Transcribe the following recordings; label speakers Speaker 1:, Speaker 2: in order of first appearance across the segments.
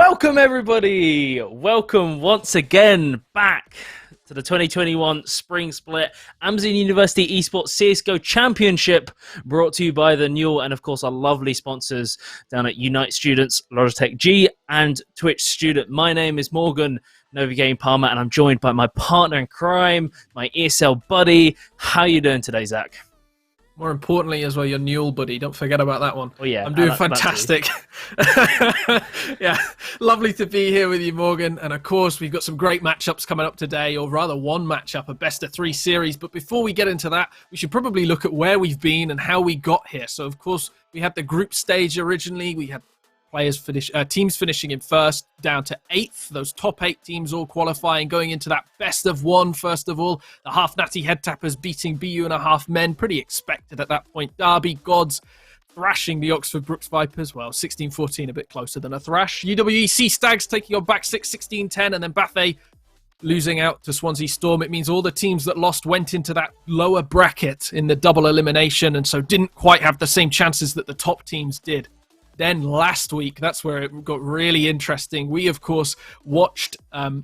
Speaker 1: Welcome everybody! Welcome once again back to the 2021 Spring Split Amazon University Esports CSGO Championship, brought to you by the Newell and of course our lovely sponsors down at Unite Students, Logitech G and Twitch Student. My name is Morgan Novigame Palmer and I'm joined by my partner in crime, my ESL buddy. How are you doing today, Zach?
Speaker 2: More importantly as well, your Newell buddy. Don't forget about that one.
Speaker 1: Oh yeah,
Speaker 2: I'm doing fantastic. Yeah, lovely to be here with you, Morgan. And of course, we've got some great matchups coming up today, or rather one matchup, a best-of-3 series. But before we get into that, we should probably look at where we've been and how we got here. So, of course, we had the group stage originally. We had teams finishing in first down to 8th. Those top 8 teams all qualifying, going into that best-of-1 first of all. The half-natty head tappers beating BU and a half men, pretty expected at that point. Derby Gods thrashing the Oxford Brooks Vipers, well, 16-14, a bit closer than a thrash. UWE Sea Stags taking on back 6, 16-10, and then Bathe losing out to Swansea Storm. It means all the teams that lost went into that lower bracket in the double elimination, and so didn't quite have the same chances that the top teams did. Then last week, that's where it got really interesting. We, of course, watched a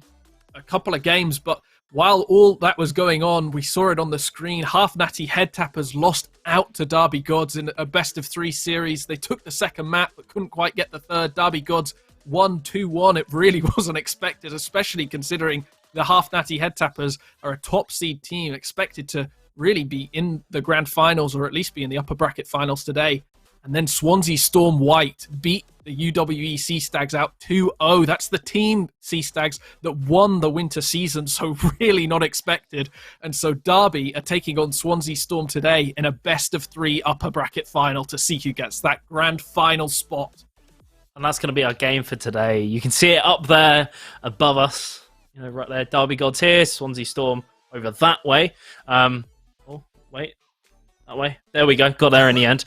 Speaker 2: couple of games, but while all that was going on, we saw it on the screen. Half-natty head tappers lost out to Derby Gods in a best-of-3 series. They took the second map, but couldn't quite get the third. Derby Gods won 2-1. It really wasn't expected, especially considering the half-natty head tappers are a top-seed team, expected to really be in the grand finals, or at least be in the upper bracket finals today. And then Swansea Storm White beat the UWE Sea Stags out 2-0. That's the team, Sea Stags, that won the winter season, so really not expected. And so Derby are taking on Swansea Storm today in a best-of-3 upper bracket final to see who gets that grand final spot.
Speaker 1: And that's going to be our game for today. You can see it up there above us, right there. Derby Gods here, Swansea Storm over that way. That way. There we go. Got there in the end.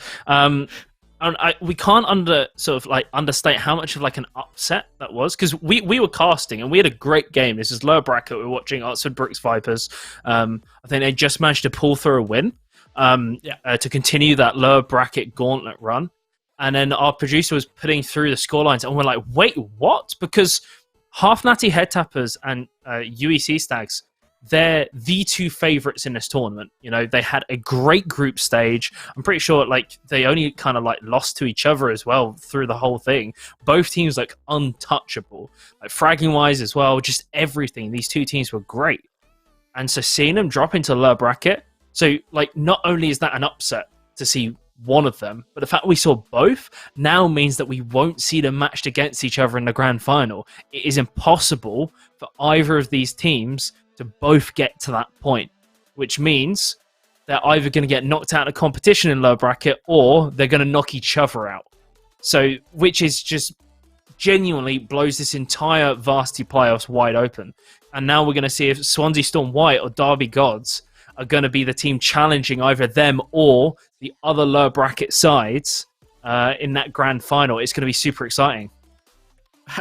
Speaker 1: We can't understate how much of an upset that was, because we were casting and we had a great game. This is lower bracket. We're watching Oxford Brooks Vipers. I think they just managed to pull through a win to continue that lower bracket gauntlet run. And then our producer was putting through the scorelines and we're like, wait, what? Because half-natty head tappers and UEC Stags, they're the two favorites in this tournament. They had a great group stage. I'm pretty sure they only kind of lost to each other as well through the whole thing. Both teams untouchable, fragging wise as well, just everything. These two teams were great. And so seeing them drop into the lower bracket, so not only is that an upset to see one of them, but the fact we saw both now means that we won't see them matched against each other in the grand final. It is impossible for either of these teams to both get to that point, which means they're either going to get knocked out of competition in lower bracket or they're going to knock each other out. So, which is just genuinely blows this entire Varsity playoffs wide open. And now we're going to see if Swansea Storm White or Derby Gods are going to be the team challenging either them or the other lower bracket sides in that grand final. It's going to be super exciting.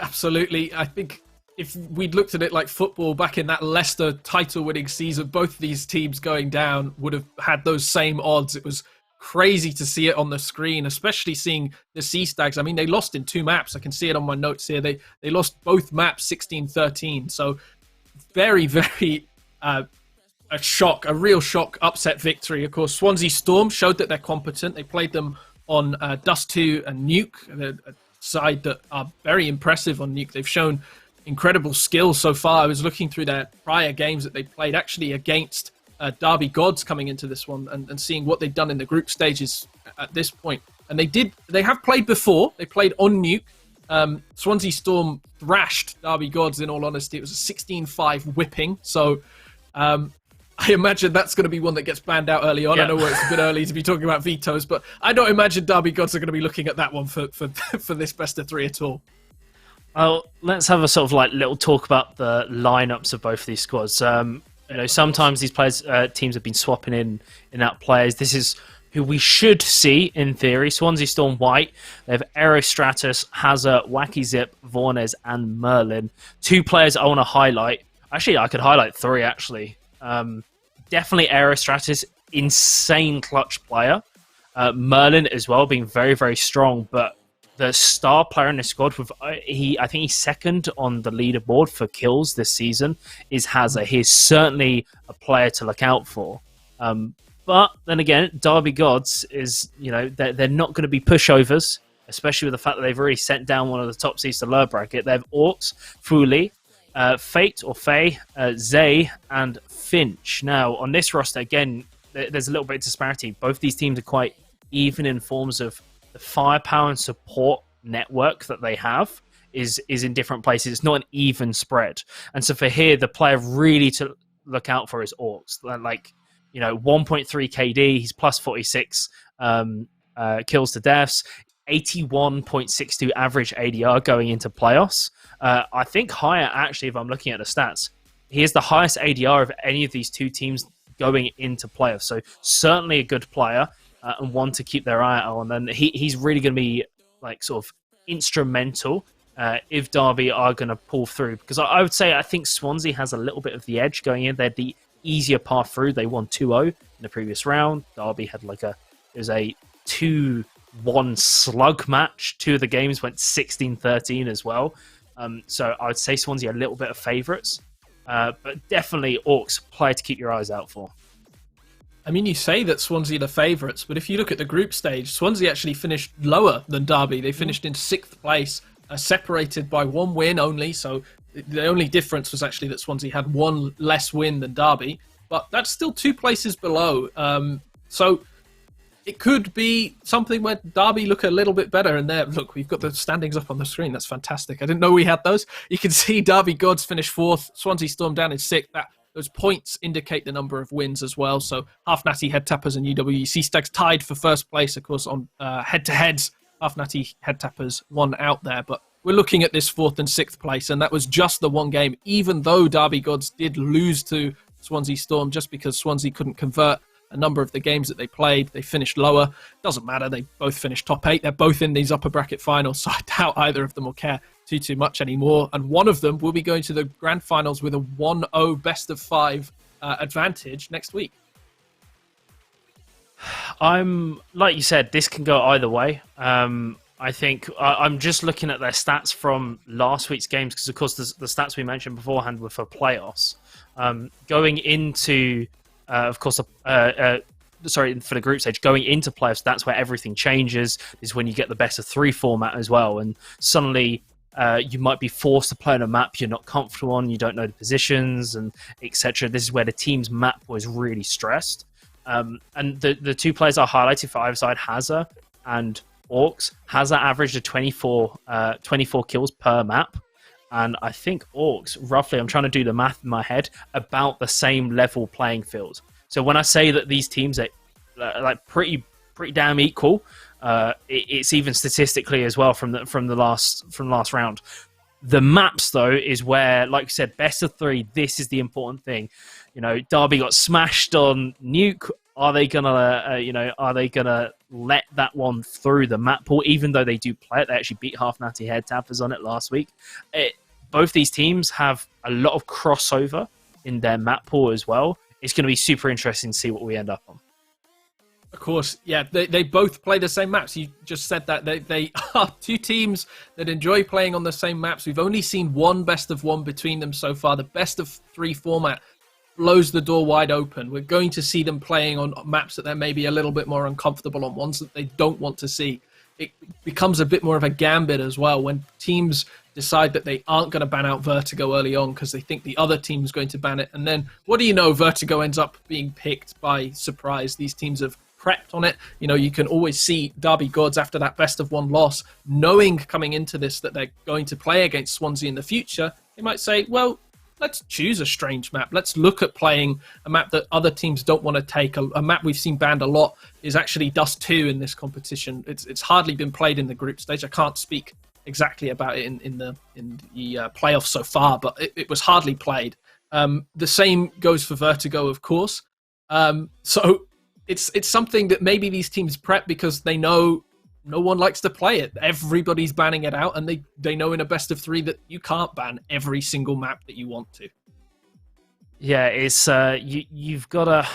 Speaker 2: Absolutely. I think if we'd looked at it like football back in that Leicester title-winning season, both of these teams going down would have had those same odds. It was crazy to see it on the screen, especially seeing the Sea Stags. I mean, they lost in 2 maps. I can see it on my notes here. They lost both maps 16-13. So very, very a real shock, upset victory. Of course, Swansea Storm showed that they're competent. They played them on Dust 2 and Nuke, a side that are very impressive on Nuke. They've shown incredible skill so far. I was looking through their prior games that they played actually against Derby Gods coming into this one and seeing what they've done in the group stages at this point. And they have played before. They played on Nuke. Swansea Storm thrashed Derby Gods, in all honesty. It was a 16-5 whipping. So I imagine that's going to be one that gets banned out early on. Yeah. I know it's a bit early to be talking about vetoes, but I don't imagine Derby Gods are going to be looking at that one for this best-of-3 at all.
Speaker 1: Well, let's have a sort of little talk about the lineups of both of these squads. Sometimes these teams have been swapping in and out players. This is who we should see in theory. Swansea Storm White. They have Aerostratus, Hazard, Wacky Zip, Vornes, and Merlin. 2 players I want to highlight. Actually, I could highlight 3. Actually, definitely Aerostratus, insane clutch player. Merlin as well, being very, very strong, but the star player in the squad with I think he's second on the leaderboard for kills this season is Hazza. He's certainly a player to look out for. But then again, Derby Gods is, they're not going to be pushovers, especially with the fact that they've already sent down one of the top seeds to lower bracket. They have Orcs, Fuli, Fate or Faye, Zay, and Finch. Now, on this roster, again, there's a little bit of disparity. Both these teams are quite even in forms of the firepower and support network that they have is in different places. It's not an even spread. And so for here, the player really to look out for is Orcs. Like, 1.3 KD, he's plus 46 kills to deaths, 81.62 average ADR going into playoffs. I think higher, actually, if I'm looking at the stats. He is the highest ADR of any of these two teams going into playoffs. So certainly a good player and one to keep their eye out on. And he's really going to be like sort of instrumental if Derby are going to pull through. Because I would say I think Swansea has a little bit of the edge going in. They're the easier path through. They won 2-0 in the previous round. Derby had it was a 2-1 slug match. Two of the games went 16-13 as well. So I would say Swansea are a little bit of favourites. But definitely Orcs, player to keep your eyes out for.
Speaker 2: I mean, you say that Swansea are the favourites, but if you look at the group stage, Swansea actually finished lower than Derby. They finished in 6th place, separated by 1 win only. So the only difference was actually that Swansea had 1 less win than Derby, but that's still 2 places below. So it could be something where Derby look a little bit better. And there, look, we've got the standings up on the screen. That's fantastic. I didn't know we had those. You can see Derby Gods finish 4th, Swansea Storm down in 6th. Those points indicate the number of wins as well. So Half Natty, Head Tappers, and UWE Sea Stags tied for 1st place, of course, on head-to-heads. Half Natty, Head Tappers, 1 out there. But we're looking at this 4th and 6th place, and that was just the 1 game, even though Derby Gods did lose to Swansea Storm just because Swansea couldn't convert a number of the games that they played. They finished lower. Doesn't matter. They both finished top 8. They're both in these upper bracket finals, so I doubt either of them will care too much anymore. And one of them will be going to the grand finals with a 1-0 best of 5 advantage next week.
Speaker 1: I'm like you said, this can go either way. I think I'm just looking at their stats from last week's games because, of course, the stats we mentioned beforehand were for playoffs. Going into, of course, sorry, for the group stage, going into playoffs, that's where everything changes. Is when you get the best of 3 format as well, and suddenly you might be forced to play on a map you're not comfortable on, you don't know the positions, and etc. This is where the team's map was really stressed. And the 2 players I highlighted for either side, Hazza and Orcs. Hazza averaged a 24 kills per map. And I think Orcs, roughly, I'm trying to do the math in my head, about the same level playing field. So when I say that these teams are like pretty damn equal, it's even statistically as well from last round. The maps, though, is where, like you said, best of 3. This is the important thing. Derby got smashed on Nuke. Are they gonna let that one through the map pool? Even though they do play it, they actually beat Half Natty Head Tappers on it last week. Both these teams have a lot of crossover in their map pool as well. It's going to be super interesting to see what we end up on.
Speaker 2: Of course, yeah, they both play the same maps. You just said that. They are 2 teams that enjoy playing on the same maps. We've only seen 1 best of 1 between them so far. The best of 3 format blows the door wide open. We're going to see them playing on maps that they're maybe a little bit more uncomfortable on, ones that they don't want to see. It becomes a bit more of a gambit as well when teams decide that they aren't going to ban out Vertigo early on because they think the other team is going to ban it. And then, what do you know, Vertigo ends up being picked by surprise. These teams have prepped on it. You can always see Derby Gods after that best of 1 loss, knowing coming into this that they're going to play against Swansea in the future. They might say, well, let's choose a strange map. Let's look at playing a map that other teams don't want to take. A map we've seen banned a lot is actually Dust 2 in this competition. It's hardly been played in the group stage. I can't speak exactly about it in the playoffs so far, but it was hardly played. The same goes for Vertigo, of course. So it's something that maybe these teams prep because they know no one likes to play it. Everybody's banning it out, and they know in a best of 3 that you can't ban every single map that you want to.
Speaker 1: Yeah, it's you've got to.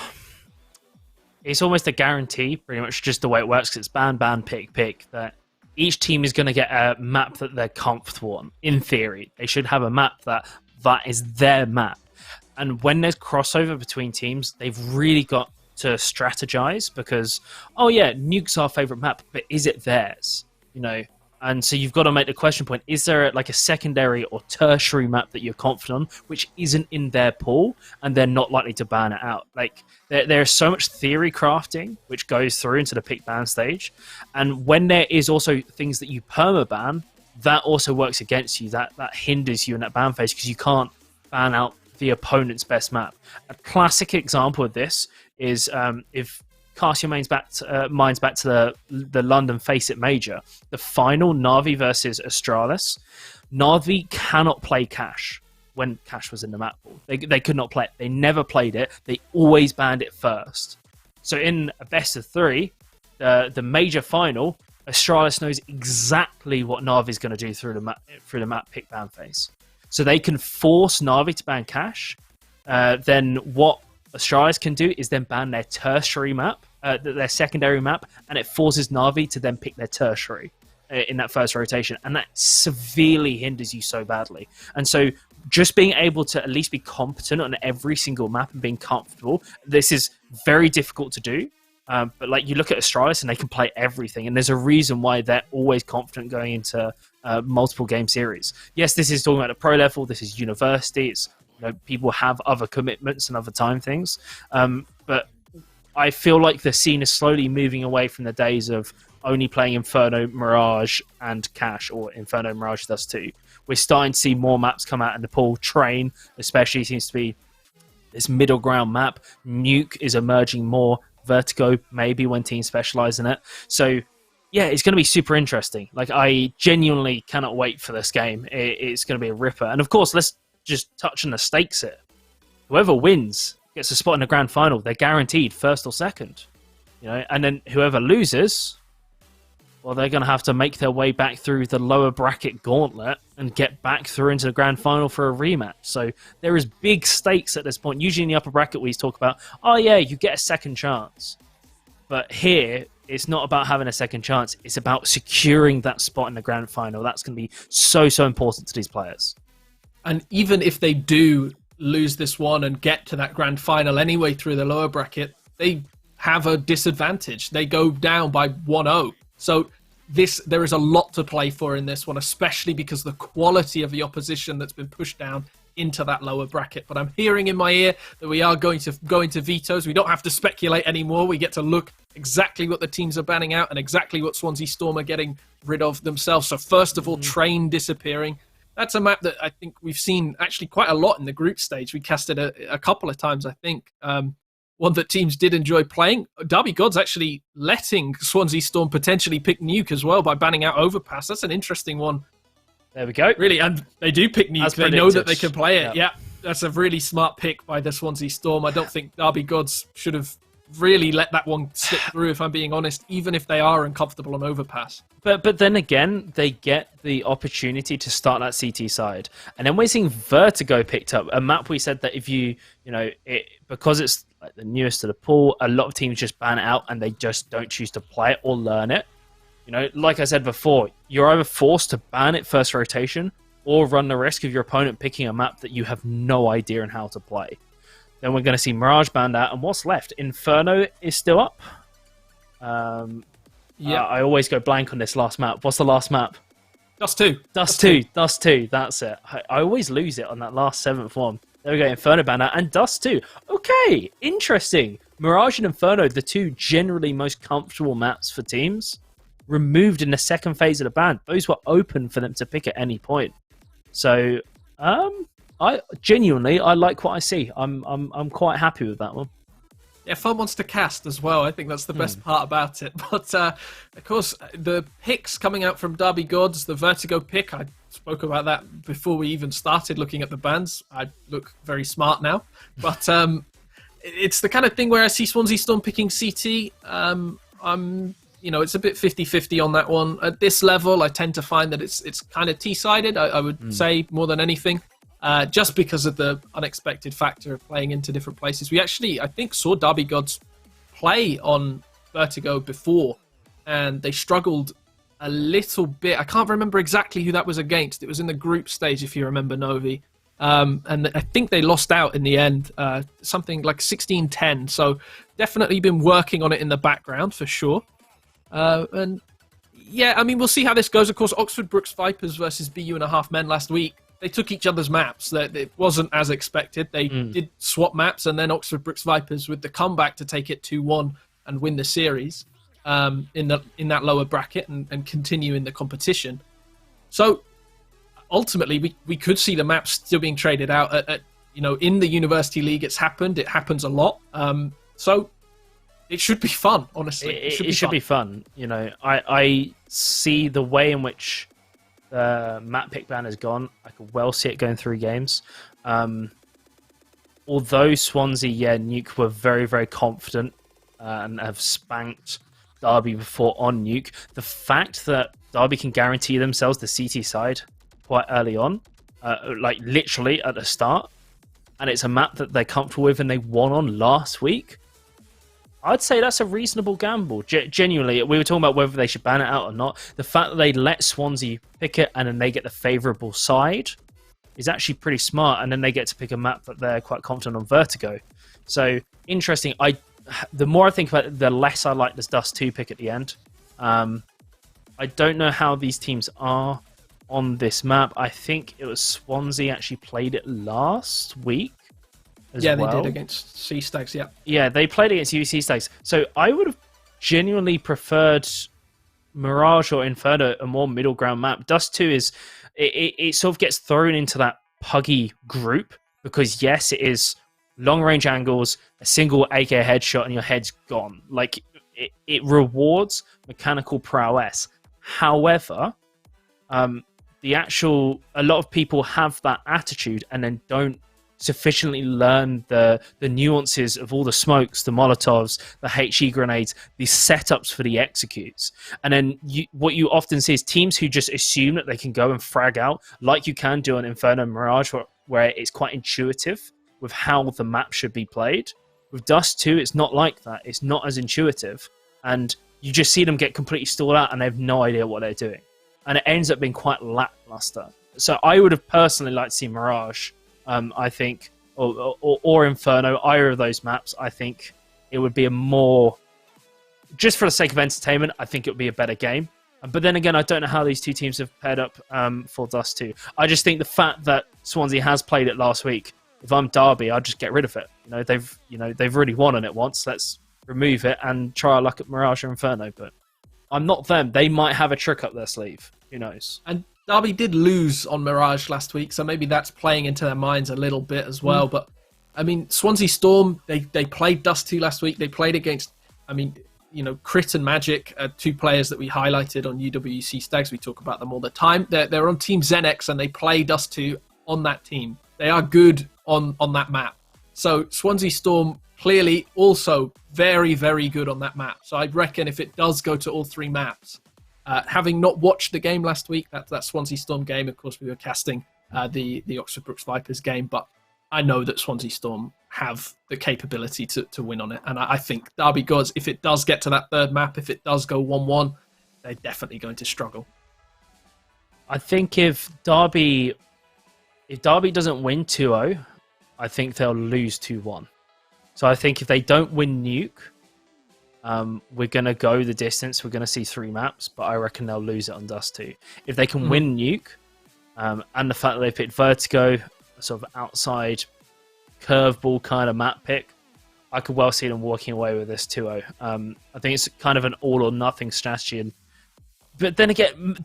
Speaker 1: It's almost a guarantee, pretty much, just the way it works. 'Cause it's ban, pick. That each team is going to get a map that they're comfortable on. In theory, they should have a map that is their map. And when there's crossover between teams, they've really got to strategize because, oh yeah, Nuke's our favorite map, but is it theirs? You know, and so you've got to make the question point: is there like a secondary or tertiary map that you're confident on, which isn't in their pool, and they're not likely to ban it out? Like there's so much theory crafting which goes through into the pick ban stage, and when there is also things that you perma ban, that also works against you. That hinders you in that ban phase because you can't ban out the opponent's best map. A classic example of this is if cast your minds back to the London Face It Major, the final Na'Vi versus Astralis. Na'Vi cannot play Cash when Cash was in the map pool. They could not play it. They never played it. They always banned it first. So in a best of three, the major final, Astralis knows exactly what Na'Vi is going to do through the map pick ban phase. So they can force Na'Vi to ban Cash. Then what Astralis can do is then ban their tertiary map, their secondary map, and it forces Na'Vi to then pick their tertiary in that first rotation, and that severely hinders you so badly. And so just being able to at least be competent on every single map and being comfortable, this is very difficult to do. But like you look at Astralis and they can play everything, and there's a reason why they're always confident going into multiple game series. Yes, this is talking about the pro level. This is university. It's, you know, people have other commitments and other time things. But I feel like the scene is slowly moving away from the days of only playing Inferno, Mirage, and Cash, or Inferno, Mirage, Dust 2. We're starting to see more maps come out in the pool. Train, especially, seems to be this middle ground map. Nuke is emerging more. Vertigo, maybe, when teams specialize in it. So, yeah, it's going to be super interesting. Like, I genuinely cannot wait for this game. It's going to be a ripper. And, of course, let's just touch on the stakes here. Whoever wins gets a spot in the grand final. They're guaranteed first or second. You know, and then whoever loses, well, they're going to have to make their way back through the lower bracket gauntlet and get back through into the grand final for a rematch. So there is big stakes at this point. Usually in the upper bracket, we talk about, oh yeah, you get a second chance. But here, it's not about having a second chance. It's about securing that spot in the grand final. That's going to be so, so important to these players.
Speaker 2: And even if they do lose this one and get to that grand final anyway through the lower bracket, they have a disadvantage. They go down by 1-0. So there is a lot to play for in this one, especially because the quality of the opposition that's been pushed down into that lower bracket. But I'm hearing in my ear that we are going to go into vetoes. We don't have to speculate anymore. We get to look exactly what the teams are banning out and exactly what Swansea Storm are getting rid of themselves. So first of all, Train disappearing. That's a map that I think we've seen actually quite a lot in the group stage. We cast it a couple of times, I think. One that teams did enjoy playing. Derby Gods actually letting Swansea Storm potentially pick Nuke as well by banning out Overpass. That's an interesting one.
Speaker 1: There we go.
Speaker 2: Really, and they do pick Nuke. They know that they can play it. Yeah, that's a really smart pick by the Swansea Storm. I don't think Derby Gods should have really let that one slip through, if I'm being honest, even if they are uncomfortable on Overpass.
Speaker 1: But then again, they get the opportunity to start that CT side. And then we're seeing Vertigo picked up, a map we said that if because it's like the newest to the pool, a lot of teams just ban it out and they just don't choose to play it or learn it. You know, like I said before, you're either forced to ban it first rotation or run the risk of your opponent picking a map that you have no idea on how to play. Then we're going to see Mirage banned out, and what's left? Inferno is still up. I always go blank on this last map. What's the last map?
Speaker 2: Dust 2.
Speaker 1: Dust 2. Dust 2. That's it. I always lose it on that last 7th one. There we go. Inferno banned out, and Dust 2. Okay, interesting. Mirage and Inferno, the two generally most comfortable maps for teams, removed in the second phase of the ban. Those were open for them to pick at any point. So, I genuinely like what I see. I'm quite happy with that one.
Speaker 2: Yeah, fun ones to cast as well. I think that's the best part about it. But of course, the picks coming out from Derby Gods, the Vertigo pick, I spoke about that before we even started looking at the bans. I look very smart now. But it's the kind of thing where I see Swansea Storm picking CT. It's a bit 50-50 on that one. At this level, I tend to find that it's kind of T-sided, I would say, more than anything. Just because of the unexpected factor of playing into different places. We actually, I think, saw Derby Gods play on Vertigo before, and they struggled a little bit. I can't remember exactly who that was against. It was in the group stage, if you remember, Novi. And I think they lost out in the end, something like 16-10. So definitely been working on it in the background for sure. And yeah, I mean, we'll see how this goes. Of course, Oxford Brookes Vipers versus BU and a Half Men last week. They took each other's maps. It wasn't as expected. They did swap maps, and then Oxford Brookes Vipers with the comeback to take it 2-1 and win the series in that lower bracket and continue in the competition. So ultimately, we could see the maps still being traded out at in the University League. It's happened. It happens a lot. So it should be fun, honestly.
Speaker 1: It should be fun. I see the way in which the map pick ban has gone. I could well see it going 3 games. Although Swansea, Nuke were very, very confident and have spanked Derby before on Nuke. The fact that Derby can guarantee themselves the CT side quite early on, like literally at the start, and it's a map that they're comfortable with and they won on last week, I'd say that's a reasonable gamble. Genuinely, we were talking about whether they should ban it out or not. The fact that they let Swansea pick it and then they get the favourable side is actually pretty smart, and then they get to pick a map that they're quite confident on Vertigo. So, interesting. The more I think about it, the less I like this Dust 2 pick at the end. I don't know how these teams are on this map. I think it was Swansea actually played it last week as well.
Speaker 2: Yeah, they did against Sea Stags, yeah.
Speaker 1: Yeah, they played against UC Stags. So I would have genuinely preferred Mirage or Inferno, a more middle ground map. Dust 2 is... It sort of gets thrown into that puggy group because, yes, it is long-range angles, a single AK headshot, and your head's gone. Like, it rewards mechanical prowess. However, a lot of people have that attitude and then don't sufficiently learn the nuances of all the smokes, the Molotovs, the HE grenades, the setups for the executes. And then what you often see is teams who just assume that they can go and frag out, like you can do on Inferno and Mirage, where it's quite intuitive with how the map should be played. With Dust 2, it's not like that. It's not as intuitive. And you just see them get completely stalled out and they have no idea what they're doing. And it ends up being quite lackluster. So I would have personally liked to see Mirage, I think, or Inferno, either of those maps. I think it would be a more, just for the sake of entertainment, I think it would be a better game. But then again, I don't know how these two teams have paired up for Dust 2. I just think the fact that Swansea has played it last week, if I'm Derby, I'd just get rid of it. They've really won on it once. Let's remove it and try our luck at Mirage or Inferno. But I'm not them. They might have a trick up their sleeve. Who knows?
Speaker 2: And Derby did lose on Mirage last week, so maybe that's playing into their minds a little bit as well. But, I mean, Swansea Storm, they played Dust 2 last week. They played against, Crit and Magic, 2 players that we highlighted on UWC Stags. We talk about them all the time. They're on Team Zenex, and they play Dust 2 on that team. They are good on that map. So Swansea Storm clearly also very, very good on that map. So I reckon if it does go to all 3 maps, having not watched the game last week, that Swansea Storm game, of course, we were casting the Oxford Brookes Vipers game, but I know that Swansea Storm have the capability to win on it. And I think Derby Gods, if it does get to that 3rd map, if it does go 1-1, they're definitely going to struggle.
Speaker 1: I think if Derby doesn't win 2-0, I think they'll lose 2-1. So I think if they don't win Nuke, we're going to go the distance. We're going to see 3 maps, but I reckon they'll lose it on Dust 2. If they can win Nuke, and the fact that they picked Vertigo, a sort of outside curveball kind of map pick, I could well see them walking away with this 2-0. I think it's kind of an all or nothing strategy. But then again,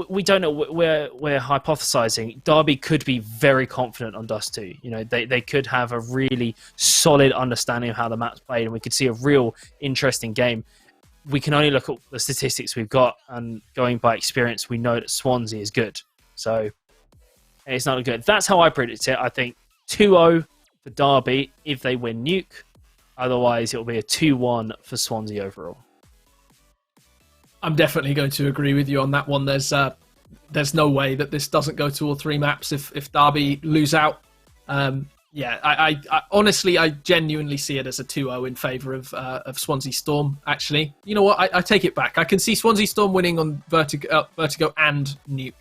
Speaker 1: we don't know. We're hypothesizing. Derby could be very confident on Dust 2. They could have a really solid understanding of how the map's played, and we could see a real interesting game. We can only look at the statistics we've got, and going by experience, we know that Swansea is good. So it's not good. That's how I predict it. I think 2-0 for Derby if they win Nuke. Otherwise, it'll be a 2-1 for Swansea overall.
Speaker 2: I'm definitely going to agree with you on that one. There's no way that this doesn't go to all 3 maps if Derby lose out. Yeah, I honestly, I genuinely see it as a 2-0 in favour of Swansea Storm, actually. You know what? I take it back. I can see Swansea Storm winning on Vertigo and Nuke.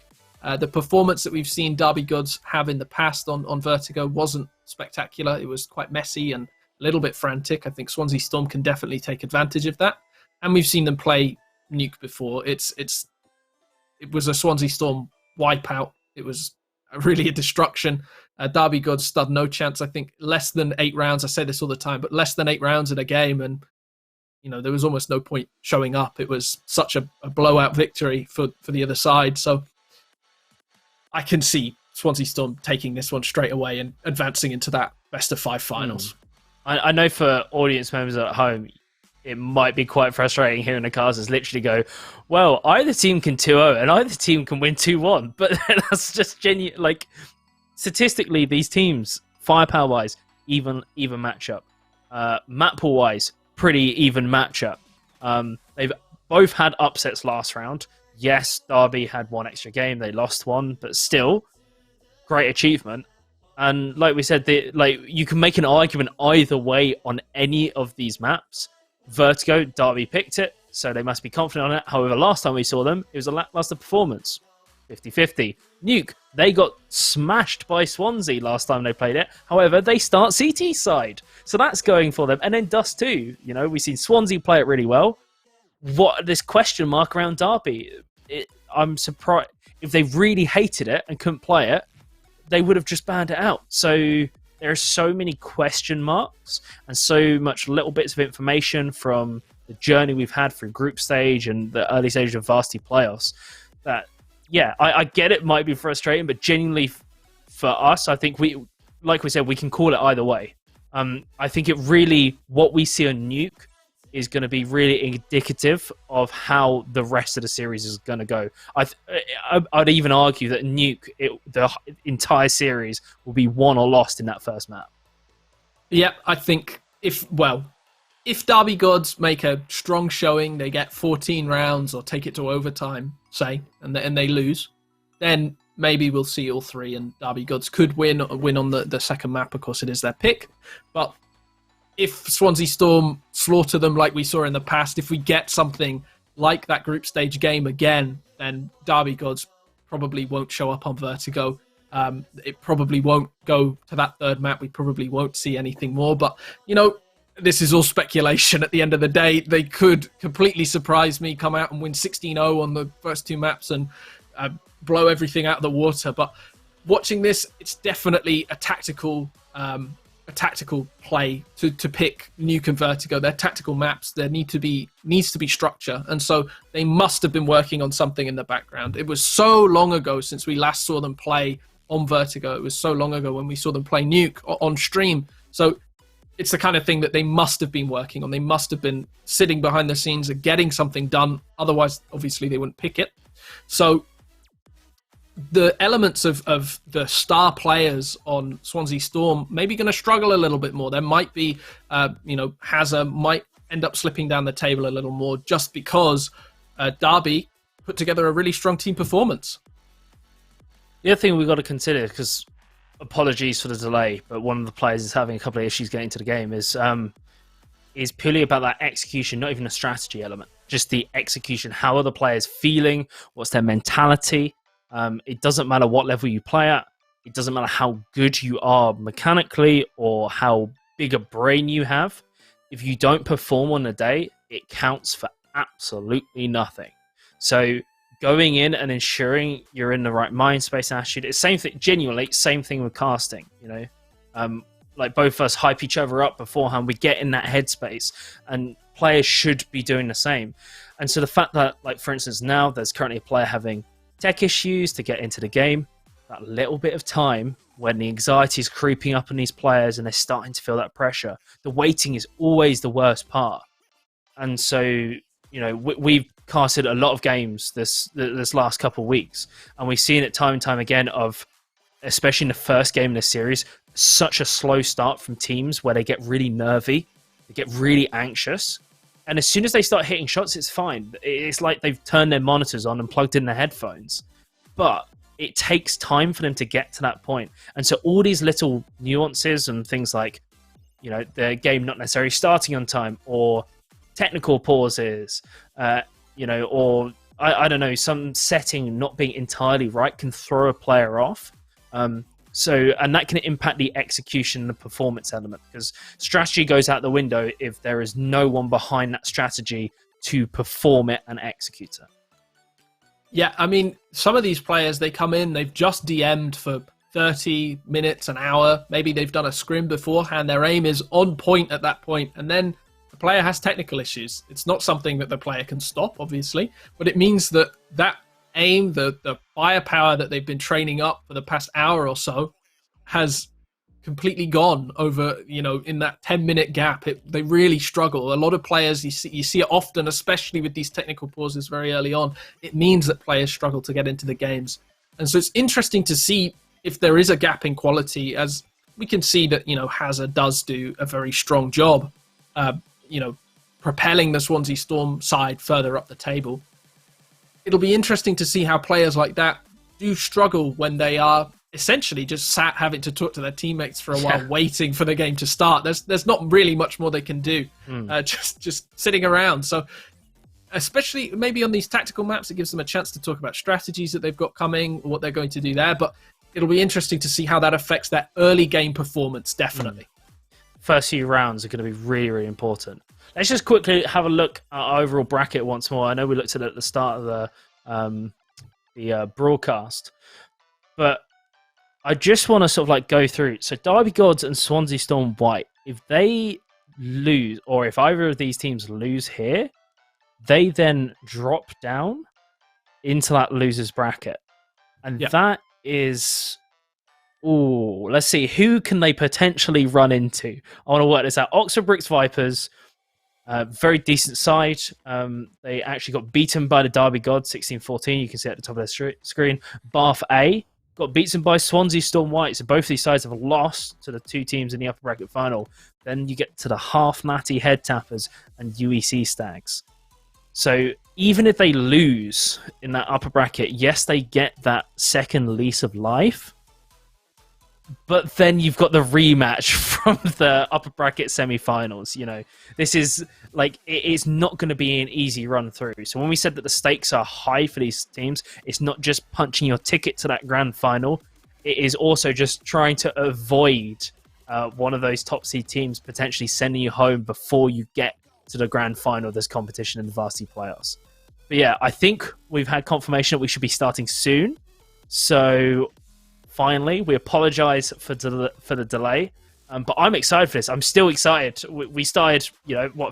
Speaker 2: The performance that we've seen Derby Goods have in the past on Vertigo wasn't spectacular. It was quite messy and a little bit frantic. I think Swansea Storm can definitely take advantage of that. And we've seen them play Nuke before. It was a Swansea Storm wipeout. It was really a destruction. Derby Goods stood no chance. I think less than 8 rounds. I say this all the time, but less than 8 rounds in a game, and there was almost no point showing up. It was such a blowout victory for the other side. So I can see Swansea Storm taking this one straight away and advancing into that best of 5 finals.
Speaker 1: I know for audience members at home, it might be quite frustrating hearing the casters literally go, well, either team can 2-0 and either team can win 2-1. But that's just genuine. Like, statistically, these teams, firepower-wise, even matchup. Map pool-wise, pretty even matchup. They've both had upsets last round. Yes, Derby had 1 extra game. They lost 1, but still, great achievement. And like we said, you can make an argument either way on any of these maps. Vertigo, Derby picked it, so they must be confident on it. However, last time we saw them, it was a lackluster performance. 50-50. Nuke, they got smashed by Swansea last time they played it. However, they start CT side. So that's going for them. And then Dust too. We've seen Swansea play it really well. This question mark around Derby? I'm surprised. If they really hated it and couldn't play it, they would have just banned it out. So there are so many question marks and so much little bits of information from the journey we've had through group stage and the early stage of Varsity playoffs that, yeah, I get it might be frustrating, but genuinely for us, I think like we said, we can call it either way. I think what we see on Nuke is going to be really indicative of how the rest of the series is going to go. I'd even argue that Nuke, the entire series, will be won or lost in that first map.
Speaker 2: Yeah, I think if Derby Gods make a strong showing, they get 14 rounds or take it to overtime, say, and they lose, then maybe we'll see all 3 and Derby Gods could win on the second map. Of course, it is their pick. But if Swansea Storm slaughter them like we saw in the past, if we get something like that group stage game again, then Derby Gods probably won't show up on Vertigo. It probably won't go to that third map. We probably won't see anything more. But, this is all speculation at the end of the day. They could completely surprise me, come out and win 16-0 on the first 2 maps and blow everything out of the water. But watching this, it's definitely a tactical play to pick Nuke and Vertigo. They're tactical maps. There needs to be structure, and so they must have been working on something in the background. It was so long ago since we last saw them play on Vertigo. It was so long ago when we saw them play Nuke on stream. So it's the kind of thing that they must have been working on. They must have been sitting behind the scenes and getting something done. Otherwise, obviously, they wouldn't pick it. So the elements of the star players on Swansea Storm maybe going to struggle a little bit more. There might be, Hazard might end up slipping down the table a little more just because Derby put together a really strong team performance.
Speaker 1: The other thing we've got to consider, because apologies for the delay, but one of the players is having a couple of issues getting to the game, is purely about that execution, not even a strategy element, just the execution. How are the players feeling? What's their mentality? It doesn't matter what level you play at. It doesn't matter how good you are mechanically or how big a brain you have. If you don't perform on a day, it counts for absolutely nothing. So going in and ensuring you're in the right mind space and attitude, it's same thing. Genuinely, same thing with casting. Like both of us hype each other up beforehand. We get in that headspace, and players should be doing the same. And so the fact that, like for instance, now there's currently a player having tech issues to get into the game, that little bit of time when the anxiety is creeping up on these players and they're starting to feel that pressure, the waiting is always the worst part. And so, we've casted a lot of games this last couple of weeks, and we've seen it time and time again of, especially in the first game in the series, such a slow start from teams where they get really nervy, they get really anxious. And as soon as they start hitting shots, it's fine. It's like they've turned their monitors on and plugged in their headphones. But it takes time for them to get to that point. And so all these little nuances and things like, the game not necessarily starting on time, or technical pauses, or I don't know, some setting not being entirely right can throw a player off. And that can impact the execution and the performance element, because strategy goes out the window if there is no one behind that strategy to perform it and execute it.
Speaker 2: Yeah, I mean, some of these players, they come in, they've just DM'd for 30 minutes, an hour. Maybe they've done a scrim beforehand. Their aim is on point at that point. And then the player has technical issues. It's not something that the player can stop, obviously. But it means that aim, the firepower that they've been training up for the past hour or so has completely gone over, in that 10-minute gap. They really struggle. A lot of players, you see it often, especially with these technical pauses very early on. It means that players struggle to get into the games. And so it's interesting to see if there is a gap in quality, as we can see that, Hazard does do a very strong job, propelling the Swansea Storm side further up the table. It'll be interesting to see how players like that do struggle when they are essentially just sat having to talk to their teammates for a while, waiting for the game to start. There's not really much more they can do, just sitting around. So especially maybe on these tactical maps, it gives them a chance to talk about strategies that they've got coming, what they're going to do there. But it'll be interesting to see how that affects their early game performance, definitely.
Speaker 1: First few rounds are going to be really, really important. Let's just quickly have a look at our overall bracket once more. I know we looked at it at the start of the broadcast, but I just want to sort of go through. So Derby Gods and Swansea Storm White, if they lose, or if either of these teams lose here, they then drop down into that losers bracket. And that is... let's see. Who can they potentially run into? I want to work this out. Oxford Bricks Vipers, very decent side. They actually got beaten by the Derby Gods, 16-14. You can see at the top of their screen. Bath A got beaten by Swansea Storm White. So both these sides have lost to the two teams in the upper bracket final. Then you get to the half-natty Head Tappers and UEC Stags. So even if they lose in that upper bracket, yes, they get that second lease of life. But then you've got the rematch from the upper bracket semi-finals. This is it is not going to be an easy run through. So when we said that the stakes are high for these teams, it's not just punching your ticket to that grand final. It is also just trying to avoid one of those top seed teams potentially sending you home before you get to the grand final of this competition in the Varsity playoffs. But yeah, I think we've had confirmation that we should be starting soon. So finally, we apologize for the delay, but I'm excited for this. I'm still excited. We started,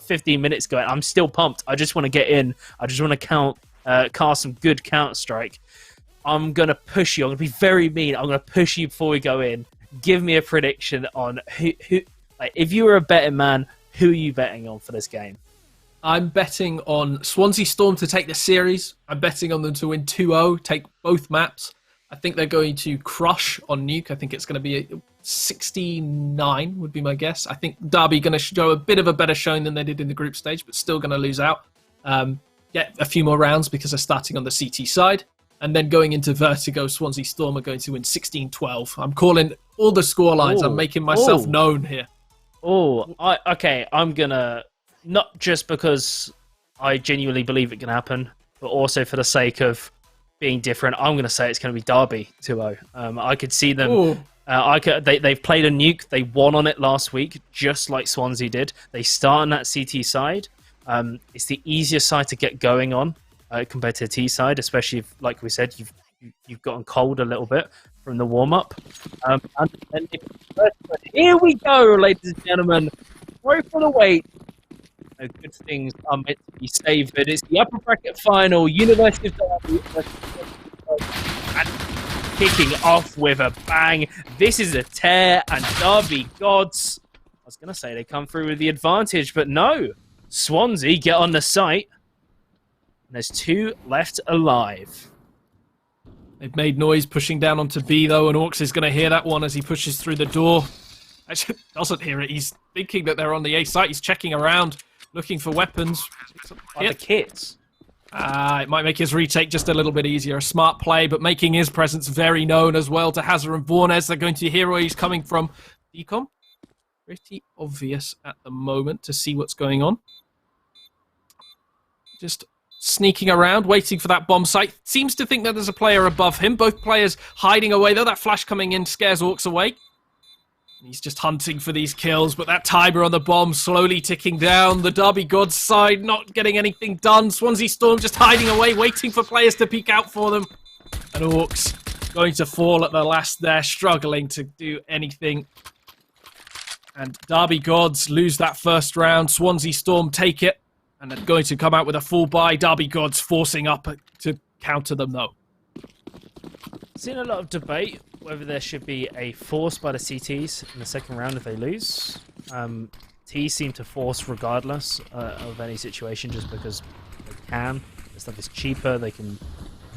Speaker 1: 15 minutes ago. I'm still pumped. I just want to get in. I just want to cast some good Counter-Strike. I'm going to push you. I'm going to be very mean. I'm going to push you before we go in. Give me a prediction on who if you were a betting man, who are you betting on for this game?
Speaker 2: I'm betting on Swansea Storm to take the series. I'm betting on them to win 2-0, take both maps. I think they're going to crush on Nuke. I think it's going to be 69 would be my guess. I think Derby going to show a bit of a better showing than they did in the group stage, but still going to lose out. Get a few more rounds because they're starting on the CT side. And then going into Vertigo, Swansea Storm are going to win 16-12. I'm calling all the score lines. I'm making myself known here. I'm going to, not just because I genuinely believe it can happen, but also for the sake of being different, I'm going to say it's going to be Derby 2-0. I could see them. They've played a Nuke. They won on it last week, just like Swansea did. They start on that CT side. It's the easiest side to get going on compared to the T side, especially if, like we said, you've gotten cold a little bit from the warm up. Here we go, ladies and gentlemen. Throw for the weight. Good things are meant to be savoured. It's the upper bracket final. University of Derby and kicking off with a bang. This is a tear, and Derby Gods, I was going to say they come through with the advantage, but no. Swansea get on the site. And there's two left alive. They've made noise pushing down onto B, though, and Orcs is going to hear that one as he pushes through the door. Actually, doesn't hear it. He's thinking that they're on the A site. He's checking around, looking for weapons.
Speaker 1: The kits.
Speaker 2: It might make his retake just a little bit easier. A smart play, but making his presence very known as well to Hazard and Vornes. They're going to hear where he's coming from. Decom, pretty obvious at the moment to see what's going on. Just sneaking around, waiting for that bomb site. Seems to think that there's a player above him. Both players hiding away, though. That flash coming in scares Orcs away. He's just hunting for these kills, but that timer on the bomb slowly ticking down. The Derby Gods side not getting anything done. Swansea Storm just hiding away, waiting for players to peek out for them. And Orcs going to fall at the last there, struggling to do anything. And Derby Gods lose that first round. Swansea Storm take it. And they're going to come out with a full buy. Derby Gods forcing up to counter them, though.
Speaker 1: Seen a lot of debate whether there should be a force by the CTs in the second round if they lose. Ts seem to force regardless of any situation just because they can. The stuff is cheaper, they can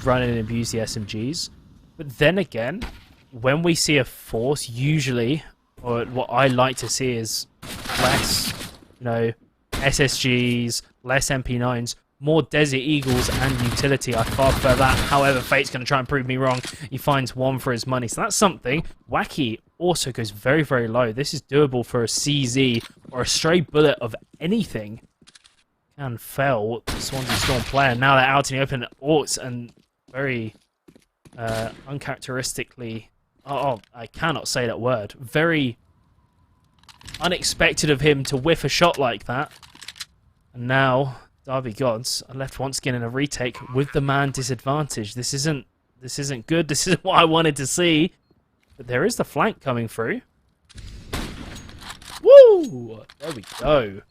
Speaker 1: run and abuse the SMGs. But then again, when we see a force, usually, or what I like to see is less, SSGs, less MP9s, more Desert Eagles and utility. I far prefer that. However, Fate's going to try and prove me wrong. He finds one for his money. So that's something. Wacky also goes very, very low. This is doable for a CZ or a stray bullet of anything. Can fail the Swansea Storm player. Now they're out in the open Orcs and very uncharacteristically... Oh, I cannot say that word. Very unexpected of him to whiff a shot like that. And now... Derby Gods are left once again in a retake with the man disadvantage. This isn't good. This isn't what I wanted to see. But there is the flank coming through. Woo! There we go.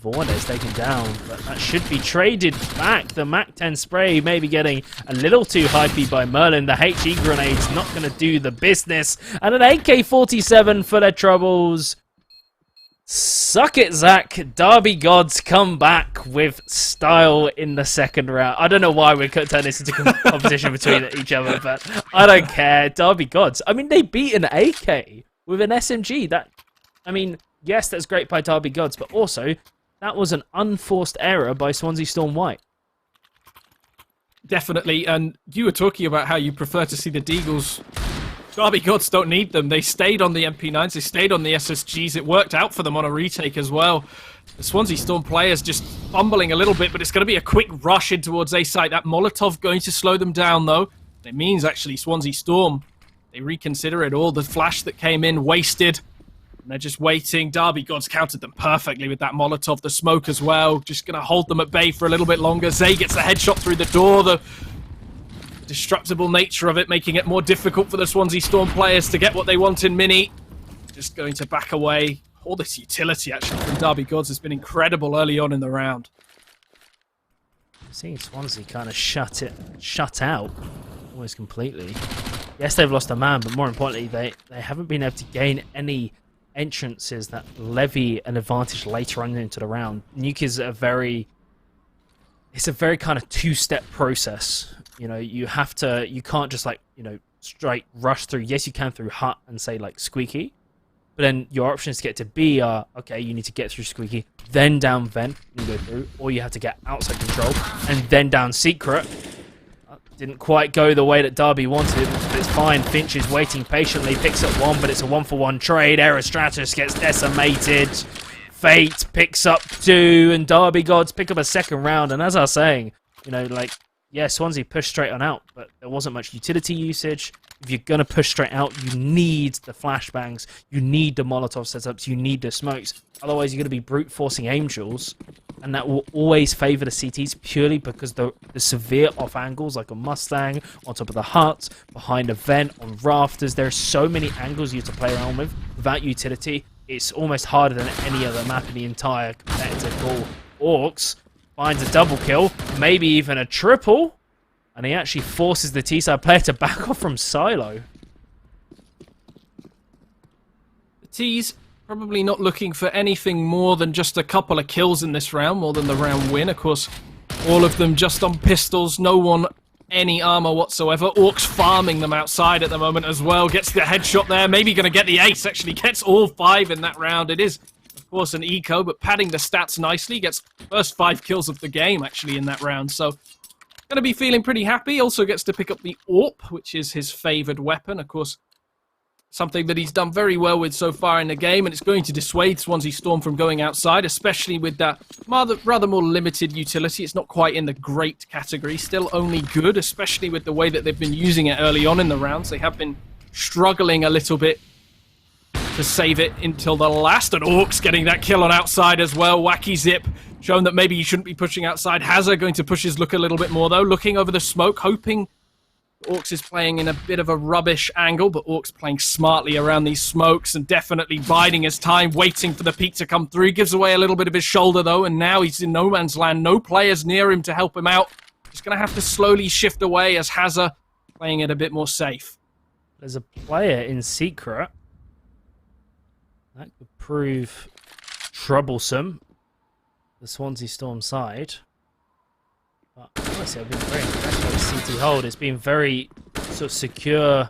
Speaker 1: Vornes taken down, but that should be traded back. The MAC-10 spray maybe getting a little too hypey by Merlin. The HE grenade's not going to do the business. And an AK-47 for their troubles. Suck it, Zach. Derby Gods come back with style in the second round. I don't know why we could turn this into competition between each other, but I don't care. Derby Gods. I mean, they beat an AK with an SMG. Yes, that's great by Derby Gods, but also that was an unforced error by Swansea Storm White.
Speaker 2: Definitely, and you were talking about how you prefer to see the Deagles. Derby Gods don't need them. They stayed on the MP9s, they stayed on the SSGs. It worked out for them on a retake as well. The Swansea Storm players just fumbling a little bit, but it's going to be a quick rush in towards A site. That Molotov going to slow them down, though. It means, actually, Swansea Storm, they reconsider it all. The flash that came in, wasted. And they're just waiting. Derby Gods countered them perfectly with that Molotov. The smoke as well. Just going to hold them at bay for a little bit longer. Zay gets the headshot through the door. The destructible nature of it, making it more difficult for the Swansea Storm players to get what they want in Mini. Just going to back away. All this utility, actually, from Derby Gods has been incredible early on in the round.
Speaker 1: Seeing Swansea kind of shut out almost completely. Yes, they've lost a man, but more importantly, they haven't been able to gain any entrances that levy an advantage later on into the round. Nuke is a very kind of two-step process. You can't just straight rush through. Yes, you can through hut and say like squeaky, but then your options to get to B are, okay, you need to get through squeaky, then down vent, you go through, or you have to get outside control, and then down secret. Didn't quite go the way that Derby wanted, but it's fine. Finch is waiting patiently, picks up one, but it's a 1-for-1 trade. Aerostratus gets decimated. Fate picks up two, and Derby Gods pick up a second round. And as I was saying, yeah, Swansea pushed straight on out, but there wasn't much utility usage. If you're going to push straight out, you need the flashbangs, you need the Molotov setups, you need the smokes. Otherwise, you're going to be brute forcing angels, and that will always favour the CTs purely because the severe off angles, like a Mustang, on top of the hut, behind a vent, on rafters. There are so many angles you have to play around with. Without utility, it's almost harder than any other map in the entire competitive pool. Orcs finds a double kill, maybe even a triple, and he actually forces the T-side player to back off from Silo.
Speaker 2: The T's probably not looking for anything more than just a couple of kills in this round, more than the round win. Of course, all of them just on pistols, no one any armor whatsoever. Orcs farming them outside at the moment as well. Gets the headshot there, maybe going to get the ace, actually gets all 5 in that round. It is, of of course, an eco, but padding the stats nicely. Gets first 5 kills of the game, actually, in that round. So, going to be feeling pretty happy. Also gets to pick up the AUE, which is his favored weapon. Of course, something that he's done very well with so far in the game, and it's going to dissuade Swansea Storm from going outside, especially with that rather more limited utility. It's not quite in the great category, still only good, especially with the way that they've been using it early on in the rounds. They have been struggling a little bit to save it until the last, and Orcs getting that kill on outside as well. Wacky Zip showing that maybe he shouldn't be pushing outside. Hazard going to push his look a little bit more, though, looking over the smoke, hoping Orcs is playing in a bit of a rubbish angle, but Orcs playing smartly around these smokes and definitely biding his time, waiting for the peak to come through. He gives away a little bit of his shoulder, though, and now he's in no man's land. No players near him to help him out. He's going to have to slowly shift away as Hazard playing it a bit more safe.
Speaker 1: There's a player in secret. That could prove troublesome. The Swansea Storm side. But honestly, I've been very impressed by the CT hold. It's been very sort of secure.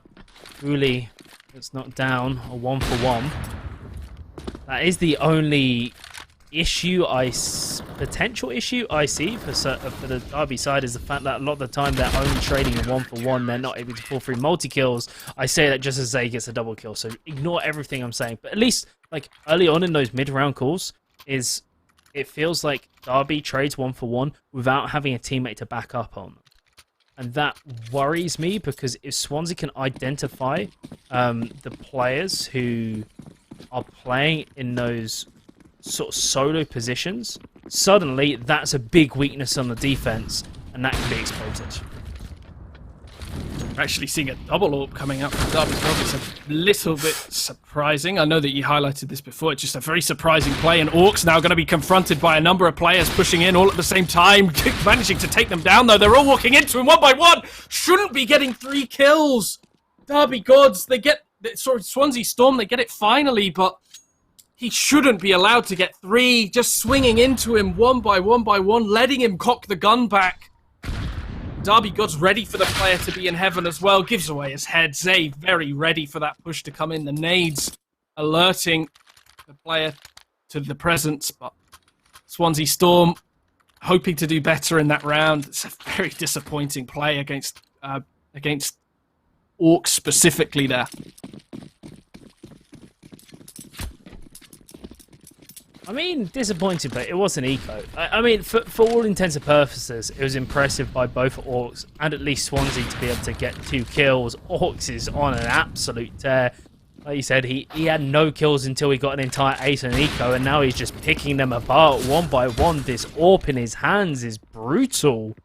Speaker 1: Really, it's not down a 1-for-1. That is the only issue potential issue I see for the Derby side, is the fact that a lot of the time they're only trading a 1-for-1. They're not able to pull through multi-kills. I say that just as Zay gets a double kill, so ignore everything I'm saying. But at least, like, early on in those mid-round calls, it feels like Derby trades 1-for-1 without having a teammate to back up on them. And that worries me, because if Swansea can identify the players who are playing in those sort of solo positions, suddenly that's a big weakness on the defense, and that can be exploited.
Speaker 2: We're actually seeing a double AUE coming up from Derby. It's a little bit surprising. I know that you highlighted this before. It's just a very surprising play, and Orcs now going to be confronted by a number of players pushing in all at the same time, managing to take them down, though. They're all walking into him one by one. Shouldn't be getting 3 kills. Derby Gods, Swansea Storm, they get it finally, but he shouldn't be allowed to get 3, just swinging into him one by one, letting him cock the gun back. Derby Gods ready for the player to be in heaven as well. Gives away his head. Zay very ready for that push to come in. The nades alerting the player to the presence, but Swansea Storm hoping to do better in that round. It's a very disappointing play against Orcs specifically there.
Speaker 1: I mean, disappointed, but it was an eco. I mean, for all intents and purposes, it was impressive by both Orcs and at least Swansea to be able to get 2 kills. Orcs is on an absolute tear. Like you said, he had no kills until he got an entire ace and eco, and now he's just picking them apart one by one. This AUE in his hands is brutal.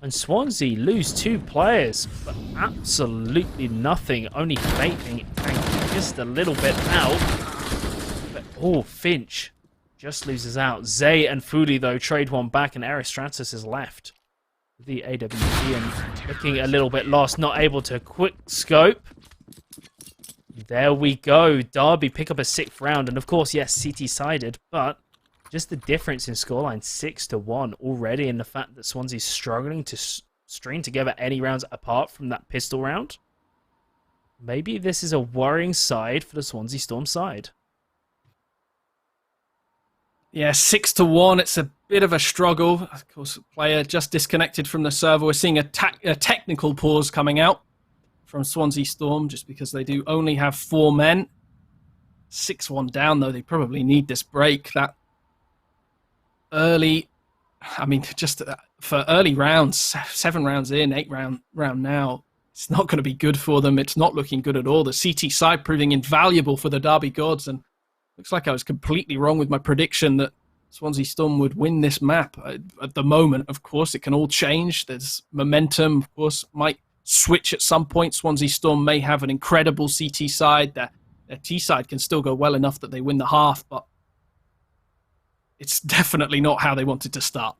Speaker 1: And Swansea lose 2 players for absolutely nothing. Only Fate being tanked just a little bit out. But, oh, Finch just loses out. Zay and Fuli, though, trade one back, and Aristratus is left. The AWP and looking a little bit lost, not able to quick scope. There we go. Derby pick up a 6th round, and of course, yes, CT-sided, but just the difference in scoreline, 6-1 already, and the fact that Swansea's struggling to string together any rounds apart from that pistol round. Maybe this is a worrying side for the Swansea Storm side.
Speaker 2: Yeah, 6-1. It's a bit of a struggle. Of course, player just disconnected from the server. We're seeing a technical pause coming out from Swansea Storm just because they do only have 4 men. 6-1 down, though. They probably need this break. That early, I mean, just for early rounds, 7 rounds in, 8 round now, it's not going to be good for them. It's not looking good at all. The CT side proving invaluable for the Derby Gods, and looks like I was completely wrong with my prediction that Swansea Storm would win this map. At the moment, of course, it can all change. There's momentum, of course, might switch at some point. Swansea Storm may have an incredible CT side. Their T side can still go well enough that they win the half, but it's definitely not how they wanted to start.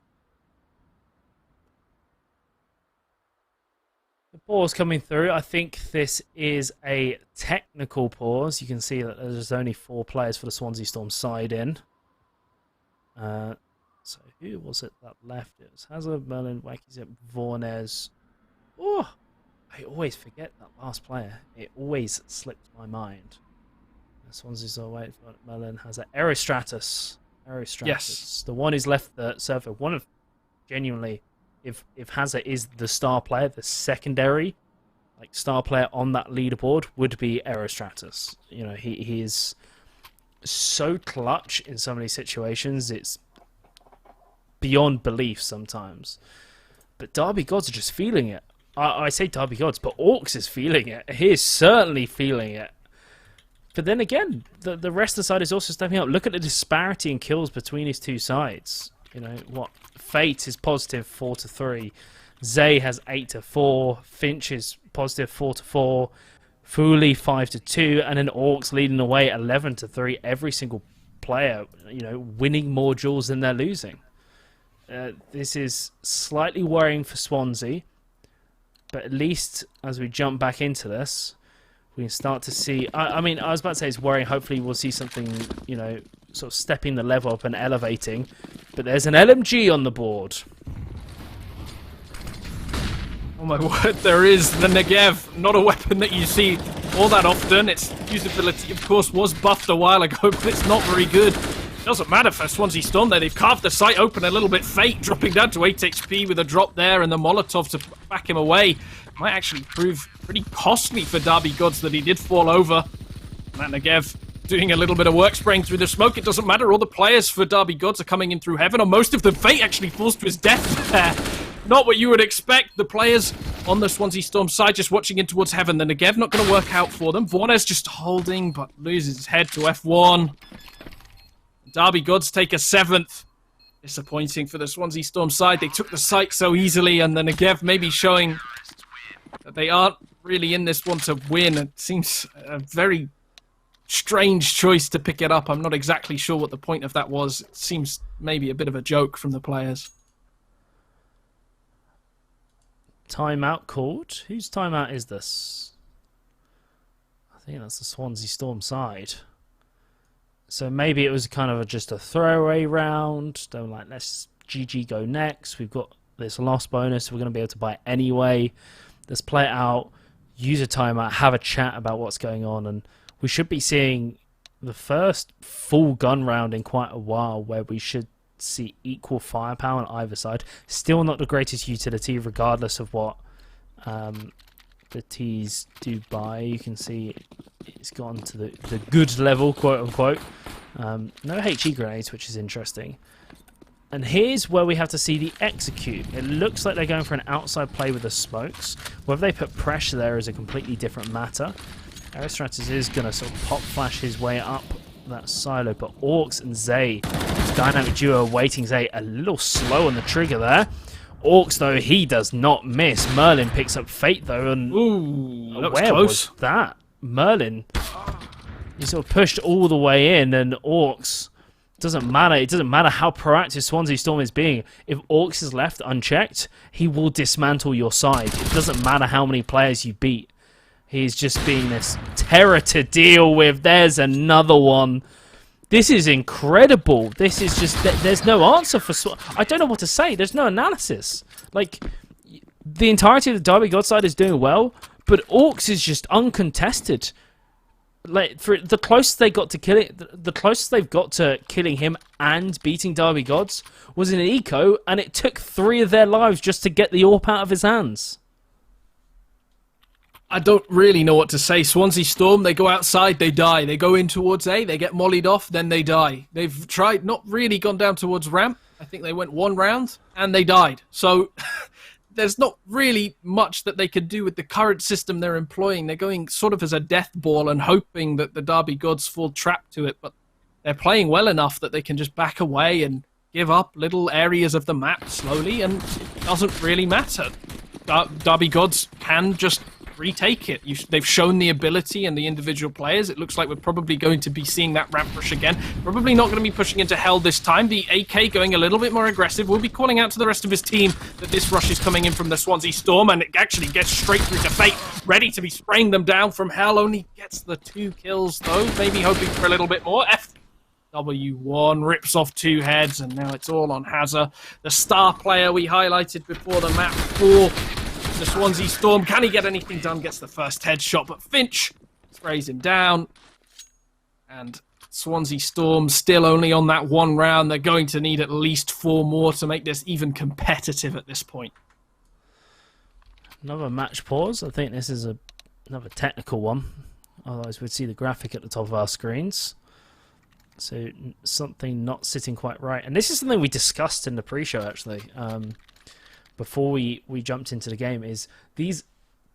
Speaker 1: The pause coming through. I think this is a technical pause. You can see that there's only 4 players for the Swansea Storm side in. So who was it that left? It was Hazard, Merlin, Wacky, Vornes. Oh, I always forget that last player. It always slips my mind. Swansea's away. Merlin has an Aerostratus. Aerostratus.
Speaker 2: Yes.
Speaker 1: The one who's left the server. One of genuinely, if Hazard is the star player, the secondary like star player on that leaderboard would be Aerostratus. You know, he is so clutch in so many situations. It's beyond belief sometimes. But Derby Gods are just feeling it. I say Derby Gods, but Orcs is feeling it. He is certainly feeling it. But then again, the rest of the side is also stepping up. Look at the disparity in kills between these two sides. You know, what? Fate is positive 4-3. Zay has 8-4. Finch is positive 4-4. Fooly 5-2. And then Orcs leading the way 11-3. Every single player, you know, winning more duels than they're losing. This is slightly worrying for Swansea. But at least as we jump back into this, we can start to see... I mean, I was about to say it's worrying. Hopefully we'll see something, you know, sort of stepping the level up and elevating. But there's an LMG on the board.
Speaker 2: Oh my word, there is the Negev. Not a weapon that you see all that often. Its usability, of course, was buffed a while ago, but it's not very good. Doesn't matter for Swansea Storm there. They've carved the site open a little bit. Fate dropping down to 8 HP with a drop there and the Molotov to back him away. Might actually prove pretty costly for Derby Gods that he did fall over. And that Negev doing a little bit of work, spraying through the smoke. It doesn't matter. All the players for Derby Gods are coming in through heaven, or most of them. Fate actually falls to his death there. Not what you would expect. The players on the Swansea Storm side just watching in towards heaven. The Negev not going to work out for them. Vornes just holding, but loses his head to F1. Derby Gods take a 7th. Disappointing for the Swansea Storm side. They took the site so easily, and the Negev maybe showing that they aren't really in this one to win. It seems a very strange choice to pick it up. I'm not exactly sure what the point of that was. It seems maybe a bit of a joke from the players.
Speaker 1: Timeout called. Whose timeout is this? I think that's the Swansea Storm side. So maybe it was kind of just a throwaway round. Don't like, let's GG go next. We've got this loss bonus. We're going to be able to buy it anyway. Let's play it out, use a timeout, have a chat about what's going on. And we should be seeing the first full gun round in quite a while where we should see equal firepower on either side. Still not the greatest utility regardless of what the T's do buy. You can see it's gone to the good level, quote unquote. No HE grenades, which is interesting. And here's where we have to see the execute. It looks like they're going for an outside play with the smokes. Whether they put pressure there is a completely different matter. Aerostratus is going to sort of pop flash his way up that silo, but Orcs and Zay, this dynamic duo waiting. Zay a little slow on the trigger there. Orcs, though, he does not miss. Merlin picks up Fate, though, and
Speaker 2: ooh, that was
Speaker 1: where
Speaker 2: close.
Speaker 1: was that? Merlin, he sort of pushed all the way in, and Orcs, doesn't matter. It doesn't matter how proactive Swansea Storm is being. If Orcs is left unchecked, he will dismantle your side. It doesn't matter how many players you beat. He's just being this terror to deal with. There's another one. This is incredible. This is just... There's no answer for... I don't know what to say. There's no analysis. Like, the entirety of the Derby God side is doing well, but Orcs is just uncontested. Like, for the closest they got to the closest they've got to killing him and beating Derby Gods was in an eco, and it took 3 of their lives just to get the AWP out of his hands.
Speaker 2: I don't really know what to say. Swansea Storm, they go outside, they die. They go in towards A, they get mollied off, then they die. They've tried, not really gone down towards ramp. I think they went 1 round, and they died. So there's not really much that they could do with the current system they're employing. They're going sort of as a death ball and hoping that the Derby Gods fall trapped to it, but they're playing well enough that they can just back away and give up little areas of the map slowly, and it doesn't really matter. Derby Gods can just retake it. They've shown the ability and the individual players. It looks like we're probably going to be seeing that ramp rush again. Probably not going to be pushing into hell this time. The AK going a little bit more aggressive. Will be calling out to the rest of his team that this rush is coming in from the Swansea Storm, and it actually gets straight through to Fate, ready to be spraying them down from hell. Only gets the 2 kills though, maybe hoping for a little bit more. FW1 rips off 2 heads, and now it's all on Hazard, the star player we highlighted before the map for the Swansea Storm. Can he get anything done? Gets the first headshot, but Finch sprays him down. And Swansea Storm still only on that one round. They're going to need at least 4 more to make this even competitive at this point.
Speaker 1: Another match pause. I think this is another technical one. Otherwise, we'd see the graphic at the top of our screens. So something not sitting quite right. And this is something we discussed in the pre-show, actually, before we jumped into the game, is these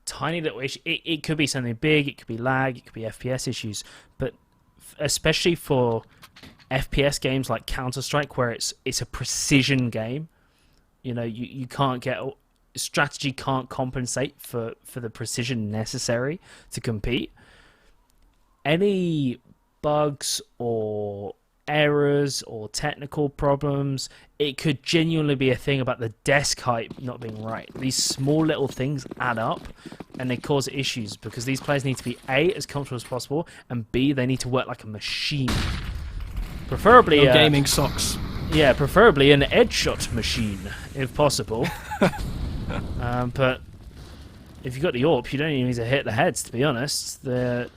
Speaker 1: tiny little issues. It could be something big, it could be lag, it could be FPS issues, but especially for FPS games like Counter-Strike, where it's a precision game, you know, you can't get... strategy can't compensate for the precision necessary to compete. Any bugs or errors or technical problems, it could genuinely be a thing about the desk height not being right. These small little things add up and they cause issues because these players need to be A, as comfortable as possible, and B, they need to work like a machine. Preferably
Speaker 2: no gaming socks.
Speaker 1: Yeah, preferably an edge shot machine if possible. But if you've got the AUE, you don't even need to hit the heads, to be honest. The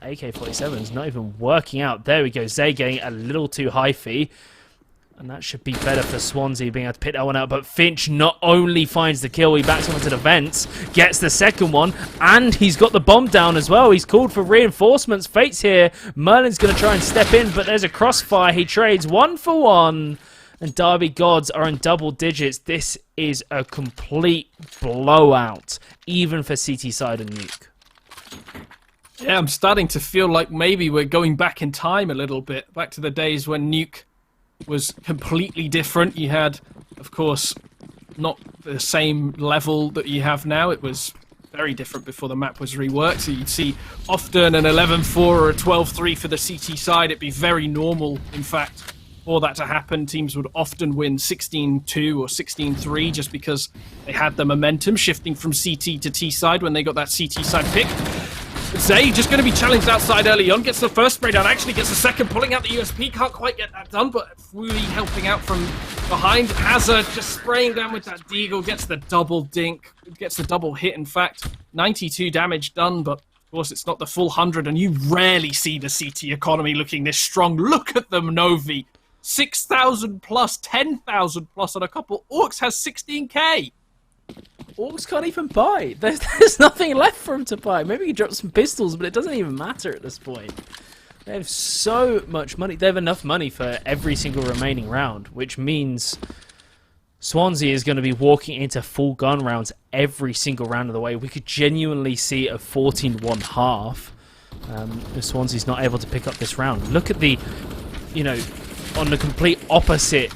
Speaker 1: AK-47 is not even working out. There we go. Zay getting a little too high fee. And that should be better for Swansea being able to pick that one out. But Finch not only finds the kill, he backs onto the vents, gets the second one, and he's got the bomb down as well. He's called for reinforcements. Fate's here. Merlin's going to try and step in, but there's a crossfire. He trades 1 for 1. And Derby Gods are in double digits. This is a complete blowout, even for CT side and Nuke.
Speaker 2: Yeah, I'm starting to feel like maybe we're going back in time a little bit, back to the days when Nuke was completely different. You had, of course, not the same level that you have now. It was very different before the map was reworked. So you'd see often an 11-4 or a 12-3 for the CT side. It'd be very normal, in fact, for that to happen. Teams would often win 16-2 or 16-3 just because they had the momentum shifting from CT to T side when they got that CT side pick. Zay just going to be challenged outside early on, gets the first spray down, actually gets the second, pulling out the USP, can't quite get that done, but Fuli helping out from behind. Hazard just spraying down with that deagle, gets the double dink, gets the double hit, in fact. 92 damage done, but of course it's not the full 100, and you rarely see the CT economy looking this strong. Look at them, Novi. 6,000 plus, 10,000 plus on a couple. Orcs has 16k.
Speaker 1: Orcs can't even buy. There's nothing left for him to buy. Maybe he dropped some pistols, but it doesn't even matter at this point. They have so much money. They have enough money for every single remaining round, which means Swansea is going to be walking into full gun rounds every single round of the way. We could genuinely see a 14-1 half if Swansea's not able to pick up this round. Look at the, you know, on the complete opposite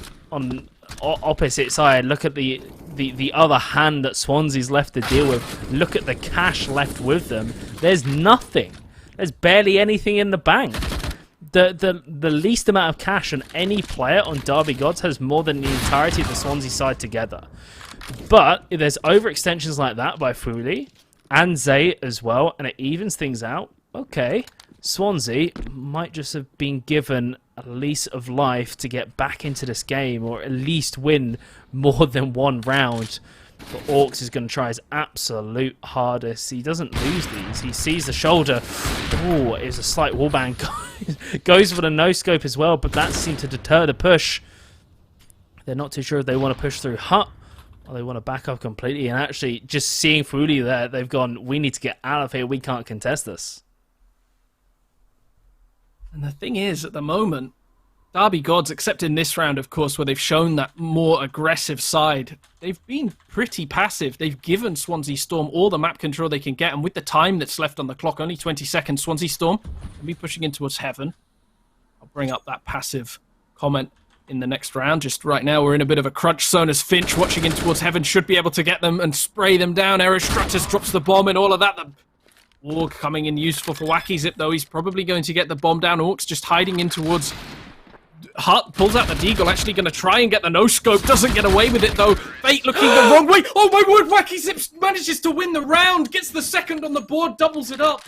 Speaker 1: side, look at the other hand that Swansea's left to deal with. Look at the cash left with them. There's nothing. There's barely anything in the bank. The least amount of cash on any player on Derby Gods has more than the entirety of the Swansea side together. But if there's overextensions like that by Fuli and Zay as well, and it evens things out, okay, Swansea might just have been given a lease of life to get back into this game, or at least win more than one round. But Orcs is going to try his absolute hardest. He doesn't lose these. He sees the shoulder. Oh, it was a slight wallbang. Goes for the no-scope as well, but that seemed to deter the push. They're not too sure if they want to push through Hut or they want to back up completely. And actually, just seeing Fuli there, they've gone, we need to get out of here. We can't contest this.
Speaker 2: And the thing is, at the moment, Derby Gods, except in this round, of course, where they've shown that more aggressive side, they've been pretty passive. They've given Swansea Storm all the map control they can get, and with the time that's left on the clock, only 20 seconds, Swansea Storm will be pushing in towards Heaven. I'll bring up that passive comment in the next round. Just right now, we're in a bit of a crunch zone as Finch, watching in towards Heaven, should be able to get them and spray them down. Aerostructus drops the bomb and all of that. The Orc coming in useful for Wacky Zip, though. He's probably going to get the bomb down. Orcs just hiding in towards Hut, pulls out the deagle, actually going to try and get the no-scope. Doesn't get away with it, though. Fate looking the wrong way. Oh, my word, Wacky Zip manages to win the round. Gets the second on the board, doubles it up.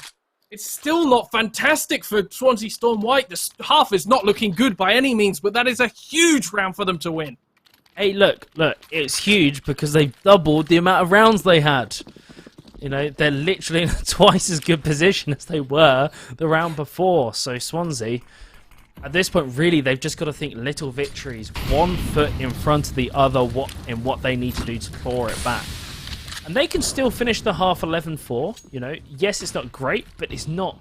Speaker 2: It's still not fantastic for Swansea Storm White. This half is not looking good by any means, but that is a huge round for them to win.
Speaker 1: Hey, look, it's huge because they've doubled the amount of rounds they had. You know, they're literally in a twice as good position as they were the round before. So Swansea, at this point, really, they've just got to think little victories, one foot in front of the other in what they need to do to claw it back. And they can still finish the half 11-4. You know, yes, it's not great, but it's not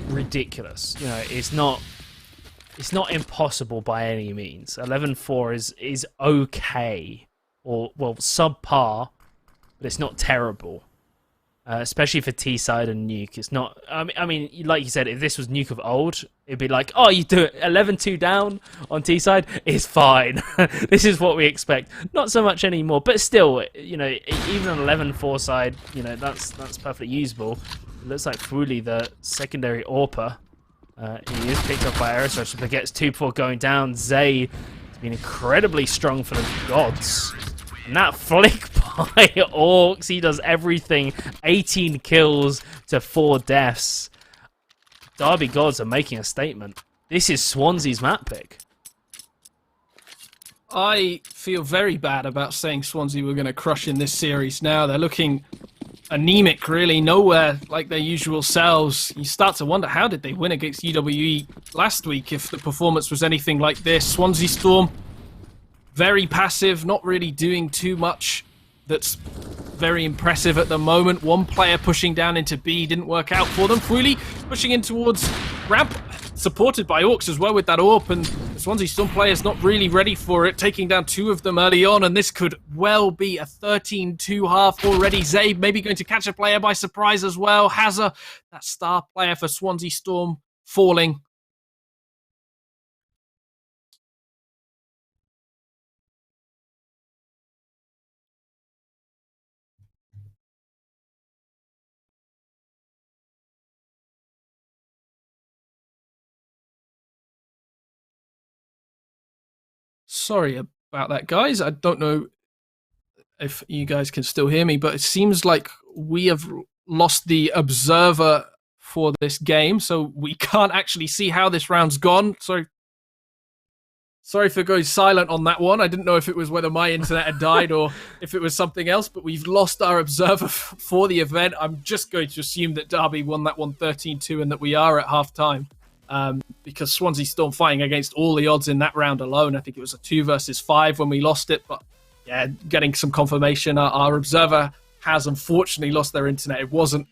Speaker 1: ridiculous. You know, it's not impossible by any means. 11-4 is okay, or well, subpar, but it's not terrible. Especially for T-side and Nuke. It's not... I mean, like you said, if this was Nuke of old, it'd be like, oh, you do it 11-2 down on T-side? It's fine. This is what we expect. Not so much anymore, but still, you know, even on 11-4 side, you know, that's perfectly usable. It looks like Fuli, the secondary AWPer, he is picked up by Aerostructure, but gets 2 before going down. Zay has been incredibly strong for the gods. And that flick by Orcs, he does everything. 18 kills to 4 deaths. Derby Gods are making a statement. This is Swansea's map pick.
Speaker 2: I feel very bad about saying Swansea were going to crush in this series now. They're looking anemic, really. Nowhere like their usual selves. You start to wonder, how did they win against UWE last week if the performance was anything like this? Swansea Storm, very passive, not really doing too much that's very impressive at the moment. One player pushing down into B didn't work out for them. Fuli pushing in towards ramp, supported by Orcs as well with that AWP, and the Swansea Storm players not really ready for it, taking down 2 of them early on, and this could well be a 13-2 half already. Zay maybe going to catch a player by surprise as well. Hazza, that star player for Swansea Storm, falling. Sorry about that, guys. I don't know if you guys can still hear me, but it seems like we have lost the observer for this game, so we can't actually see how this round's gone. Sorry for going silent on that one. I didn't know if it was whether my internet had died or if it was something else, but we've lost our observer for the event. I'm just going to assume that Derby won that one 13-2 and that we are at half-time. Because Swansea Storm fighting against all the odds in that round alone. I think it was a 2 versus 5 when we lost it, but yeah, getting some confirmation. Our observer has unfortunately lost their internet. It wasn't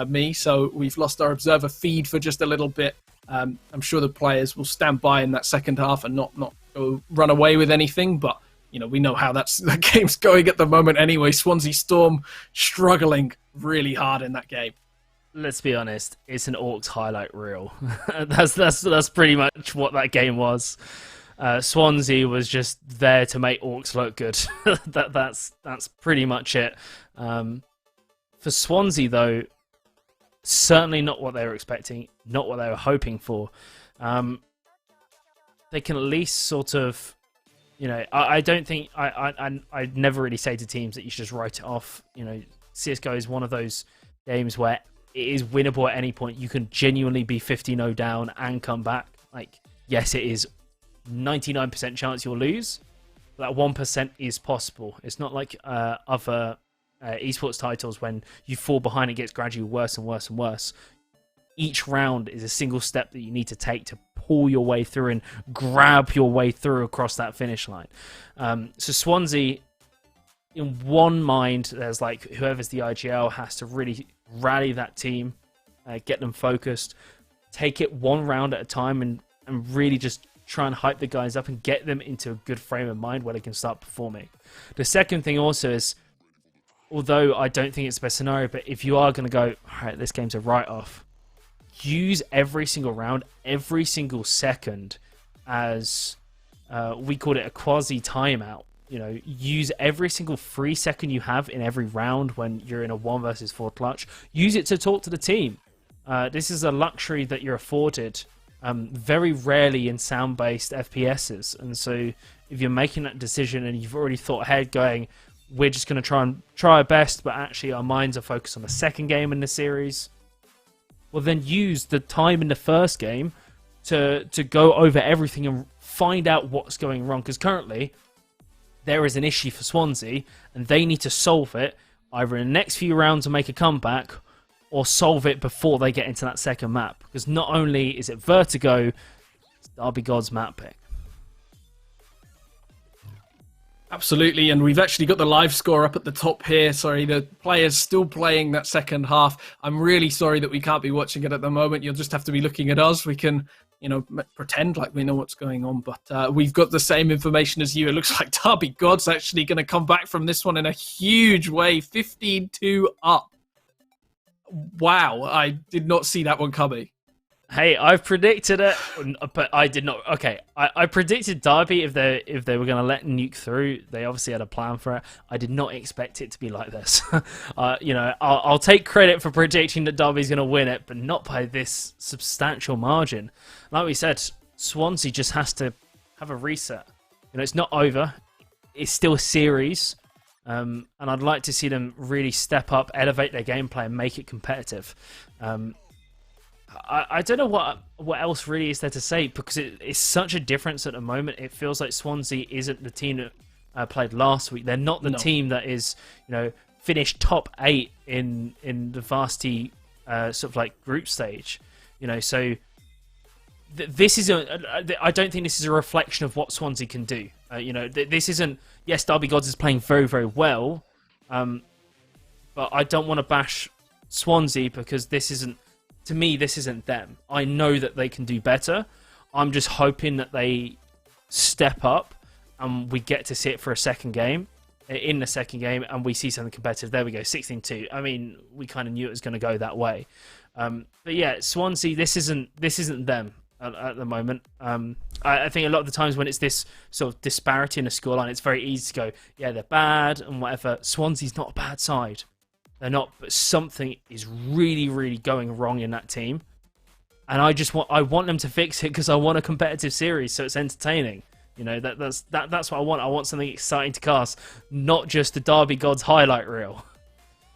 Speaker 2: me, so we've lost our observer feed for just a little bit. I'm sure the players will stand by in that second half and not go run away with anything, but you know, we know how that game's going at the moment anyway. Swansea Storm struggling really hard in that game.
Speaker 1: Let's be honest, it's an Orcs highlight reel. that's pretty much what that game was. Swansea was just there to make Orcs look good. That's pretty much it. For Swansea, though, certainly not what they were expecting, not what they were hoping for. They can at least sort of, you know, I don't think I'd never really say to teams that you should just write it off. You know, CSGO is one of those games where it is winnable at any point. You can genuinely be 50-0 down and come back. Like, yes, it is 99% chance you'll lose. But that 1% is possible. It's not like other esports titles when you fall behind, it gets gradually worse and worse and worse. Each round is a single step that you need to take to pull your way through and grab your way through across that finish line. So Swansea, in one mind, there's like whoever's the IGL has to really rally that team, get them focused, take it one round at a time, and really just try and hype the guys up and get them into a good frame of mind where they can start performing. The second thing also is, although I don't think it's the best scenario, but if you are going to go, all right, this game's a write-off, use every single round, every single second as, we called it a quasi timeout. You know, use every single free second you have in every round when you're in a 1 versus 4 clutch. Use it to talk to the team. This is a luxury that you're afforded very rarely in sound-based FPSs. And so if you're making that decision and you've already thought ahead going, we're just going to try our best, but actually our minds are focused on the second game in the series, well, then use the time in the first game to go over everything and find out what's going wrong. Because currently, there is an issue for Swansea, and they need to solve it either in the next few rounds and make a comeback, or solve it before they get into that second map. Because not only is it Vertigo, it's Derby God's map pick.
Speaker 2: Absolutely, and we've actually got the live score up at the top here. Sorry, the players still playing that second half. I'm really sorry that we can't be watching it at the moment. You'll just have to be looking at us. We can, pretend like we know what's going on, but we've got the same information as you. It looks like Derby God's actually going to come back from this one in a huge way, 15-2 up. Wow, I did not see that one coming.
Speaker 1: Hey, I've predicted it, but I did not. Okay, I predicted Derby if they were going to let Nuke through. They obviously had a plan for it. I did not expect it to be like this. I'll take credit for predicting that Derby's going to win it, but not by this substantial margin. Like we said, Swansea just has to have a reset. It's not over. It's still a series, and I'd like to see them really step up, elevate their gameplay, and make it competitive. I don't know what else really is there to say, because it's such a difference at the moment. It feels like Swansea isn't the team that played last week. They're not the team that is, finished top 8 in the Varsity sort of like group stage. So this is I don't think this is a reflection of what Swansea can do. This isn't. Yes, Derby Gods is playing very, very well, but I don't want to bash Swansea because this isn't. To me, this isn't them. I know that they can do better. I'm just hoping that they step up and we get to see it for a second game. In the second game, and we see something competitive. There we go, 16-2. I mean, we kind of knew it was going to go that way. But yeah, Swansea, this isn't them at the moment. I think a lot of the times when it's this sort of disparity in the scoreline, it's very easy to go, yeah, they're bad and whatever. Swansea's not a bad side. They're not, but something is really, really going wrong in that team. And I want them to fix it because I want a competitive series so it's entertaining. That's what I want. I want something exciting to cast, not just the Derby Gods highlight reel.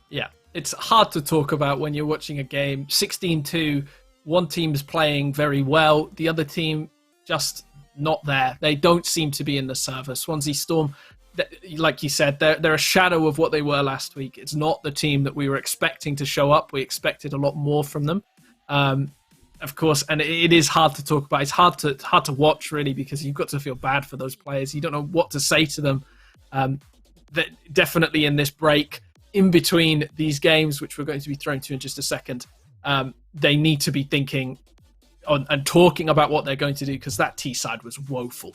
Speaker 2: Yeah, it's hard to talk about when you're watching a game. 16-2, one team's playing very well, the other team just not there. They don't seem to be in the server. Swansea Storm, like you said, they're a shadow of what they were last week. It's not the team that we were expecting to show up. We expected a lot more from them, of course, and it is hard to talk about. It's hard to watch, really, because you've got to feel bad for those players. You don't know what to say to them. That definitely in this break, in between these games, which we're going to be thrown to in just a second, they need to be thinking and talking about what they're going to do, because that T side was woeful.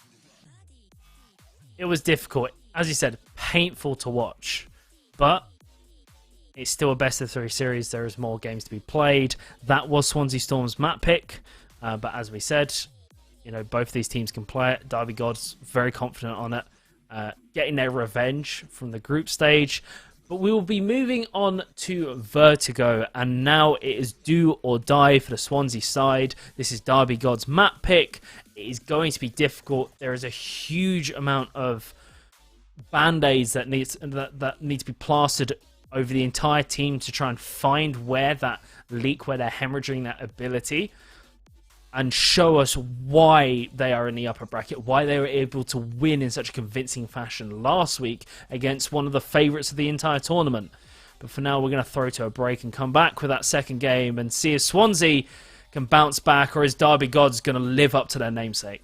Speaker 1: It was difficult. As you said, painful to watch, but it's still a best-of-3 series. There is more games to be played. That was Swansea Storm's map pick, but as we said, both these teams can play it. Derby Gods very confident on it, getting their revenge from the group stage. But we will be moving on to Vertigo, and now it is do or die for the Swansea side. This is Derby God's map pick. It is going to be difficult. There is a huge amount of band-aids that need to be plastered over the entire team to try and find where that leak, where they're hemorrhaging that ability, and show us why they are in the upper bracket, why they were able to win in such a convincing fashion last week against one of the favourites of the entire tournament. But for now, we're going to throw to a break and come back with that second game and see if Swansea can bounce back, or is Derby Gods going to live up to their namesake?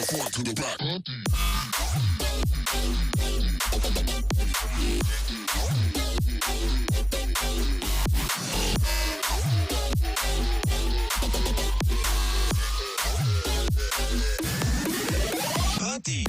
Speaker 3: front to the back. Party.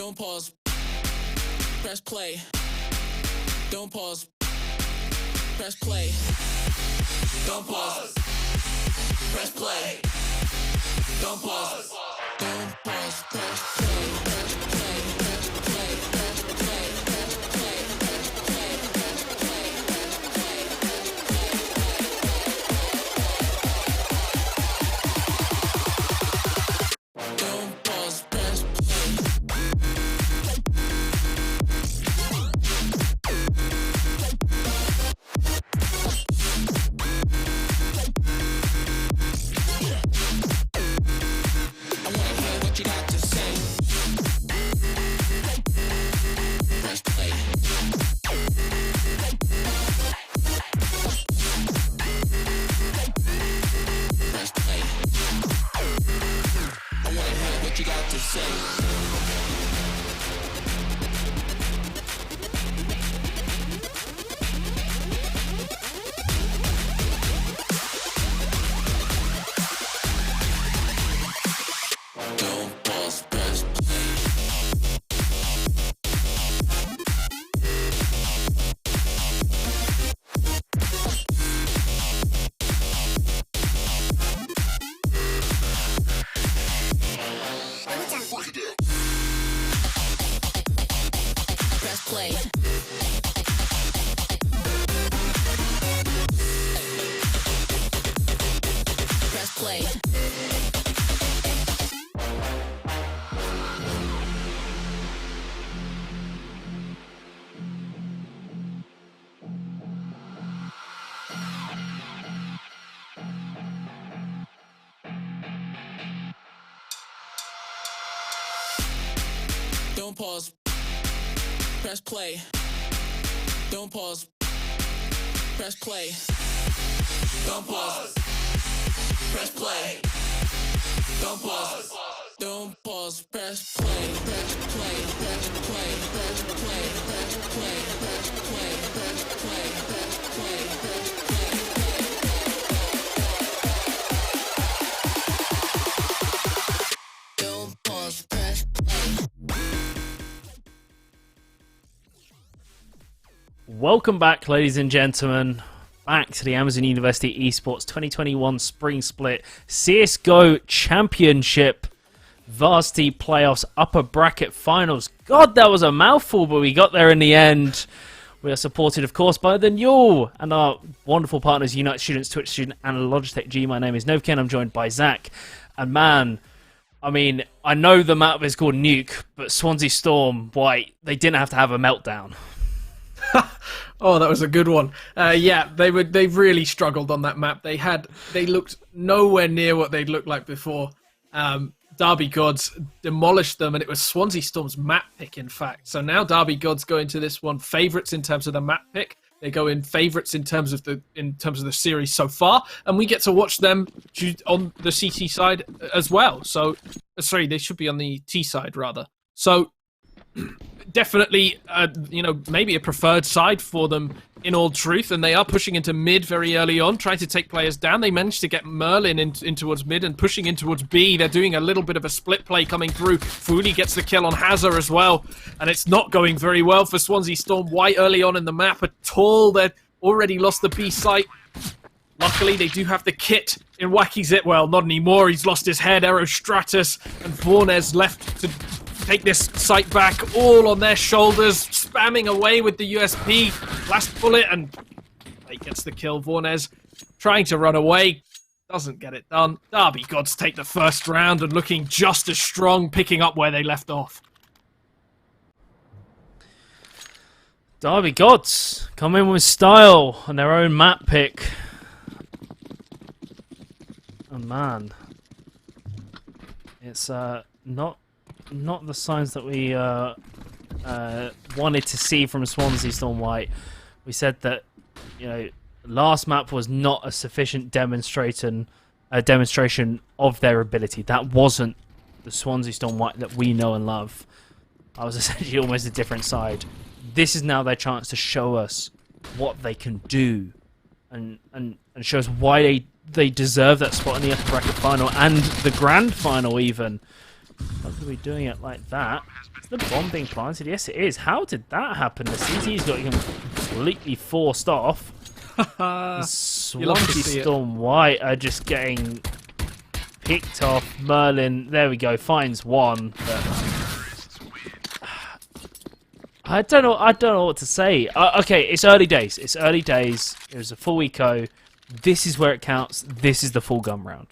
Speaker 3: Don't pause. Press play. Don't pause. Press play. Don't pause. Press play. Don't pause. Don't pause. Press play. Press play. Press play. Press play. Press play. Press play. Press play. Press play. Don't pause. Press play. I wanna hear what you got to say. Press play. Press play. I wanna hear what you got to say. Don't pause, press play. Press play. Press play. Don't pause. Press play. Don't pause. Press play. Don't pause. Press play. Don't pause. Don't pause. Press play. Press play. Press play. Press play. Press play. Press play. Press play. Press play. Press play. Don't pause. Press play.
Speaker 1: Welcome back, ladies and gentlemen. Back to the Amazon University Esports 2021 Spring Split CSGO Championship Varsity Playoffs Upper Bracket Finals. God, that was a mouthful, but we got there in the end. We are supported, of course, by the Newell and our wonderful partners, Unite Students, Twitch Student, and Logitech G. My name is Novken. I'm joined by Zach. And man, I mean, I know the map is called Nuke, but Swansea Storm, White, they didn't have to have a meltdown.
Speaker 2: Oh, that was a good one. Yeah, they really struggled on that map. They looked nowhere near what they'd looked like before. Derby Gods demolished them, and it was Swansea Storm's map pick, in fact. So now Derby Gods go into this one favourites in terms of the map pick. They go in favourites in terms of the series so far, and we get to watch them on the CT side as well. So, sorry, they should be on the T side rather. So, definitely, maybe a preferred side for them in all truth, and they are pushing into mid very early on, trying to take players down. They managed to get Merlin in towards mid and pushing in towards B. They're doing a little bit of a split play coming through. Fuli gets the kill on Hazard as well, and it's not going very well for Swansea Storm White early on in the map at all. They've already lost the B site. Luckily, they do have the kit in Wacky Zit. Well, not anymore. He's lost his head. Aerostratus and Vornez left to take this site back, all on their shoulders, spamming away with the USP. Last bullet, and he gets the kill. Vornez trying to run away, doesn't get it done. Derby Gods take the first round and looking just as strong, picking up where they left off.
Speaker 1: Derby Gods come in with style on their own map pick. Oh man, it's not the signs that we wanted to see from Swansea Storm White. We said that, last map was not a sufficient demonstration of their ability. That wasn't the Swansea Storm White that we know and love. I was essentially almost a different side. This is now their chance to show us what they can do, and show us why they deserve that spot in the upper bracket final and the grand final even. Not gonna be doing it like that. Is the bomb being planted? Yes, it is. How did that happen? The CT's got him completely forced off. Swansea Storm White are just getting picked off. Merlin, there we go, finds one. But I don't know what to say. Okay, it's early days. It's early days. It was a full eco. This is where it counts. This is the full gun round.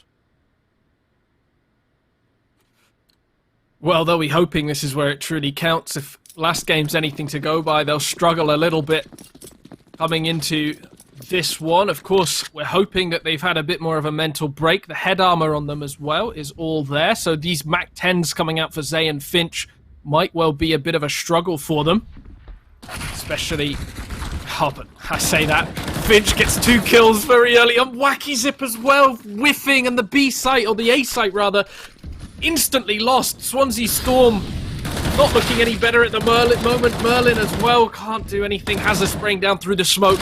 Speaker 2: Well, they'll be hoping this is where it truly counts. If last game's anything to go by, they'll struggle a little bit coming into this one. Of course, we're hoping that they've had a bit more of a mental break. The head armor on them as well is all there. So these Mac 10s coming out for Zay and Finch might well be a bit of a struggle for them. Especially, but I say that, Finch gets 2 kills very early on. Wacky Zip as well, whiffing, and the B site, or the A site rather, instantly lost. Swansea Storm not looking any better at the moment. Merlin as well can't do anything. Has a spraying down through the smoke.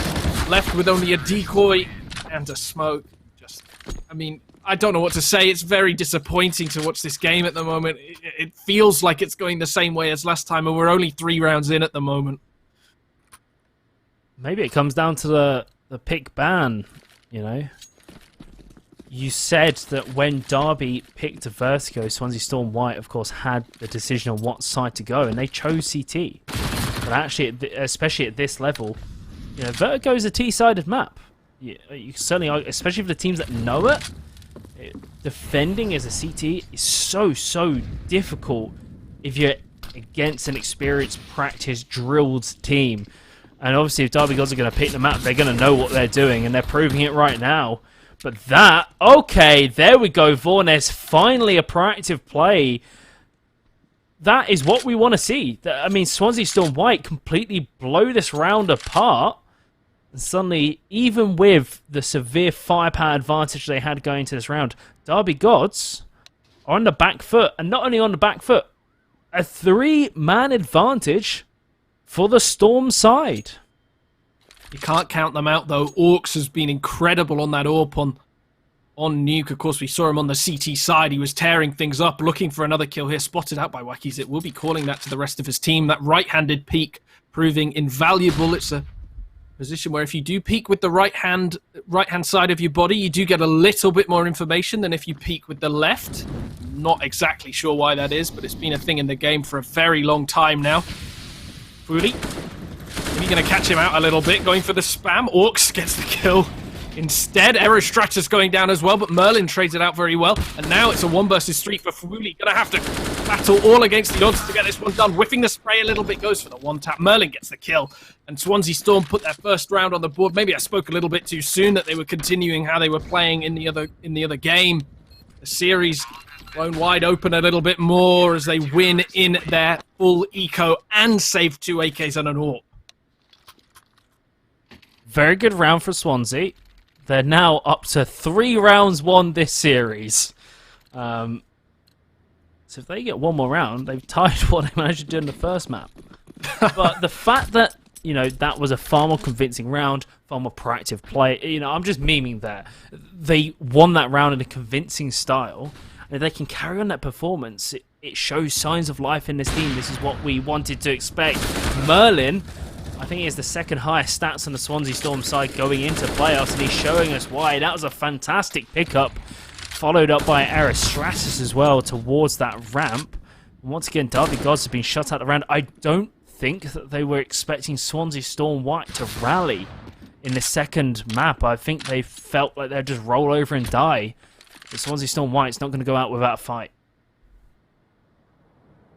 Speaker 2: Left with only a decoy and a smoke. Just, I mean, I don't know what to say. It's very disappointing to watch this game at the moment. It feels like it's going the same way as last time, and we're only 3 rounds in at the moment.
Speaker 1: Maybe it comes down to the pick ban, you know. You said that when Derby picked a Vertigo, Swansea Storm White, of course, had the decision on what side to go, and they chose CT. But actually, especially at this level, you know, Vertigo is a T-sided map. You certainly are, especially for the teams that know it. Defending as a CT is so difficult if you're against an experienced, practiced, drilled team. And obviously, if Derby Gods are going to pick the map, they're going to know what they're doing, and they're proving it right now. But that, okay, there we go, Vornes, finally a proactive play. That is what we want to see. I mean, Swansea Storm White completely blow this round apart. And suddenly, even with the severe firepower advantage they had going into this round, Derby Gods are on the back foot. And not only on the back foot, a 3-man advantage for the Storm side.
Speaker 2: You can't count them out, though. Orcs has been incredible on that AWP on Nuke. Of course, we saw him on the CT side. He was tearing things up, looking for another kill here. Spotted out by Wacky. It will be calling that to the rest of his team. That right-handed peek proving invaluable. It's a position where if you do peek with the right-hand side of your body, you do get a little bit more information than if you peek with the left. Not exactly sure why that is, but it's been a thing in the game for a very long time now. Foodie. Maybe going to catch him out a little bit, going for the spam. Orcs gets the kill instead. Aerostratus going down as well, but Merlin trades it out very well. And now it's a 1 versus 3 for Fuli. Going to have to battle all against the odds to get this one done. Whiffing the spray a little bit, goes for the 1-tap. Merlin gets the kill. And Swansea Storm put their first round on the board. Maybe I spoke a little bit too soon that they were continuing how they were playing in the other game. The series blown wide open a little bit more as they win in their full eco and save 2 AKs and an AWP.
Speaker 1: Very good round for Swansea. They're now up to 3 rounds won this series. So if they get one more round, they've tied what they managed to do in the first map. But the fact that, you know, that was a far more convincing round, far more proactive play, you know, I'm just memeing there. They won that round in a convincing style. And if they can carry on that performance, it shows signs of life in this team. This is what we wanted to expect. Merlin, I think he has the second highest stats on the Swansea Storm side going into playoffs, and he's showing us why. That was a fantastic pickup, followed up by Aerostratus as well towards that ramp. And once again, Derby Gods have been shut out the round. I don't think that they were expecting Swansea Storm White to rally in the second map. I think they felt like they'd just roll over and die. But Swansea Storm White's not going to go out without a fight.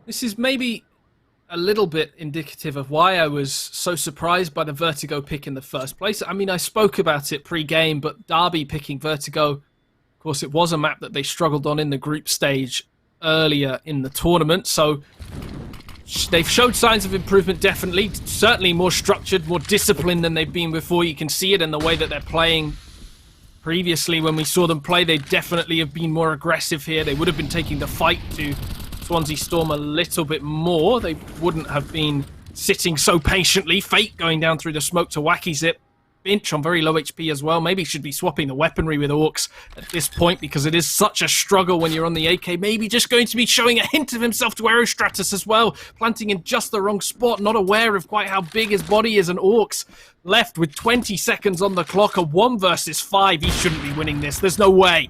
Speaker 2: This is maybe a little bit indicative of why I was so surprised by the Vertigo pick in the first place. I mean, I spoke about it pre-game, but Derby picking Vertigo, of course, it was a map that they struggled on in the group stage earlier in the tournament, so they've showed signs of improvement, definitely. Certainly more structured, more disciplined than they've been before. You can see it in the way that they're playing. Previously, when we saw them play, they definitely have been more aggressive here. They would have been taking the fight to Swansea Storm a little bit more. They wouldn't have been sitting so patiently. Fate going down through the smoke to Wacky Zip. Finch on very low HP as well. Maybe should be swapping the weaponry with Orcs at this point because it is such a struggle when you're on the AK. Maybe just going to be showing a hint of himself to Aerostratus as well, planting in just the wrong spot, not aware of quite how big his body is, and Orcs left with 20 seconds on the clock, a 1 versus 5. He shouldn't be winning this. There's no way.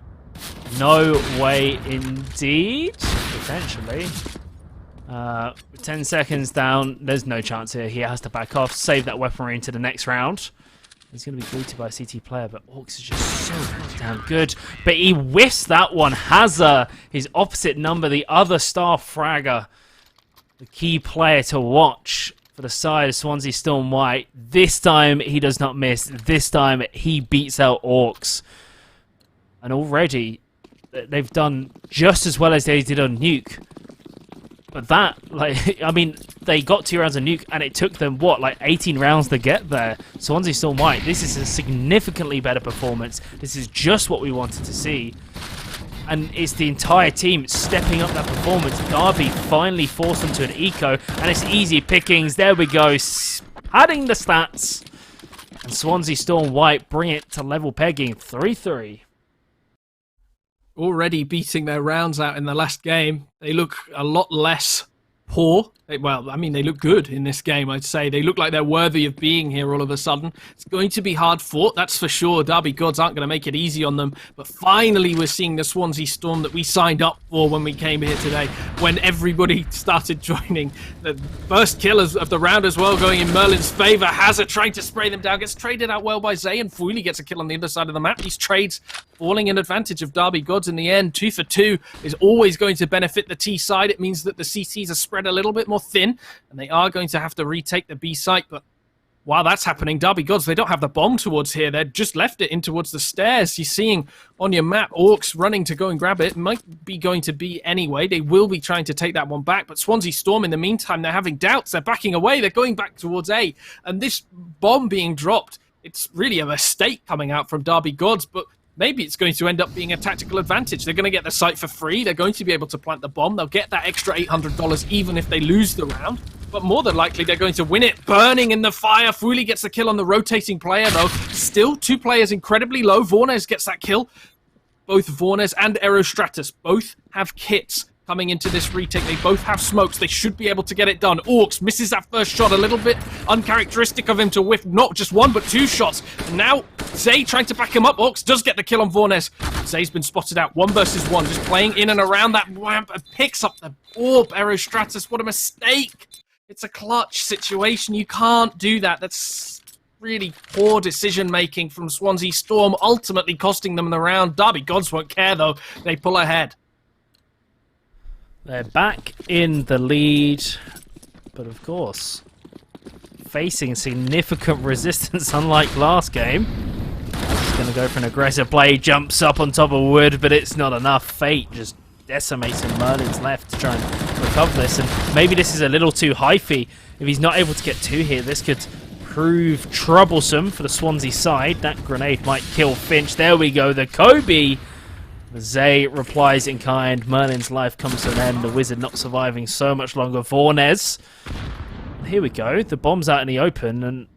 Speaker 1: No way indeed. Potentially. 10 seconds down. There's no chance here. He has to back off, save that weaponry into the next round. He's going to be greeted by a CT player, but Orcs is just so damn good. But he whiffs that one. Hazza, his opposite number, the other star fragger, the key player to watch for the side of Swansea Storm White. This time he does not miss. This time he beats out Orcs. And already they've done just as well as they did on Nuke. But that, like, I mean, they got 2 rounds of Nuke, and it took them, what, like 18 rounds to get there. Swansea Storm White, this is a significantly better performance. This is just what we wanted to see. And it's the entire team stepping up that performance. Derby finally forced them to an eco, and it's easy pickings. There we go, padding the stats. And Swansea Storm White bring it to level pegging, 3-3.
Speaker 2: Already beating their rounds out in the last game. They look a lot less poor. Well, I mean, they look good in this game, I'd say. They look like they're worthy of being here all of a sudden. It's going to be hard fought, that's for sure. Derby Gods aren't going to make it easy on them. But finally, we're seeing the Swansea Storm that we signed up for when we came here today, when everybody started joining. The first kill of the round as well, going in Merlin's favour. Hazard trying to spray them down, gets traded out well by Zay, and Fooley gets a kill on the other side of the map. These trades falling in advantage of Derby Gods in the end. 2 for 2 is always going to benefit the T side. It means that the CTs are spread a little bit more thin, and they are going to have to retake the B site. But while that's happening, Derby Gods, they don't have the bomb towards here. They've just left it in towards the stairs. You're seeing on your map Orcs running to go and grab it. Might be going to be anyway. They will be trying to take that one back. But Swansea Storm, in the meantime, they're having doubts. They're backing away. They're going back towards A. And this bomb being dropped, it's really a mistake coming out from Derby Gods, but maybe it's going to end up being a tactical advantage. They're going to get the site for free. They're going to be able to plant the bomb. They'll get that extra $800 even if they lose the round. But more than likely, they're going to win it. Burning in the fire. Fooley gets the kill on the rotating player, though. Still, 2 players incredibly low. Vornes gets that kill. Both Vornes and Aerostratus both have kits coming into this retake. They both have smokes. They should be able to get it done. Orcs misses that first shot. A little bit uncharacteristic of him to whiff not just 1, but 2 shots. And now, Zay trying to back him up. Orcs does get the kill on Vornes. Zay's been spotted out. 1 versus 1. Just playing in and around that ramp and picks up the orb. Aerostratus, what a mistake. It's a clutch situation. You can't do that. That's really poor decision-making from Swansea Storm, ultimately costing them the round. Derby Gods won't care, though. They pull ahead.
Speaker 1: They're back in the lead, but of course, facing significant resistance unlike last game. He's going to go for an aggressive play, jumps up on top of Wood, but it's not enough. Fate just decimates in Merlin's left to try and recover this, and maybe this is a little too hyphy. If he's not able to get 2 here, this could prove troublesome for the Swansea side. That grenade might kill Finch. There we go, the Kobe. Zay replies in kind. Merlin's life comes to an end. The Wizard not surviving so much longer. Vornes. Here we go. The bomb's out in the open, and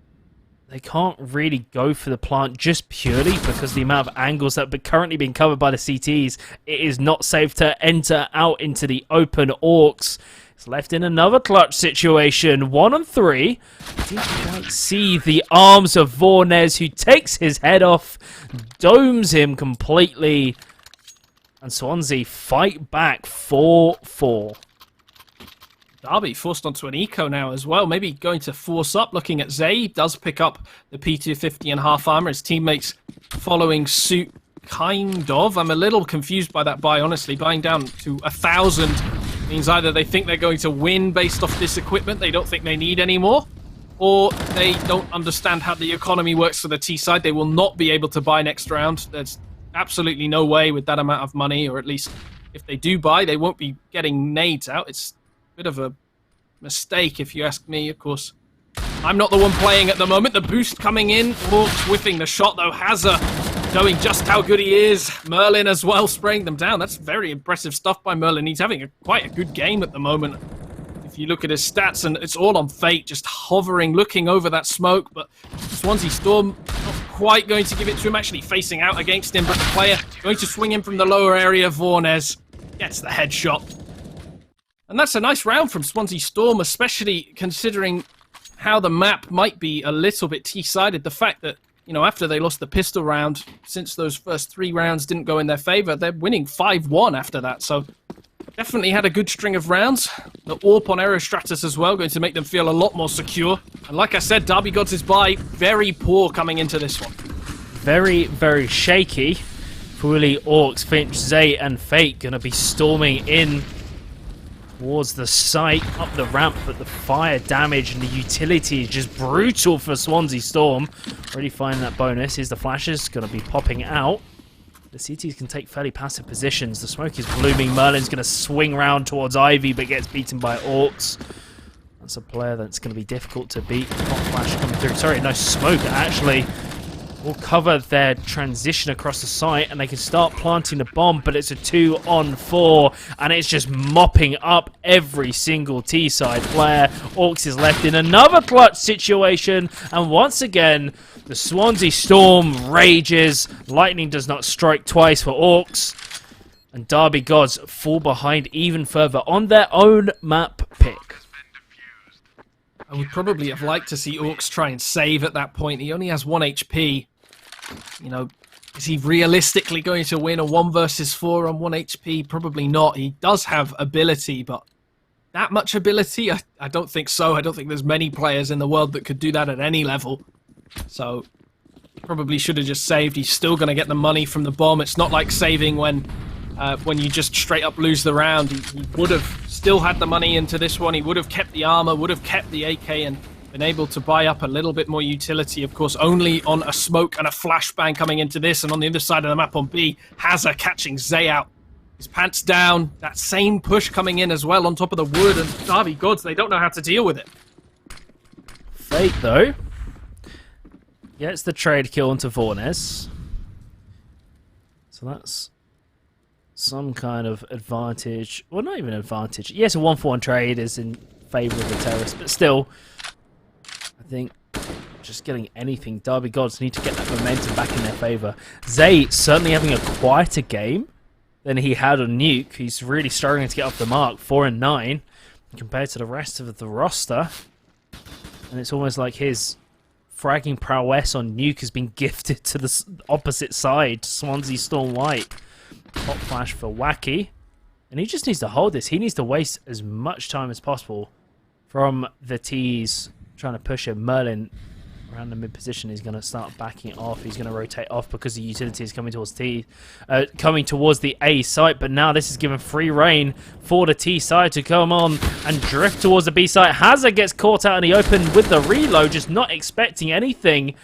Speaker 1: they can't really go for the plant just purely because the amount of angles that are currently being covered by the CTs. It is not safe to enter out into the open. Orcs is left in another clutch situation. 1 on 3. Didn't quite see the arms of Vornes, who takes his head off, domes him completely. And Swansea fight back 4-4.
Speaker 2: Derby forced onto an eco now as well. Maybe going to force up. Looking at Zay, he does pick up the P250 and half armor. His teammates following suit, kind of. I'm a little confused by that buy, honestly. Buying down to 1,000 means either they think they're going to win based off this equipment they don't think they need anymore, or they don't understand how the economy works for the T side. They will not be able to buy next round. There's absolutely no way with that amount of money, or at least if they do buy, they won't be getting nades out. It's a bit of a mistake if you ask me, of course. I'm not the one playing at the moment. The boost coming in. Orcs whiffing the shot though. Hazza knowing just how good he is. Merlin as well spraying them down. That's very impressive stuff by Merlin. He's having quite a good game at the moment. If you look at his stats, and it's all on Fate, just hovering, looking over that smoke, but Swansea Storm not quite going to give it to him, actually facing out against him, but the player going to swing him from the lower area. Vornes gets the headshot. And that's a nice round from Swansea Storm, especially considering how the map might be a little bit T-sided. The fact that, you know, after they lost the pistol round, since those first 3 rounds didn't go in their favor, they're winning 5-1 after that. So definitely had a good string of rounds. The AWP on Aerostratus as well, going to make them feel a lot more secure. And like I said, Derby Gods' buy, very poor coming into this one.
Speaker 1: Very, very shaky. Fully, Orcs, Finch, Zay, and Fate going to be storming in towards the site, up the ramp, but the fire damage and the utility is just brutal for Swansea Storm. Already finding that bonus. Here's the flashes, going to be popping out. The CTs can take fairly passive positions. The smoke is blooming. Merlin's going to swing round towards Ivy, but gets beaten by Orcs. That's a player that's going to be difficult to beat. Hot flash coming through. Sorry, no smoke, actually. Will cover their transition across the site, and they can start planting the bomb, but it's a 2-on-4, and it's just mopping up every single T-side player. Orcs is left in another clutch situation, and once again, the Swansea Storm rages. Lightning does not strike twice for Orcs, and Derby Gods fall behind even further on their own map pick.
Speaker 2: I would probably have liked to see Orcs try and save at that point. He only has 1 HP. You know, is he realistically going to win a 1 versus 4 on 1 HP? Probably not. He does have ability, but that much ability? I don't think so. I don't think there's many players in the world that could do that at any level. So, probably should have just saved. He's still going to get the money from the bomb. It's not like saving when you just straight up lose the round. He would have still had the money into this one. He would have kept the armor, would have kept the AK, and been able to buy up a little bit more utility. Of course, only on a smoke and a flashbang coming into this, and on the other side of the map on B, Hazza catching Zay out. His pants down, that same push coming in as well on top of the wood, and Derby Gods, they don't know how to deal with it.
Speaker 1: Fate, though, gets the trade kill onto Vornes. So that's some kind of advantage. Well, not even advantage. Yes, a 1-for-1 trade is in favour of the terrorists, but still, I think just getting anything, Derby Gods need to get that momentum back in their favour. Zay certainly having a quieter game than he had on Nuke. He's really struggling to get off the mark, 4-9, compared to the rest of the roster. And it's almost like his fragging prowess on Nuke has been gifted to the opposite side, Swansea Storm White. Hot flash for Wacky. And he just needs to hold this. He needs to waste as much time as possible from the T's trying to push him. Merlin around the mid position is going to start backing off. He's going to rotate off because the utility is coming towards coming towards the A site. But now this is given free reign for the T side to come on and drift towards the B site. Hazza gets caught out in the open with the reload, just not expecting anything.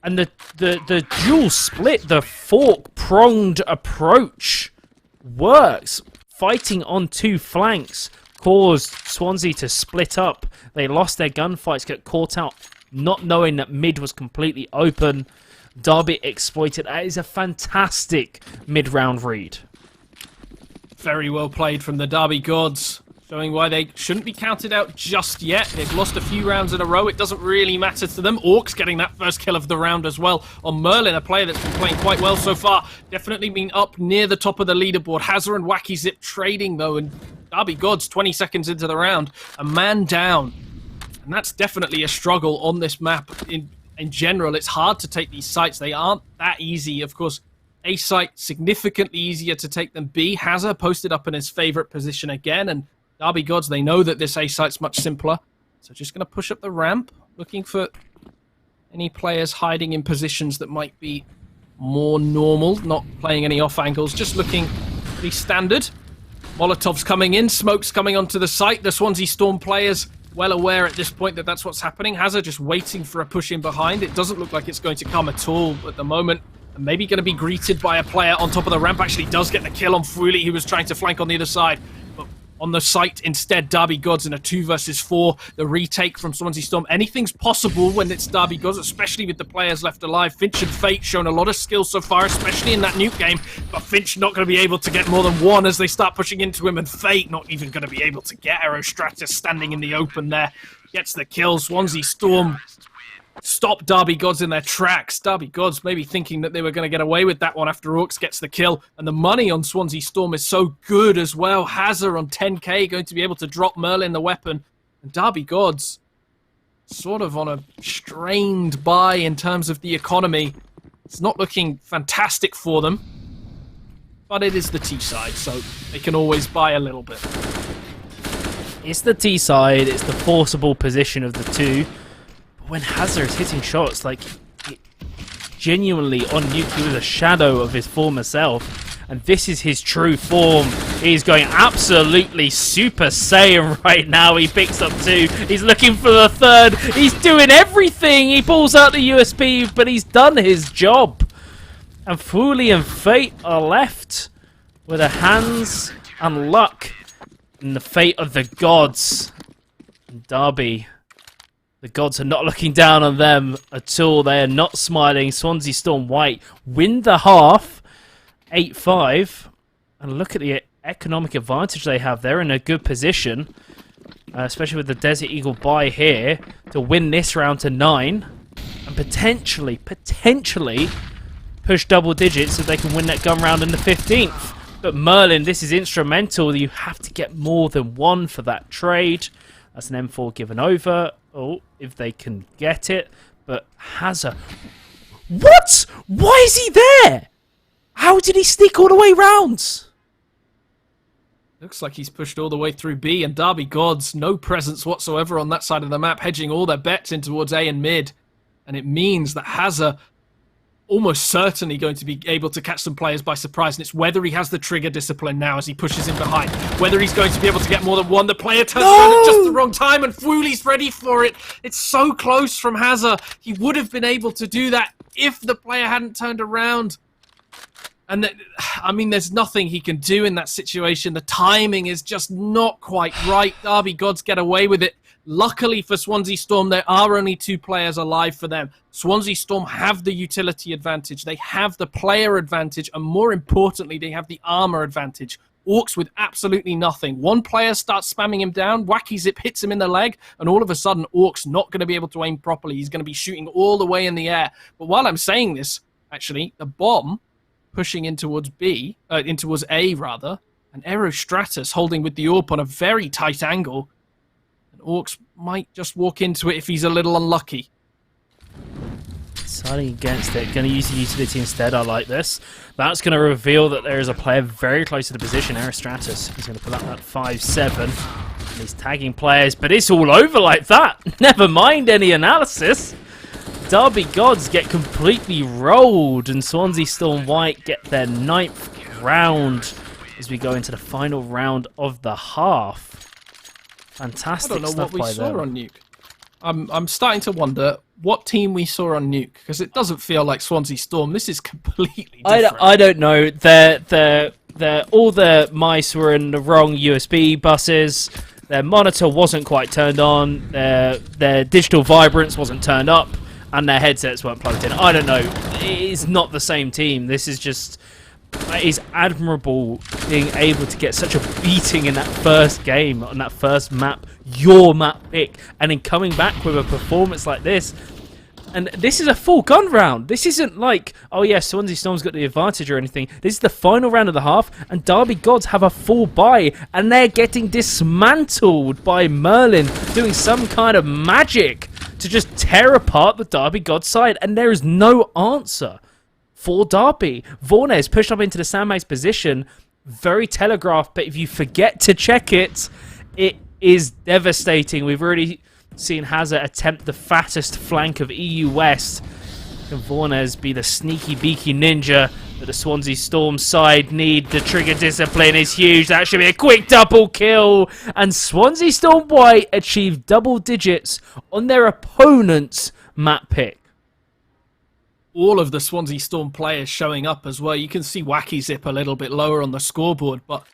Speaker 1: And the dual split, the fork-pronged approach works. Fighting on 2 flanks caused Swansea to split up. They lost their gunfights, got caught out, not knowing that mid was completely open. Derby exploited. That is a fantastic mid-round read.
Speaker 2: Very well played from the Derby Gods, showing why they shouldn't be counted out just yet. They've lost a few rounds in a row. It doesn't really matter to them. Orcs getting that first kill of the round as well on Merlin, a player that's been playing quite well so far. Definitely been up near the top of the leaderboard. Hazza and Wacky Zip trading, though, and Derby Gods 20 seconds into the round. A man down. And that's definitely a struggle on this map. In general, it's hard to take these sites. They aren't that easy. Of course, A site, significantly easier to take than B. Hazza posted up in his favourite position again, and Derby Gods, they know that this A site's much simpler. So just going to push up the ramp, looking for any players hiding in positions that might be more normal, not playing any off angles, just looking pretty standard. Molotov's coming in, smoke's coming onto the site. The Swansea Storm players well aware at this point that that's what's happening. Hazza just waiting for a push in behind. It doesn't look like it's going to come at all at the moment. And maybe going to be greeted by a player on top of the ramp. Actually does get the kill on Fuli, who was trying to flank on the other side. But on the site, instead, Derby Gods in a 2 versus 4. The retake from Swansea Storm. Anything's possible when it's Derby Gods, especially with the players left alive. Finch and Fate shown a lot of skill so far, especially in that nuke game. But Finch not going to be able to get more than 1 as they start pushing into him. And Fate not even going to be able to get Aerostratus standing in the open there. Gets the kill. Swansea Storm stop Derby Gods in their tracks. Derby Gods maybe thinking that they were going to get away with that one after Orcs gets the kill. And the money on Swansea Storm is so good as well. Hazard on 10k going to be able to drop Merlin the weapon. And Derby Gods sort of on a strained buy in terms of the economy. It's not looking fantastic for them. But it is the T side, so they can always buy a little bit.
Speaker 1: It's the T side, it's the forcible position of the two. But when Hazard is hitting shots, like, genuinely on Nuke, he was a shadow of his former self. And this is his true form. He's going absolutely Super Saiyan right now. He picks up 2. He's looking for the 3rd. He's doing everything. He pulls out the USB, but he's done his job. And Fooly and Fate are left with their hands and luck in the fate of the gods. And Derby, the gods are not looking down on them at all. They are not smiling. Swansea Storm White win the half, 8-5. And look at the economic advantage they have. They're in a good position, especially with the Desert Eagle buy here, to win this round to 9. And potentially push double digits so they can win that gun round in the 15th. But Merlin, this is instrumental. You have to get more than 1 for that trade. That's an M4 given over. Oh, if they can get it. But Hazard... What? Why is he there? How did he sneak all the way round?
Speaker 2: Looks like he's pushed all the way through B, and Derby Gods, no presence whatsoever on that side of the map, hedging all their bets in towards A and mid. And it means that Hazard almost certainly going to be able to catch some players by surprise, and it's whether he has the trigger discipline now as he pushes in behind, whether he's going to be able to get more than 1. The player turns around at just the wrong time, and Fooly's ready for it. It's so close from Hazard. He would have been able to do that if the player hadn't turned around. And I mean, there's nothing he can do in that situation. The timing is just not quite right. Derby Gods get away with it. Luckily for Swansea Storm, there are only 2 players alive for them. Swansea Storm have the utility advantage. They have the player advantage. And more importantly, they have the armor advantage. Orcs with absolutely nothing. 1 player starts spamming him down. Wacky Zip hits him in the leg. And all of a sudden, Orcs not going to be able to aim properly. He's going to be shooting all the way in the air. But while I'm saying this, actually, the bomb pushing in towards in towards A rather, and Aerostratus holding with the AWP on a very tight angle. And Orcs might just walk into it if he's a little unlucky.
Speaker 1: Deciding against it, going to use the utility instead. I like this. That's going to reveal that there is a player very close to the position, Aerostratus. He's going to pull out that 5-7. He's tagging players, but it's all over like that. Never mind any analysis. Derby Gods get completely rolled, and Swansea Storm White get their 9th round as we go into the final round of the half. Fantastic stuff by them. I don't know what we saw
Speaker 2: on Nuke. I'm starting to wonder what team we saw on Nuke, because it doesn't feel like Swansea Storm. This is completely different.
Speaker 1: I don't know. All the mice were in the wrong USB buses. Their monitor wasn't quite turned on. Their digital vibrance wasn't turned up. And their headsets weren't plugged in. I don't know. It is not the same team. This is just... It is admirable being able to get such a beating in that first game, on that first map, your map pick, and then coming back with a performance like this. And this is a full gun round. This isn't like, oh yeah, Swansea Storm's got the advantage or anything. This is the final round of the half, and Derby Gods have a full buy, and they're getting dismantled by Merlin, doing some kind of magic to just tear apart the Derby Gods side, and there is no answer for Derby. Vornes pushed up into the sandbag's position, very telegraphed, but if you forget to check it, it is devastating. We've already seen Hazard attempt the fattest flank of EU West. Can Vornes be the sneaky beaky ninja that the Swansea Storm side need? The trigger discipline is huge. That should be a quick double kill. And Swansea Storm White achieve double digits on their opponent's map pick.
Speaker 2: All of the Swansea Storm players showing up as well. You can see Wacky Zip a little bit lower on the scoreboard, but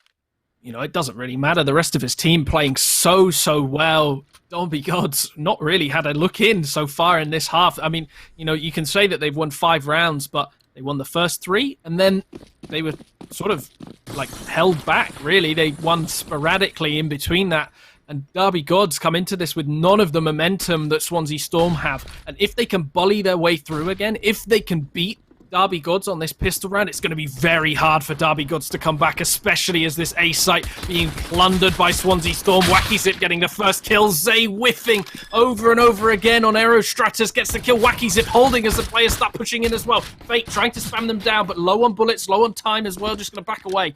Speaker 2: you know, it doesn't really matter. The rest of his team playing so well. Derby Gods not really had a look in so far in this half. I mean, you know, you can say that they've won 5 rounds, but they won the first 3, and then they were sort of like held back, really. They won sporadically in between that. And Derby Gods come into this with none of the momentum that Swansea Storm have. And if they can bully their way through again, if they can beat Derby Gods on this pistol round, it's going to be very hard for Derby Gods to come back, especially as this A site being plundered by Swansea Storm. Wacky Zip getting the first kill. Zay whiffing over and over again on Aerostratus, gets the kill. Wacky Zip holding as the players start pushing in as well. Fate trying to spam them down, but low on bullets, low on time as well, just going to back away.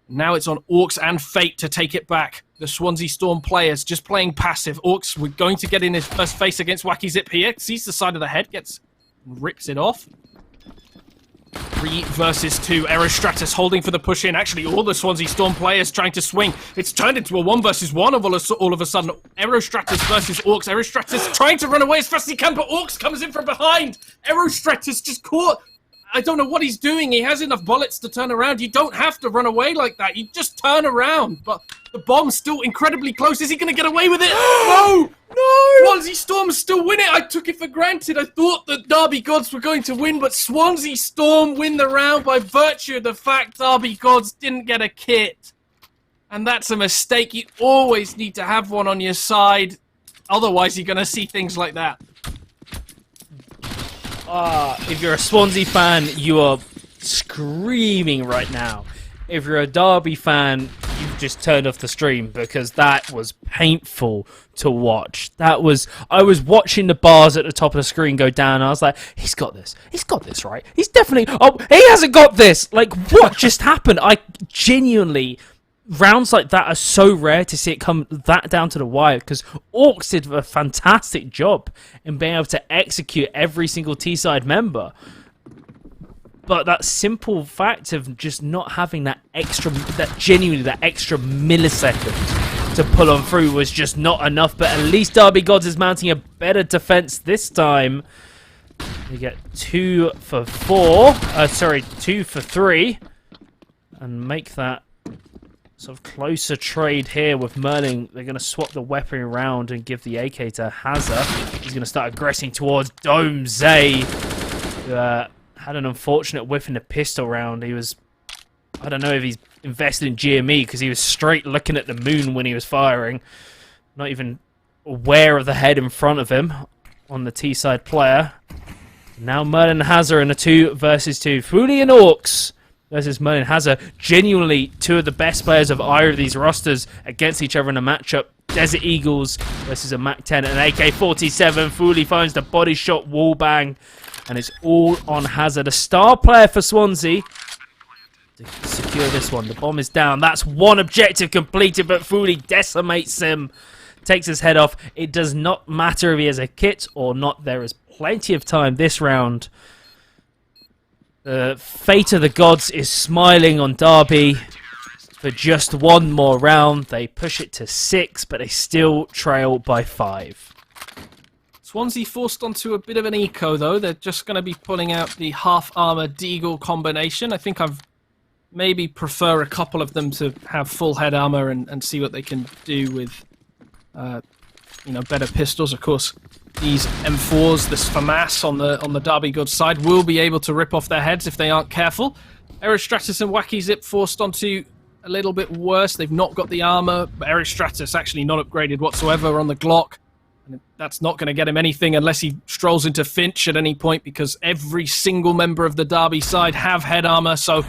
Speaker 2: Now it's on Orcs and Fate to take it back. The Swansea Storm players just playing passive. Orcs, we're going to get in his first face against Wacky Zip here. Sees the side of the head, rips it off. 3 versus 2. Aerostratus holding for the push in. Actually, all the Swansea Storm players trying to swing. It's turned into a 1 versus 1 all of a sudden. Aerostratus versus Orcs. Aerostratus trying to run away as fast as he can, but Orcs comes in from behind. Aerostratus just caught. I don't know what he's doing. He has enough bullets to turn around. You don't have to run away like that. You just turn around. But the bomb's still incredibly close. Is he going to get away with it? No! No! Swansea Storm still win it. I took it for granted. I thought that Derby Gods were going to win, but Swansea Storm win the round by virtue of the fact Derby Gods didn't get a kit. And that's a mistake. You always need to have one on your side. Otherwise, you're going to see things like that.
Speaker 1: If you're a Swansea fan, you are screaming right now. If you're a Derby fan, you've just turned off the stream because that was painful to watch. I was watching the bars at the top of the screen go down, and I was like, he's got this, right? He's definitely, oh, he hasn't got this! Like, what just happened? I genuinely, rounds like that are so rare to see it come that down to the wire, because Orcs did a fantastic job in being able to execute every single T-side member. But that simple fact of just not having that extra millisecond to pull on through was just not enough. But at least Derby Gods is mounting a better defense this time. They get 2 for 3, and make that sort of closer trade here with Merlin. They're going to swap the weapon around and give the AK to Hazard. He's going to start aggressing towards Dome Zay. Had an unfortunate whiff in the pistol round. He was, I don't know if he's invested in GME because he was straight looking at the moon when he was firing. Not even aware of the head in front of him on the T-side player. Now Merlin and Hazard in a 2 versus 2. Fuli and Orcs versus Merlin and Hazard. Genuinely 2 of the best players of either of these rosters against each other in a matchup. Desert Eagles versus a MAC-10 and an AK-47. Fuli finds the body shot wall bang. And it's all on Hazard, a star player for Swansea, to secure this one. The bomb is down. That's one objective completed, but Fuli decimates him, takes his head off. It does not matter if he has a kit or not. There is plenty of time this round. The fate of the gods is smiling on Derby for just one more round. They push it to 6, but they still trail by 5.
Speaker 2: Swansea forced onto a bit of an eco, though. They're just going to be pulling out the half-armor Deagle combination. I think I've maybe prefer a couple of them to have full head armor and see what they can do with, better pistols. Of course, these M4s, this FAMAS on the Derby Gods side, will be able to rip off their heads if they aren't careful. Aerostratus and Wacky Zip forced onto a little bit worse. They've not got the armor, but Aerostratus actually not upgraded whatsoever on the Glock. And that's not going to get him anything unless he strolls into Finch at any point, because every single member of the Derby side have head armor, so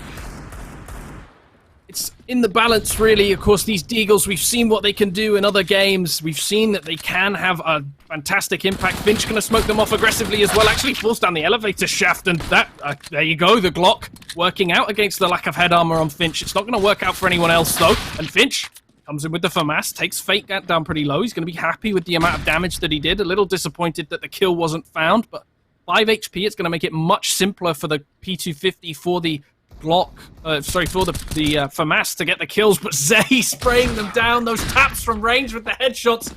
Speaker 2: it's in the balance, really. Of course, these Deagles, we've seen what they can do in other games. We've seen that they can have a fantastic impact. Finch going to smoke them off aggressively as well. Actually falls down the elevator shaft, and that, there you go, the Glock working out against the lack of head armor on Finch. It's not going to work out for anyone else, though, and Finch comes in with the FAMAS, takes Fate down pretty low. He's going to be happy with the amount of damage that he did. A little disappointed that the kill wasn't found, but 5 HP, it's going to make it much simpler for the P250 for the Glock, for the FAMAS to get the kills, but Zay spraying them down, those taps from range with the headshots,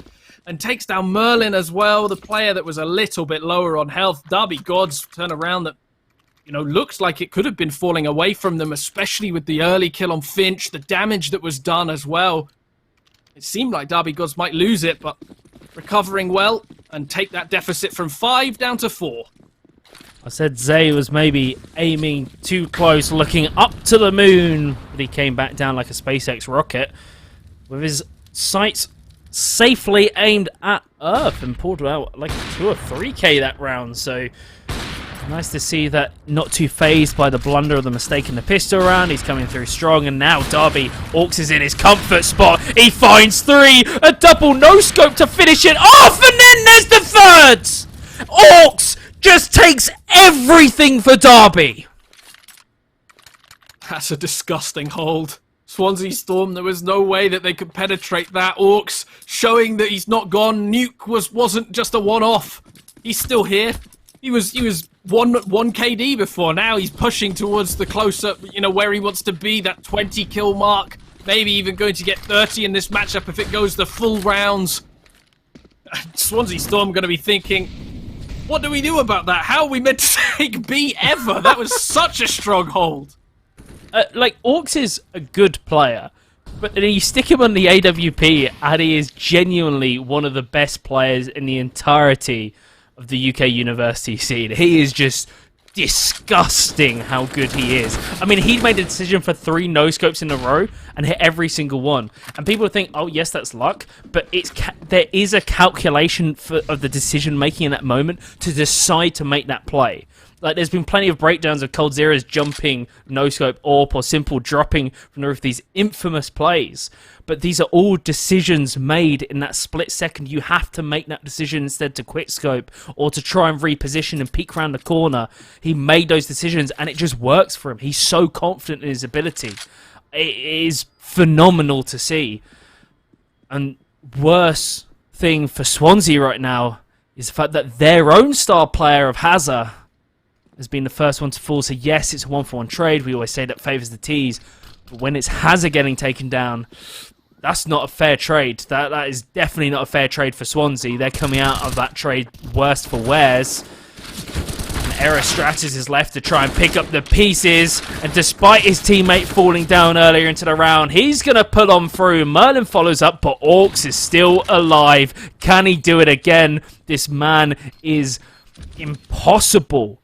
Speaker 2: and takes down Merlin as well, the player that was a little bit lower on health. Derby Gods turn around that, looks like it could have been falling away from them, especially with the early kill on Finch, the damage that was done as well. It seemed like Derby Gods might lose it, but recovering well and take that deficit from 5 down to 4.
Speaker 1: I said Zay was maybe aiming too close, looking up to the moon, but he came back down like a SpaceX rocket. With his sights safely aimed at Earth and pulled out like a 2 or 3k that round. So nice to see that not too phased by the blunder of the mistake in the pistol round. He's coming through strong, and now Darby, Orcs is in his comfort spot. He finds 3, a double no-scope to finish it off, and then there's the third! Orcs just takes everything for Darby.
Speaker 2: That's a disgusting hold. Swansea Storm, there was no way that they could penetrate that. Orcs showing that he's not gone. Nuke wasn't just a one-off. He's still here. He was one KD before. Now he's pushing towards the closer, where he wants to be, that 20 kill mark. Maybe even going to get 30 in this matchup if it goes the full rounds. Swansea Storm going to be thinking, what do we do about that? How are we meant to take B ever? That was such a strong hold.
Speaker 1: Orcs is a good player, but then you stick him on the AWP, and he is genuinely one of the best players in the entirety of the UK university scene. He is just disgusting how good he is. I mean, he made a decision for 3 no-scopes in a row and hit every single one. And people think, oh, yes, that's luck, but there is a calculation of the decision-making in that moment to decide to make that play. Like, there's been plenty of breakdowns of coldzera's jumping, no-scope, AWP, or simple dropping from the roof, these infamous plays. But these are all decisions made in that split second. You have to make that decision instead to quickscope or to try and reposition and peek around the corner. He made those decisions, and it just works for him. He's so confident in his ability. It is phenomenal to see. And worst thing for Swansea right now is the fact that their own star player of Hazard has been the first one to fall. So yes, it's a 1-for-1 trade. We always say that favours the T's. But when it's Hazard getting taken down, that's not a fair trade. That is definitely not a fair trade for Swansea. They're coming out of that trade worst for wears. And Erastratus is left to try and pick up the pieces. And despite his teammate falling down earlier into the round, he's going to pull on through. Merlin follows up, but Orcs is still alive. Can he do it again? This man is impossible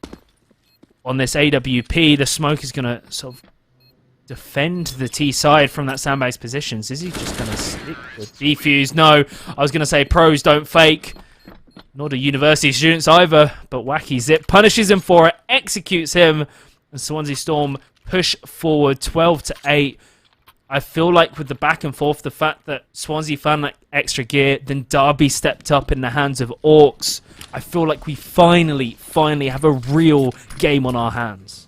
Speaker 1: on this AWP. The smoke is going to sort of defend the T side from that sandbag's positions. Is he just going to stick with defuse? No, I was going to say pros don't fake, nor do university students either, but Wacky Zip punishes him for it, executes him, and Swansea Storm push forward 12-8. I feel like with the back and forth, the fact that Swansea found that extra gear, then Derby stepped up in the hands of Orcs, I feel like we finally have a real game on our hands.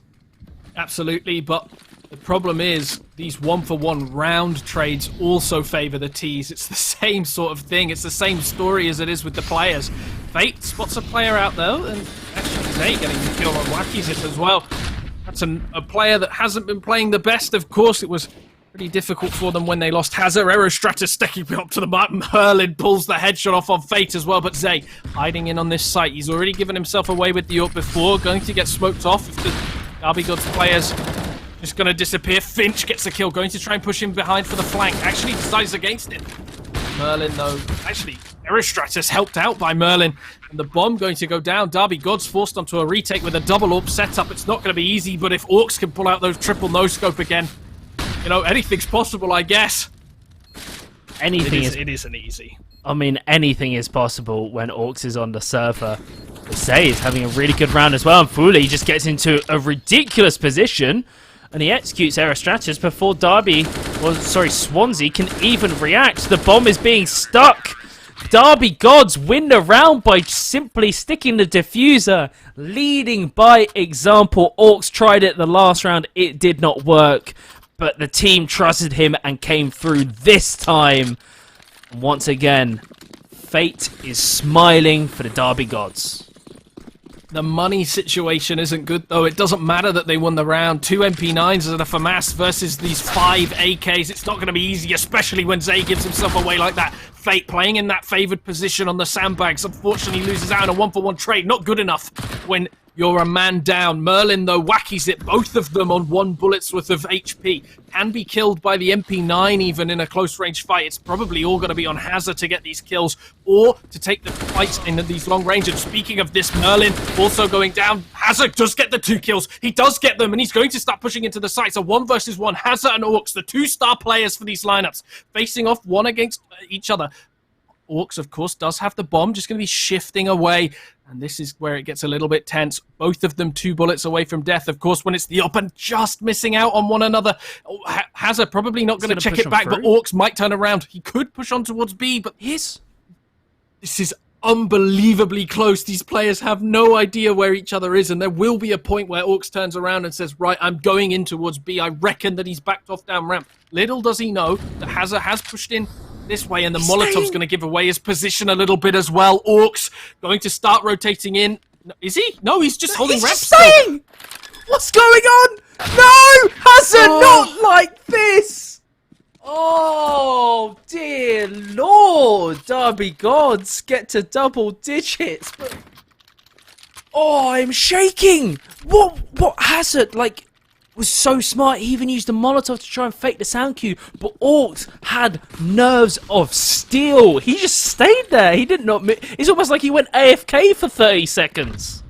Speaker 2: Absolutely, but the problem is these 1-for-1 round trades also favour the T's. It's the same sort of thing. It's the same story as it is with the players. Fate spots a player out there, and actually Zay getting the kill on Wacky Zip as well. That's a player that hasn't been playing the best. Of course, it was pretty difficult for them when they lost Hazard. Erastratus sticking up to the mark. Merlin pulls the headshot off on Fate as well, but Zay hiding in on this site. He's already given himself away with the AWP before, going to get smoked off if the Derby Gods players just going to disappear. Finch gets a kill, going to try and push him behind for the flank. Actually decides against it. Merlin, though, actually, Erastratus helped out by Merlin. And the bomb going to go down. Derby Gods forced onto a retake with a double AWP setup. It's not going to be easy, but if Orcs can pull out those triple no-scope again, anything's possible, I guess. It isn't easy.
Speaker 1: I mean, anything is possible when Orcs is on the server. Zay is having a really good round as well, and Fuli just gets into a ridiculous position, and he executes Erastratus before Swansea can even react. The bomb is being stuck. Derby Gods win the round by simply sticking the diffuser, leading by example. Orcs tried it the last round, it did not work, but the team trusted him and came through this time. Once again, fate is smiling for the Derby Gods.
Speaker 2: The money situation isn't good, though. It doesn't matter that they won the round. 2 MP9s and a FAMAS versus these 5 AKs. It's not going to be easy, especially when Zay gives himself away like that. Fate playing in that favoured position on the sandbags. Unfortunately, loses out in a 1-for-1 trade. Not good enough when You're a man down. Merlin, though, whackies it. Both of them on 1 bullet's worth of HP. Can be killed by the MP9 even in a close-range fight. It's probably all going to be on Hazard to get these kills or to take the fights in these long range. And speaking of this, Merlin also going down. Hazard does get the 2 kills. He does get them, and he's going to start pushing into the sites. A 1 versus 1. Hazard and Orcs, the 2-star players for these lineups, facing off one against each other. Orcs, of course, does have the bomb, just going to be shifting away. And this is where it gets a little bit tense. Both of them 2 bullets away from death. Of course, when it's the op and just missing out on one another. Hazard probably not going to check it back, but Orcs might turn around. He could push on towards B, but this is unbelievably close. These players have no idea where each other is, and there will be a point where Orcs turns around and says, right, I'm going in towards B. I reckon that he's backed off down ramp. Little does he know that Hazard has pushed in this way, and the Molotov's going to give away his position a little bit as well. Orcs going to start rotating in. Is he? No, he's just holding ramp.
Speaker 4: He's staying! What's going on? No! Hazard, not like this! Oh, dear Lord. Derby gods get to double digits. But... oh, I'm shaking! What Hazard, like... was so smart. He even used the Molotov to try and fake the sound cue, but Orcs had nerves of steel. He just stayed there. He did not move. It's almost like he went AFK for 30 seconds.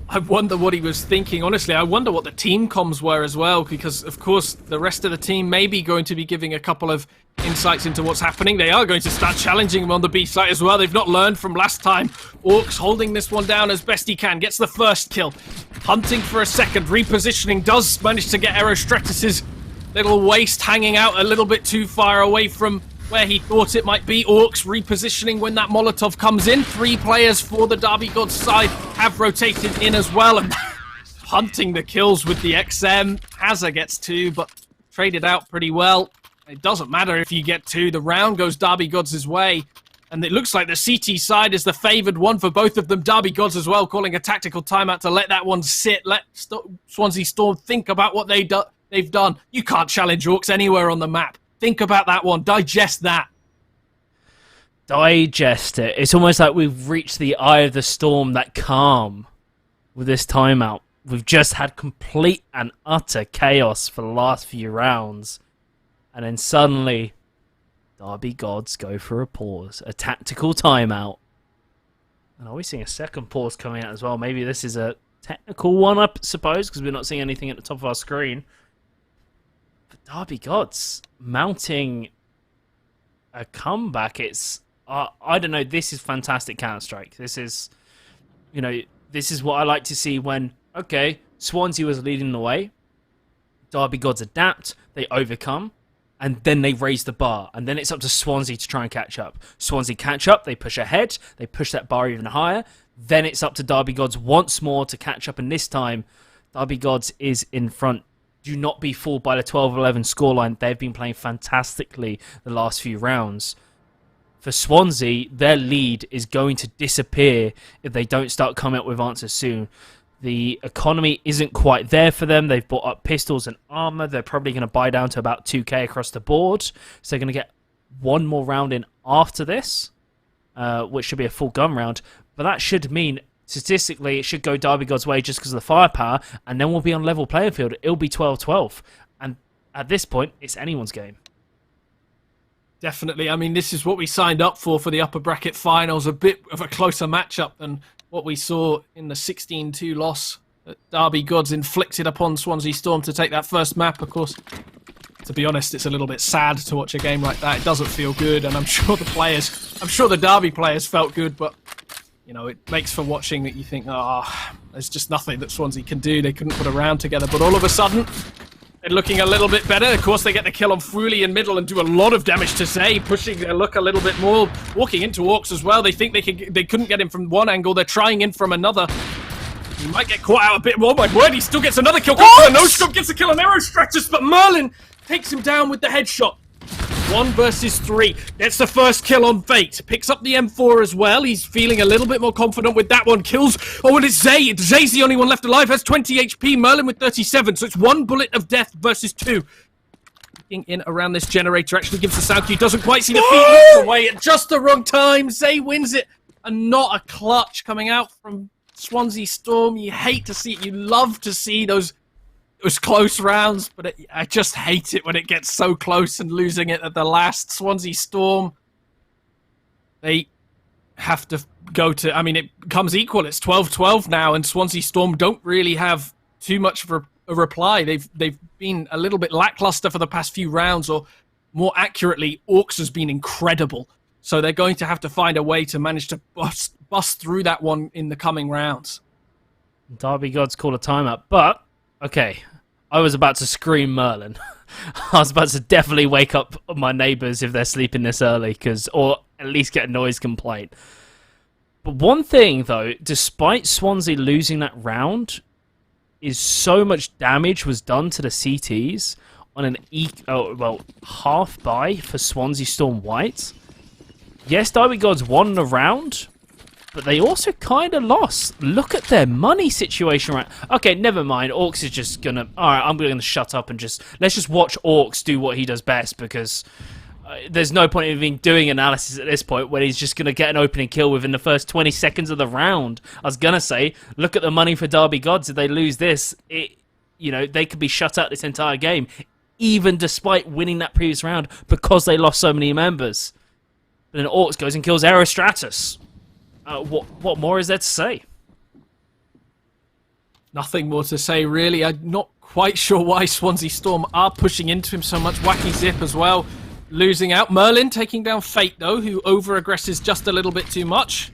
Speaker 2: I wonder what he was thinking. Honestly, I wonder what the team comms were as well, because, of course, the rest of the team may be going to be giving a couple of insights into what's happening. They are going to start challenging him on the B site as well. They've not learned from last time. Orcs holding this one down as best he can. Gets the first kill. Hunting for a second. Repositioning. Does manage to get Aerostratus's little waist hanging out a little bit too far away from where he thought it might be. Orcs repositioning when that Molotov comes in. 3 players for the Derby Gods side have rotated in as well. And hunting the kills with the XM. Hazard gets 2, but traded out pretty well. It doesn't matter if you get 2. The round goes Derby Gods' way. And it looks like the CT side is the favoured one for both of them. Derby Gods as well, calling a tactical timeout to let that one sit. Let Swansea Storm think about what they've done. You can't challenge Orcs anywhere on the map. Think about that one. Digest that.
Speaker 1: Digest it. It's almost like we've reached the eye of the storm, that calm with this timeout. We've just had complete and utter chaos for the last few rounds. And then suddenly, Derby Gods go for a pause. A tactical timeout. And are we seeing a second pause coming out as well? Maybe this is a technical one, I suppose, because we're not seeing anything at the top of our screen. But Derby Gods mounting a comeback. It's, I don't know, this is fantastic Counter-Strike. This is, you know, this is what I like to see when, okay, Swansea was leading the way. Derby Gods adapt, they overcome, and then they raise the bar. And then it's up to Swansea to try and catch up. Swansea catch up, they push ahead, they push that bar even higher. Then it's up to Derby Gods once more to catch up, and this time, Derby Gods is in front. Do not be fooled by the 12-11 scoreline. They've been playing fantastically the last few rounds. For Swansea, their lead is going to disappear if they don't start coming up with answers soon. The economy isn't quite there for them. They've bought up pistols and armor. They're probably going to buy down to about 2k across the board. So they're going to get one more round in after this, which should be a full gun round. But that should mean, statistically, it should go Derby God's way just because of the firepower, and then we'll be on level playing field. It'll be 12-12. And at this point, it's anyone's game.
Speaker 2: Definitely. I mean, this is what we signed up for the upper bracket finals. A bit of a closer matchup than what we saw in the 16-2 loss that Derby Gods inflicted upon Swansea Storm to take that first map. Of course, to be honest, it's a little bit sad to watch a game like that. It doesn't feel good, and I'm sure the Derby players felt good, but you know, it makes for watching that you think, there's just nothing that Swansea can do. They couldn't put a round together, but all of a sudden, they're looking a little bit better. Of course, they get the kill on Fruley in middle and do a lot of damage to Zay, pushing their luck a little bit more, walking into Orcs as well. They think they couldn't get him from one angle. They're trying in from another. He might get caught out a bit more. My word, he still gets another kill. The no-scope gets a kill on Aerostratus, but Merlin takes him down with the headshot. 1 versus 3. Gets the first kill on Fate. Picks up the M4 as well. He's feeling a little bit more confident with that one. Kills. Oh, and it's Zay. Zay's the only one left alive. Has 20 HP. Merlin with 37. So it's 1 bullet of death versus 2. Looking in around this generator. Actually gives the sound cue. Doesn't quite see the feet. Looks away at just the wrong time. Zay wins it. And not a clutch coming out from Swansea Storm, you hate to see it. You love to see those close rounds, but I just hate it when it gets so close and losing it at the last. Swansea Storm, they have to go to... I mean, it becomes equal. It's 12-12 now, and Swansea Storm don't really have too much of a reply. They've been a little bit lackluster for the past few rounds, or more accurately, Orcs has been incredible. So they're going to have to find a way to manage to bust through that one in the coming rounds.
Speaker 1: Derby Gods call a timeout, but okay, I was about to scream Merlin. I was about to definitely wake up my neighbours if they're sleeping this early, or at least get a noise complaint. But one thing though, despite Swansea losing that round, is so much damage was done to the CTs on an half buy for Swansea Storm White. Yes, Derby Gods won the round, but they also kind of lost. Look at their money situation right. Okay, never mind. Orcs is just gonna... Alright, I'm gonna shut up and let's just watch Orcs do what he does best, because there's no point in even doing analysis at this point when he's just gonna get an opening kill within the first 20 seconds of the round. I was gonna say, look at the money for Derby Gods. If they lose this, they could be shut out this entire game, even despite winning that previous round, because they lost so many members. But then Orcs goes and kills Aerostratus. What more is there to say?
Speaker 2: Nothing more to say, really. I'm not quite sure why Swansea Storm are pushing into him so much. Wacky Zip as well, losing out. Merlin taking down Fate, though, who over-aggresses just a little bit too much.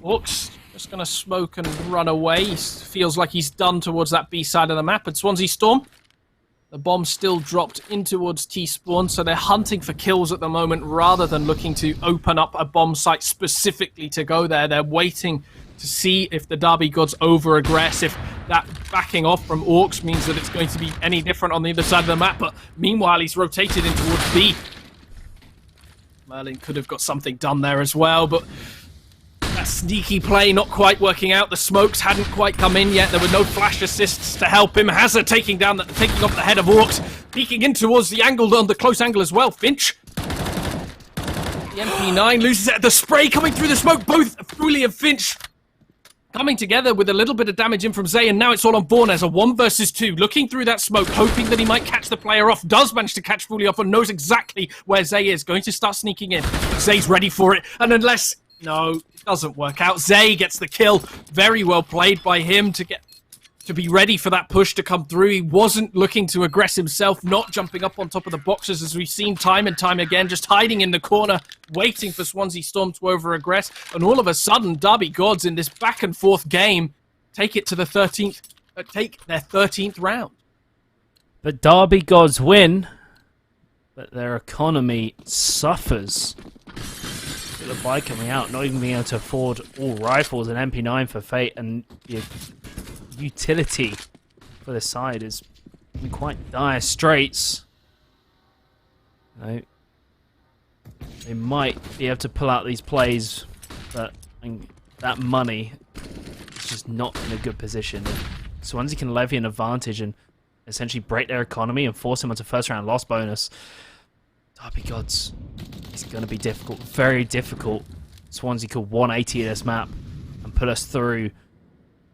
Speaker 2: Orcs just going to smoke and run away. He feels like he's done towards that B side of the map. And Swansea Storm, the bomb still dropped in towards T-Spawn, so they're hunting for kills at the moment rather than looking to open up a bomb site specifically to go there. They're waiting to see if the Derby Gods over-aggress, if that backing off from Orcs means that it's going to be any different on the other side of the map. But meanwhile, he's rotated in towards B. Merlin could have got something done there as well, but that sneaky play not quite working out. The smokes hadn't quite come in yet. There were no flash assists to help him. Hazard taking off the head of Orcs, peeking in towards the angle, on the close angle as well. Finch. The MP9 loses it. The spray coming through the smoke. Both Fuli and Finch coming together with a little bit of damage in from Zay, and now it's all on Bornez. A 1 versus 2. Looking through that smoke, hoping that he might catch the player off. Does manage to catch Fuli off and knows exactly where Zay is. Going to start sneaking in. Zay's ready for it. And unless... No, it doesn't work out. Zay gets the kill. Very well played by him to be ready for that push to come through. He wasn't looking to aggress himself, not jumping up on top of the boxes as we've seen time and time again, just hiding in the corner, waiting for Swansea Storm to over-aggress. And all of a sudden, Derby Gods in this back and forth game take their 13th round.
Speaker 1: But Derby Gods win, but their economy suffers. The buy coming out, not even being able to afford all rifles and MP9 for Fate, and the utility for the side is in quite dire straits. They might be able to pull out these plays, but that money is just not in a good position. Swansea can levy an advantage and essentially break their economy and force them onto first round loss bonus. Derby Gods, it's going to be difficult, very difficult. Swansea could 180 this map and put us through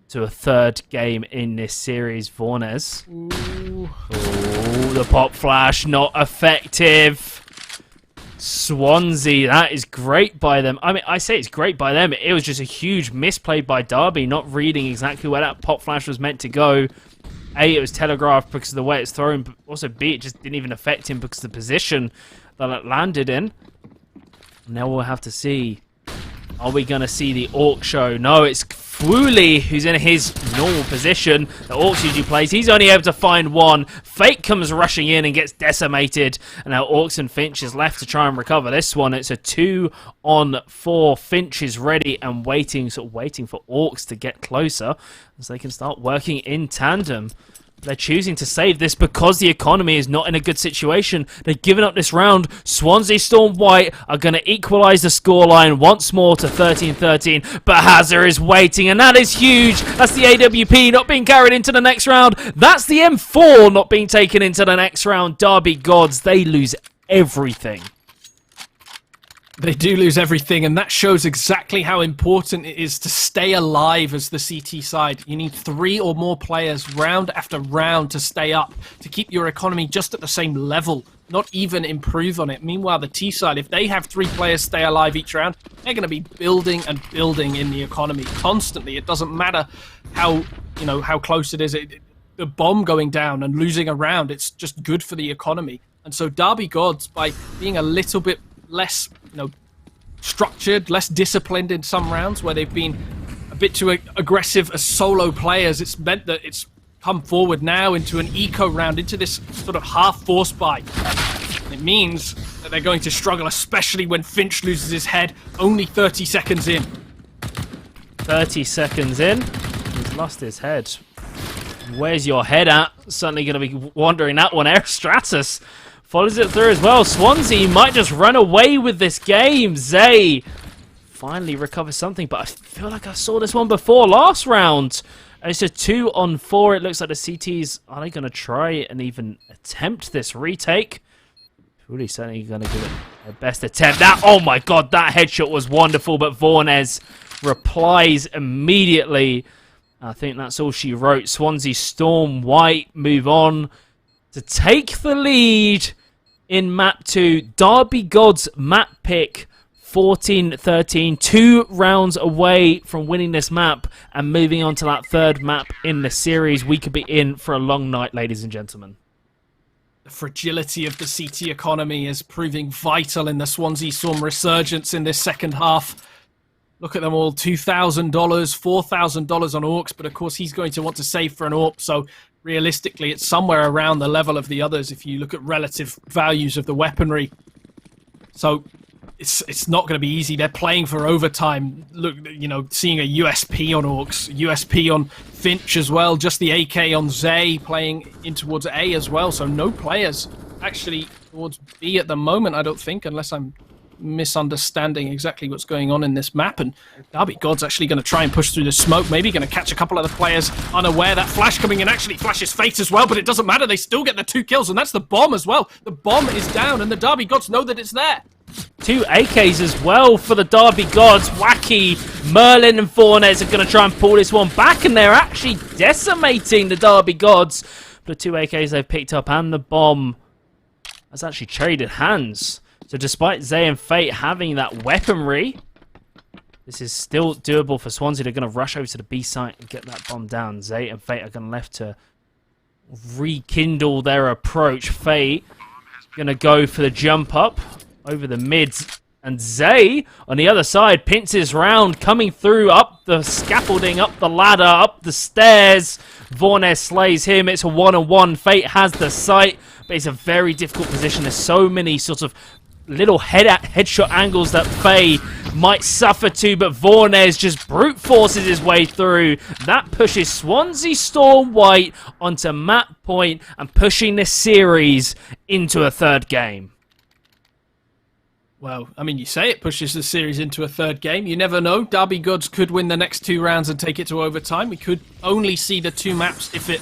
Speaker 1: to a third game in this series. Vornez. Ooh, the pop flash, not effective. Swansea, that is great by them. I mean, I say it's great by them. It was just a huge misplay by Derby, not reading exactly where that pop flash was meant to go. A, it was telegraphed because of the way it's thrown, but also B, it just didn't even affect him because of the position that it landed in. Now we'll have to see. Are we going to see the Orc show? No, it's Fuli who's in his normal position. The Orcs usually plays. He's only able to find one. Fate comes rushing in and gets decimated. And now Orcs and Finch is left to try and recover this one. It's a 2-on-4. Finch is ready and waiting for Orcs to get closer as they can start working in tandem. They're choosing to save this because the economy is not in a good situation. They've given up this round. Swansea Storm White are going to equalise the scoreline once more to 13-13. But Hazard is waiting, and that is huge. That's the AWP not being carried into the next round. That's the M4 not being taken into the next round. Derby Gods, they lose everything.
Speaker 2: They do lose everything, and that shows exactly how important it is to stay alive as the CT side. You need 3 or more players round after round to stay up, to keep your economy just at the same level, not even improve on it. Meanwhile, the T side, if they have 3 players stay alive each round, they're going to be building and building in the economy constantly. It doesn't matter how close it is. The bomb going down and losing a round, it's just good for the economy. And so Derby Gods, by being a little bit less structured, less disciplined in some rounds where they've been a bit too aggressive as solo players, it's meant that it's come forward now into an eco round, into this sort of half force buy. It means that they're going to struggle, especially when Finch loses his head only 30 seconds in.
Speaker 1: 30 seconds in, he's lost his head. Where's your head at? Certainly going to be wondering that one. Stratus follows it through as well. Swansea might just run away with this game. Zay finally recovers something, but I feel like I saw this one before last round. It's a 2-on-4. It looks like the CTs are they going to try and even attempt this retake. Really certainly going to give it their best attempt. Oh my god, that headshot was wonderful, but Vornes replies immediately. I think that's all she wrote. Swansea Storm White move on to take the lead in map 2. Derby Gods map pick 14-13. 2 rounds away from winning this map and moving on to that 3rd map in the series. We could be in for a long night, ladies and gentlemen.
Speaker 2: The fragility of the CT economy is proving vital in the Swansea Storm resurgence in this 2nd half. Look at them all, $2,000, $4,000 on Orcs, but of course he's going to want to save for an AWP, so realistically it's somewhere around the level of the others if you look at relative values of the weaponry. So it's not going to be easy. They're playing for overtime. Look, seeing a USP on Orcs, USP on Finch as well, just the AK on Zay playing in towards A as well, so no players actually towards B at the moment, I don't think, unless I'm misunderstanding exactly what's going on in this map. And Derby God's actually going to try and push through the smoke, maybe going to catch a couple of the players unaware. That flash coming in actually flashes Fate as well, but it doesn't matter, they still get the 2 kills, and that's the bomb as well. The bomb is down and the Derby Gods know that it's there.
Speaker 1: 2 AKs as well for the Derby Gods. Wacky, Merlin and Fornes are going to try and pull this one back, and they're actually decimating the Derby Gods. The 2 AKs they've picked up and the bomb has actually traded hands. So despite Zay and Fate having that weaponry, this is still doable for Swansea. They're going to rush over to the B site and get that bomb down. Zay and Fate are going to left to rekindle their approach. Fate going to go for the jump up over the mids. And Zay, on the other side, pinches round, coming through, up the scaffolding, up the ladder, up the stairs. Vornes slays him. It's a 1-on-1. Fate has the sight, but it's a very difficult position. There's so many sort of little headshot angles that Faye might suffer to, but Vornes just brute forces his way through. That pushes Swansea Storm White onto map point and pushing this series into a 3rd game.
Speaker 2: Well, I mean, you say it pushes the series into a 3rd game. You never know. Derby Gods could win the next 2 rounds and take it to overtime. We could only see the 2 maps if it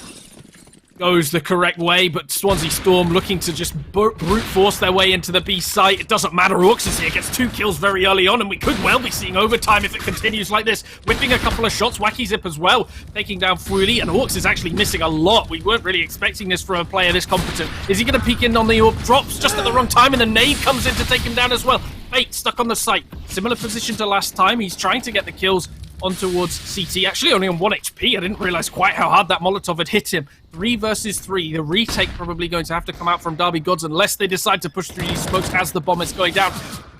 Speaker 2: goes the correct way, but Swansea Storm looking to just brute force their way into the B site. It doesn't matter, Orcs is here, gets 2 kills very early on, and we could well be seeing overtime if it continues like this. Whipping a couple of shots, Wacky Zip as well, taking down Fruli, and Orcs is actually missing a lot. We weren't really expecting this from a player this competent. Is he going to peek in on the AWP? Drops just at the wrong time, and the nade comes in to take him down as well. Fate stuck on the site. Similar position to last time. He's trying to get the kills on towards CT. Actually only on 1 HP. I didn't realise quite how hard that Molotov had hit him. 3 versus 3. The retake probably going to have to come out from Derby Gods unless they decide to push through these smokes as the bomb is going down.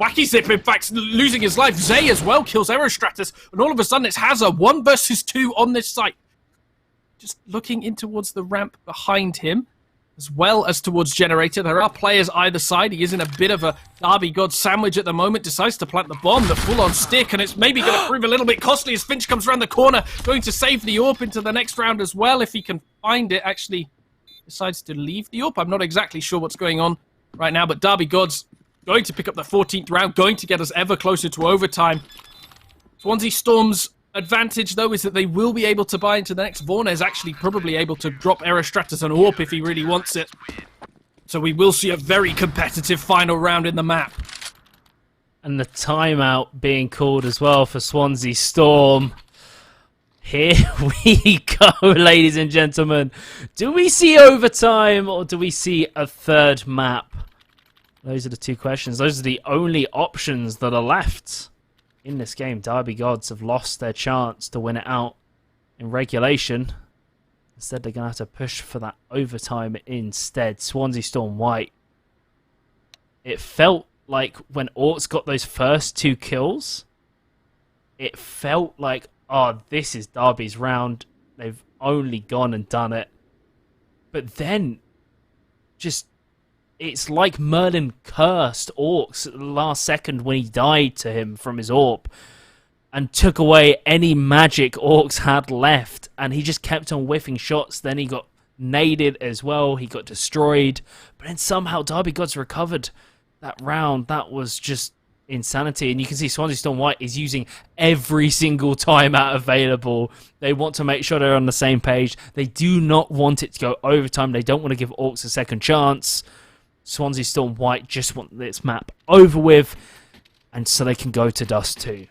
Speaker 2: Wacky Zip, in fact, losing his life. Zay as well kills Aerostratus. And all of a sudden it's Hazza. 1 versus 2 on this site. Just looking in towards the ramp behind him, as well as towards Generator. There are players either side. He is in a bit of a Derby God sandwich at the moment. Decides to plant the bomb, the full-on stick, and it's maybe going to prove a little bit costly as Finch comes around the corner, going to save the AWP into the next round as well. If he can find it, actually decides to leave the AWP. I'm not exactly sure what's going on right now, but Derby God's going to pick up the 14th round, going to get us ever closer to overtime. Swansea Storm's advantage, though, is that they will be able to buy into the next. Vornes actually probably able to drop Aerostratus and AWP if he really wants it. So we will see a very competitive final round in the map.
Speaker 1: And the timeout being called as well for Swansea Storm. Here we go, ladies and gentlemen. Do we see overtime or do we see a third map? Those are the two questions. Those are the only options that are left in this game. Derby Gods have lost their chance to win it out in regulation. Instead, they're going to have to push for that overtime instead. Swansea Storm White. It felt like when Orcs got those first 2 kills, it felt like, oh, this is Derby's round. They've only gone and done it. But then, just, it's like Merlin cursed Orcs at the last second when he died to him from his AWP and took away any magic Orcs had left. And he just kept on whiffing shots. Then he got naded as well. He got destroyed. But then somehow Derby Gods recovered that round. That was just insanity. And you can see Swansea Storm White is using every single timeout available. They want to make sure they're on the same page. They do not want it to go overtime. They don't want to give Orcs a second chance. Swansea Storm White just want this map over with, and so they can go to Dust 2.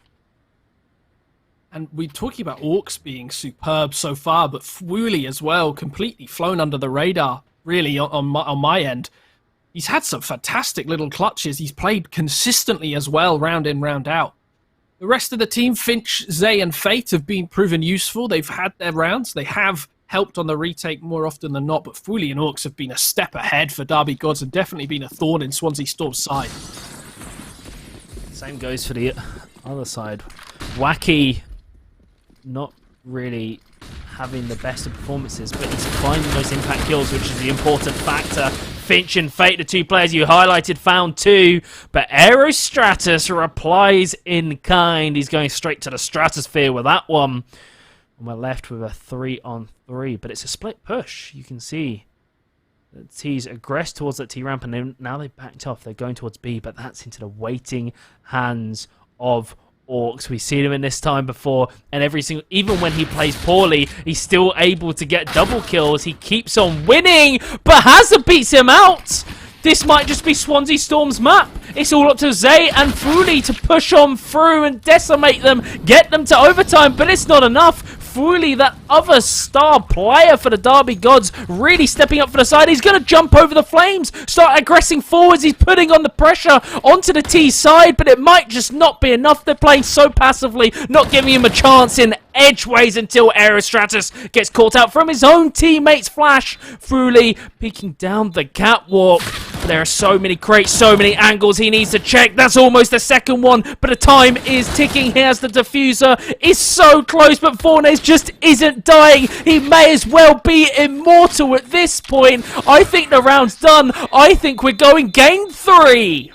Speaker 2: And we're talking about Orcs being superb so far, but Fwooly as well, completely flown under the radar, really, on my end. He's had some fantastic little clutches. He's played consistently as well, round in, round out. The rest of the team, Finch, Zay, and Fate, have been proven useful. They've had their rounds. They have helped on the retake more often than not, but Fwooly and Orcs have been a step ahead for Derby Gods and definitely been a thorn in Swansea Storm's side.
Speaker 1: Same goes for the other side. Wacky, not really having the best of performances, but he's finding those impact kills, which is the important factor. Finch and Fate, the 2 players you highlighted, found 2, but Aerostratus replies in kind. He's going straight to the stratosphere with that one. And we're left with a 3-on-3, but it's a split push. You can see the T's aggressed towards that T ramp, and now they backed off. They're going towards B, but that's into the waiting hands of Orcs. We've seen him in this time before, and even when he plays poorly, he's still able to get double kills. He keeps on winning, but Hazard beats him out. This might just be Swansea Storm's map. It's all up to Zay and Fwooly to push on through and decimate them, get them to overtime, but it's not enough. Fwooly, that other star player for the Derby Gods, really stepping up for the side. He's going to jump over the flames, start aggressing forwards. He's putting on the pressure onto the T side, but it might just not be enough. They're playing so passively, not giving him a chance in edgeways until Aerostratus gets caught out from his own teammate's flash. Fwooly peeking down the catwalk. There are so many crates, so many angles he needs to check. That's almost the second one, but the time is ticking. Here's the diffuser. Is so close, but Fornes just isn't dying. He may as well be immortal at this point. I think the round's done. I think we're going game 3.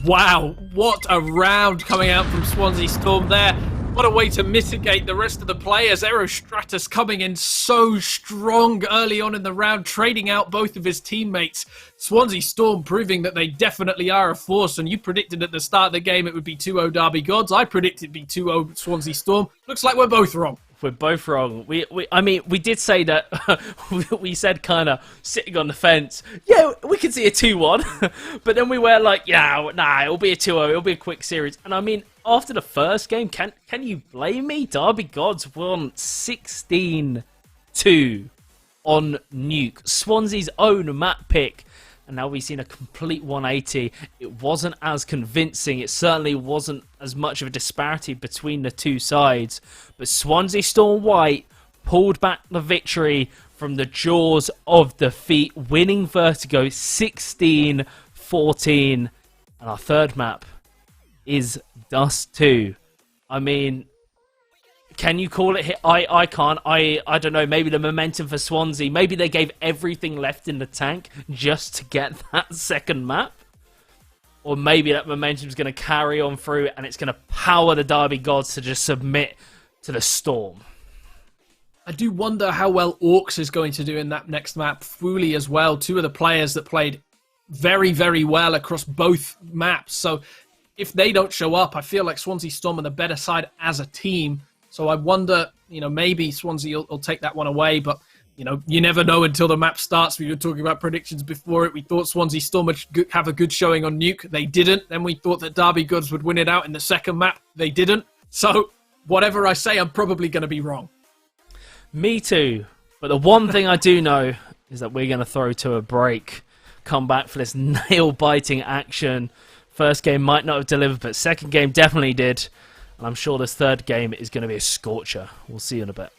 Speaker 2: Wow, what a round coming out from Swansea Storm there. What a way to mitigate the rest of the players. Aerostratus coming in so strong early on in the round, trading out both of his teammates. Swansea Storm proving that they definitely are a force, and you predicted at the start of the game it would be 2-0 Derby Gods. I predicted it'd be 2-0 Swansea Storm. Looks like we're both wrong.
Speaker 1: We're both wrong. I mean, we did say that. We said kind of sitting on the fence. Yeah, we could see a 2-1, but then we were like, yeah, nah, it'll be a 2-0. It'll be a quick series. And I mean, after the first game, can you blame me? Derby Gods won 16-2 on Nuke, Swansea's own map pick. And now we've seen a complete 180. It wasn't as convincing. It certainly wasn't as much of a disparity between the two sides. But Swansea Storm White pulled back the victory from the jaws of defeat, winning Vertigo 16-14. And our third map is Dust 2. I mean, can you call it hit? I can't. I don't know. Maybe the momentum for Swansea. Maybe they gave everything left in the tank just to get that second map. Or maybe that momentum's going to carry on through and it's going to power the Derby Gods to just submit to the Storm.
Speaker 2: I do wonder how well Orcs is going to do in that next map. Fwooly as well. 2 of the players that played very, very well across both maps. So if they don't show up, I feel like Swansea Storm are the better side as a team. So I wonder, maybe Swansea will take that one away. But you know, you never know until the map starts. We were talking about predictions before it. We thought Swansea Storm would have a good showing on Nuke. They didn't. Then we thought that Derby Goods would win it out in the second map. They didn't. So whatever I say, I'm probably going to be wrong.
Speaker 1: Me too. But the one thing I do know is that we're going to throw to a break. Come back for this nail-biting action. First game might not have delivered, but second game definitely did. And I'm sure this third game is going to be a scorcher. We'll see you in a bit.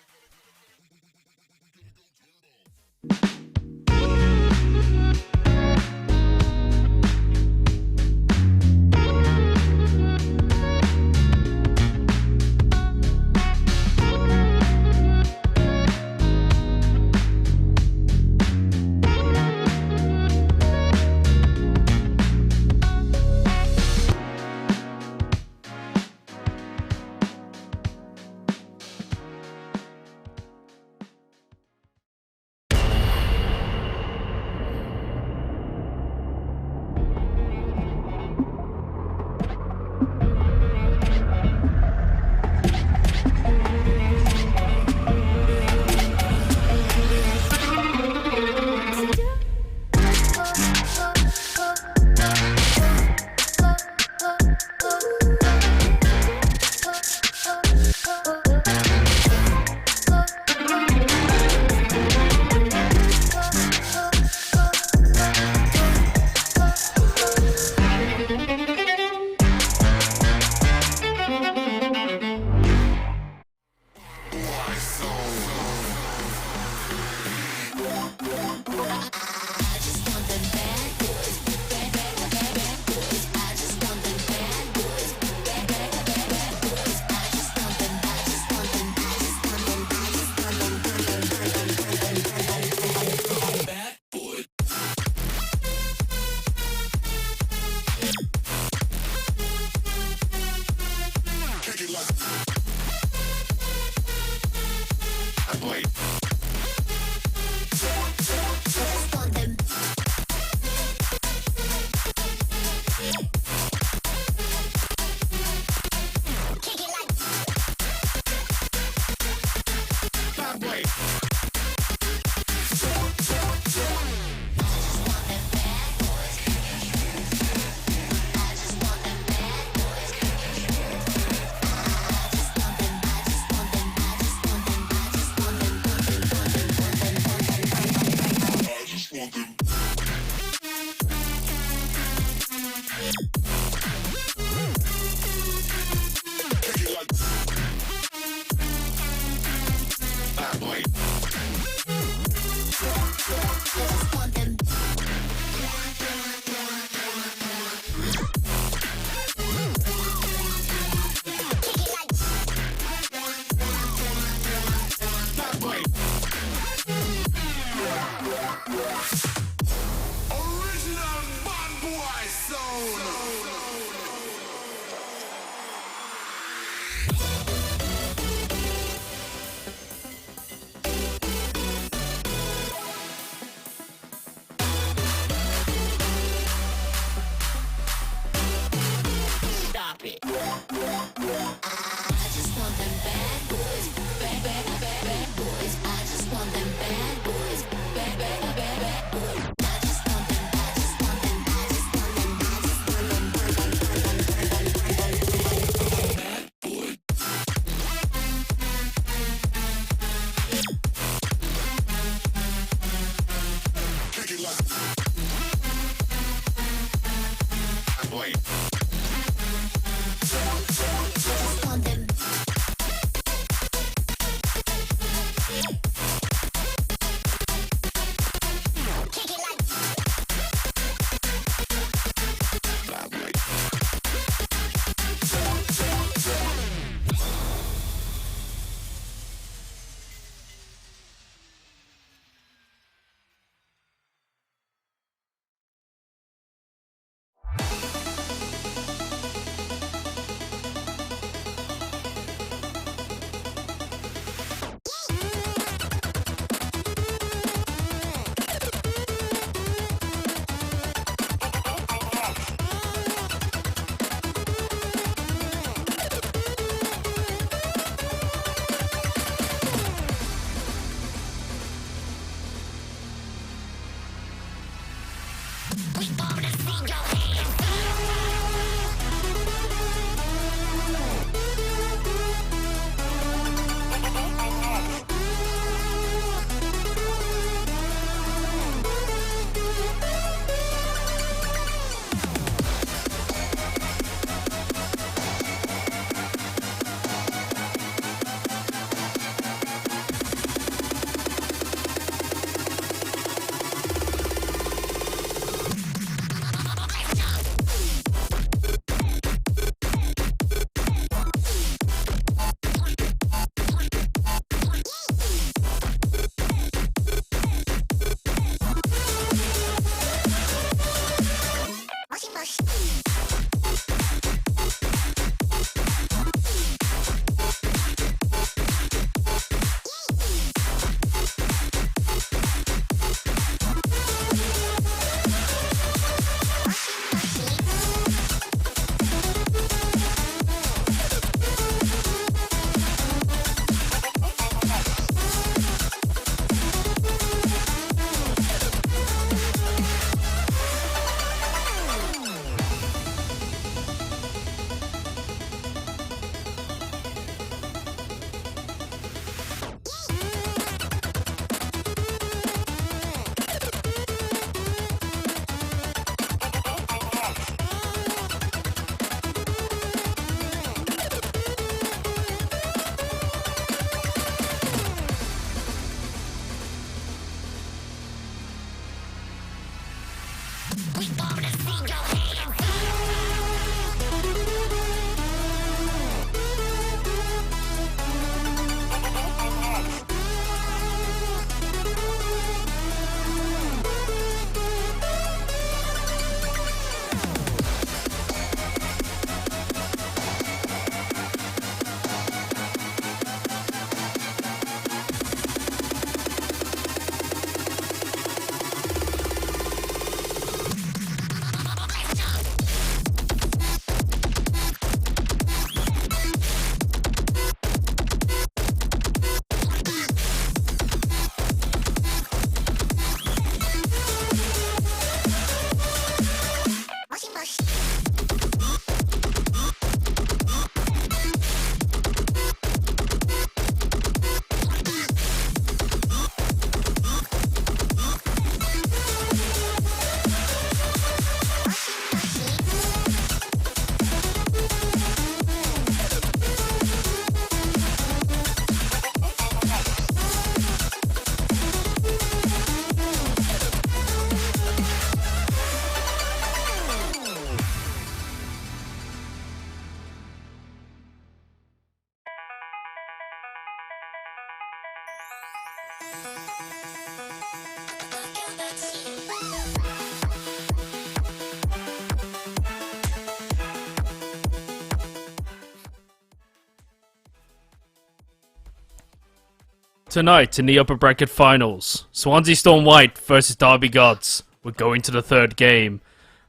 Speaker 1: Tonight in the upper bracket finals, Swansea Storm White versus Derby Gods. We're going to the third game.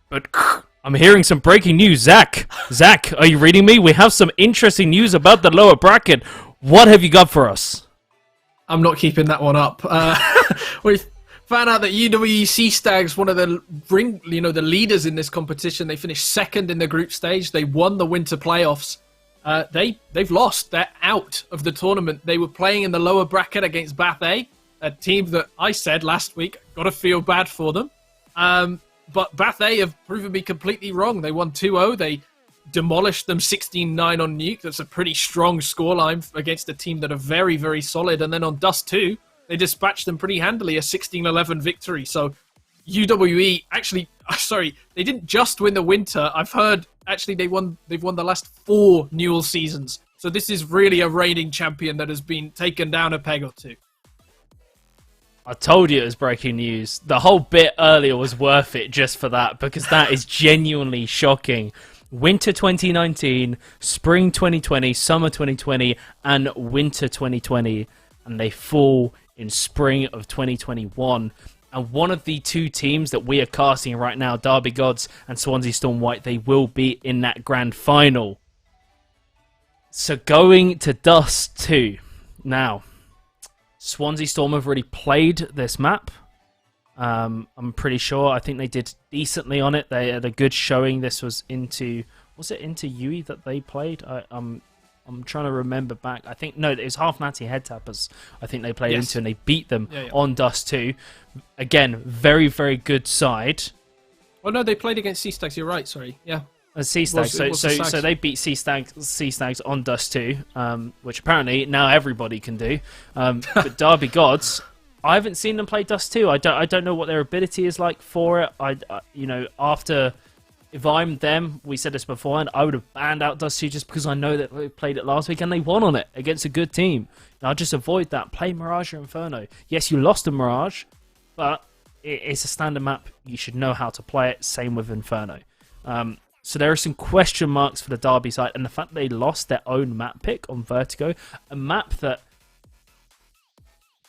Speaker 1: But I'm hearing some breaking news. Zach, are you reading me? We have some interesting news about the lower bracket. What have you got for us?
Speaker 2: I'm not keeping that one up. We found out that UWE Sea Stags, one of the the leaders in this competition, they finished second in the group stage. They won the winter playoffs. They've lost. They're out of the tournament. They were playing in the lower bracket against Bath A, a team that I said last week got to feel bad for them. But Bath A have proven me completely wrong. They won 2-0. They demolished them 16-9 on Nuke. That's a pretty strong scoreline against a team that are very, very solid. And then on Dust 2, they dispatched them pretty handily, a 16-11 victory. So UWE, actually, sorry, they didn't just win the winter. I've heard, actually, they've won the last 4 Newell seasons. So this is really a reigning champion that has been taken down a peg or two.
Speaker 1: I told you it was breaking news. The whole bit earlier was worth it just for that, because that is genuinely shocking. Winter 2019, Spring 2020, Summer 2020, and Winter 2020. And they fall in Spring of 2021. And one of the 2 teams that we are casting right now, Derby Gods and Swansea Storm White, they will be in that grand final. So going to Dust 2. Now, Swansea Storm have already played this map. I'm pretty sure. I think they did decently on it. They had a good showing. This was it into AUE that they played? I'm trying to remember back. I think, no, it was half Natty Head Tappers. I think they played into, and they beat them on Dust 2. Again, very, very good side.
Speaker 2: Oh, no, they played against Sea Stags. You're right, sorry. Yeah.
Speaker 1: Sea Stags. So they beat Sea Stags on Dust 2, which apparently now everybody can do. But Derby Gods, I haven't seen them play Dust 2. I don't know what their ability is like for it. If I'm them, we said this before, and I would have banned out Dust 2 just because I know that they played it last week and they won on it against a good team. And I'll just avoid that. Play Mirage or Inferno. Yes, you lost to Mirage, but it's a standard map. You should know how to play it. Same with Inferno. So there are some question marks for the Derby side, and the fact they lost their own map pick on Vertigo, a map that,